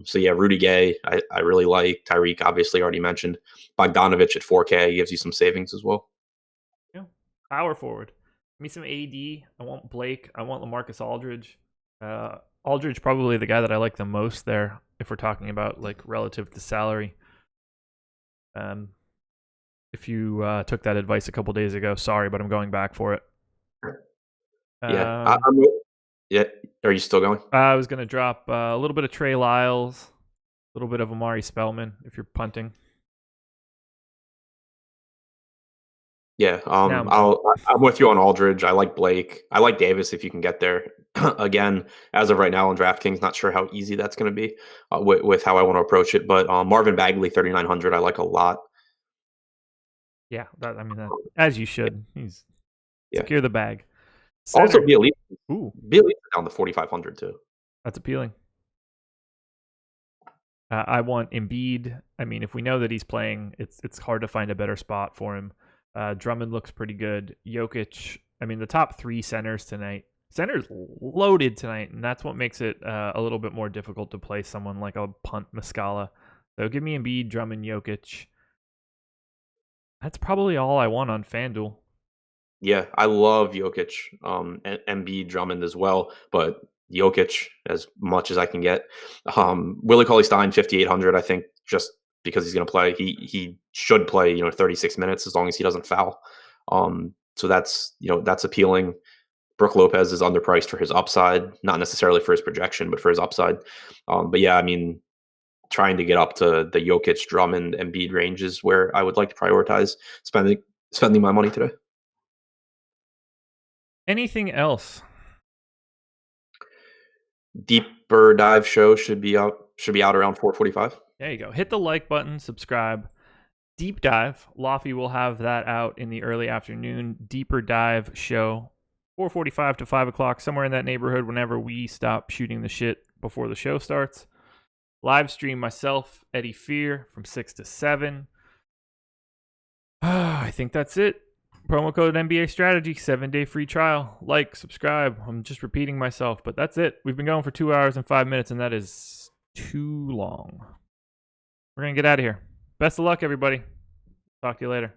So yeah, Rudy Gay, I really like. Tyreke, obviously, already mentioned. Bogdanovich at 4K gives you some savings as well. Yeah, power forward. Give me some AD. I want Blake. I want LaMarcus Aldridge. Aldridge probably the guy that I like the most there, if we're talking about relative to salary. If you took that advice a couple days ago, sorry, but I'm going back for it. Yeah. Yeah. Are you still going? I was going to drop a little bit of Trey Lyles, a little bit of Amari Spellman if you're punting. Yeah. I'm with you on Aldridge. I like Blake. I like Davis if you can get there. Again, as of right now on DraftKings, not sure how easy that's going to be with how I want to approach it. But Marvin Bagley, 3,900, I like a lot. Yeah, as you should. He's secure the bag. Center. Also, Bielitsa. Ooh, Bielitsa down to 4,500 too. That's appealing. I want Embiid. I mean, if we know that he's playing, it's hard to find a better spot for him. Drummond looks pretty good. Jokic, I mean, the top 3 centers tonight. Centers loaded tonight, and that's what makes it a little bit more difficult to play someone like a punt Muscala. So give me Embiid, Drummond, Jokic. That's probably all I want on FanDuel. Yeah, I love Jokic, and Embiid, Drummond as well, but Jokic as much as I can get. Willie Cauley-Stein, 5,800, I think, just because he's going to play. He should play, 36 minutes as long as he doesn't foul. So that's appealing. Brook Lopez is underpriced for his upside, not necessarily for his projection, but for his upside. But yeah, I mean, trying to get up to the Jokic, Drummond, Embiid range is where I would like to prioritize spending my money today. Anything else? Deeper Dive show should be out around 4:45. There you go. Hit the like button, subscribe. Deep Dive, Lofty will have that out in the early afternoon. Deeper Dive show, 4:45 to 5 o'clock, somewhere in that neighborhood whenever we stop shooting the shit before the show starts. Live stream myself, Eddie Fear, from 6 to 7. I think that's it. Promo code NBA Strategy, 7-day free trial. Like, subscribe. I'm just repeating myself, but that's it. We've been going for 2 hours and 5 minutes, and that is too long. We're going to get out of here. Best of luck, everybody. Talk to you later.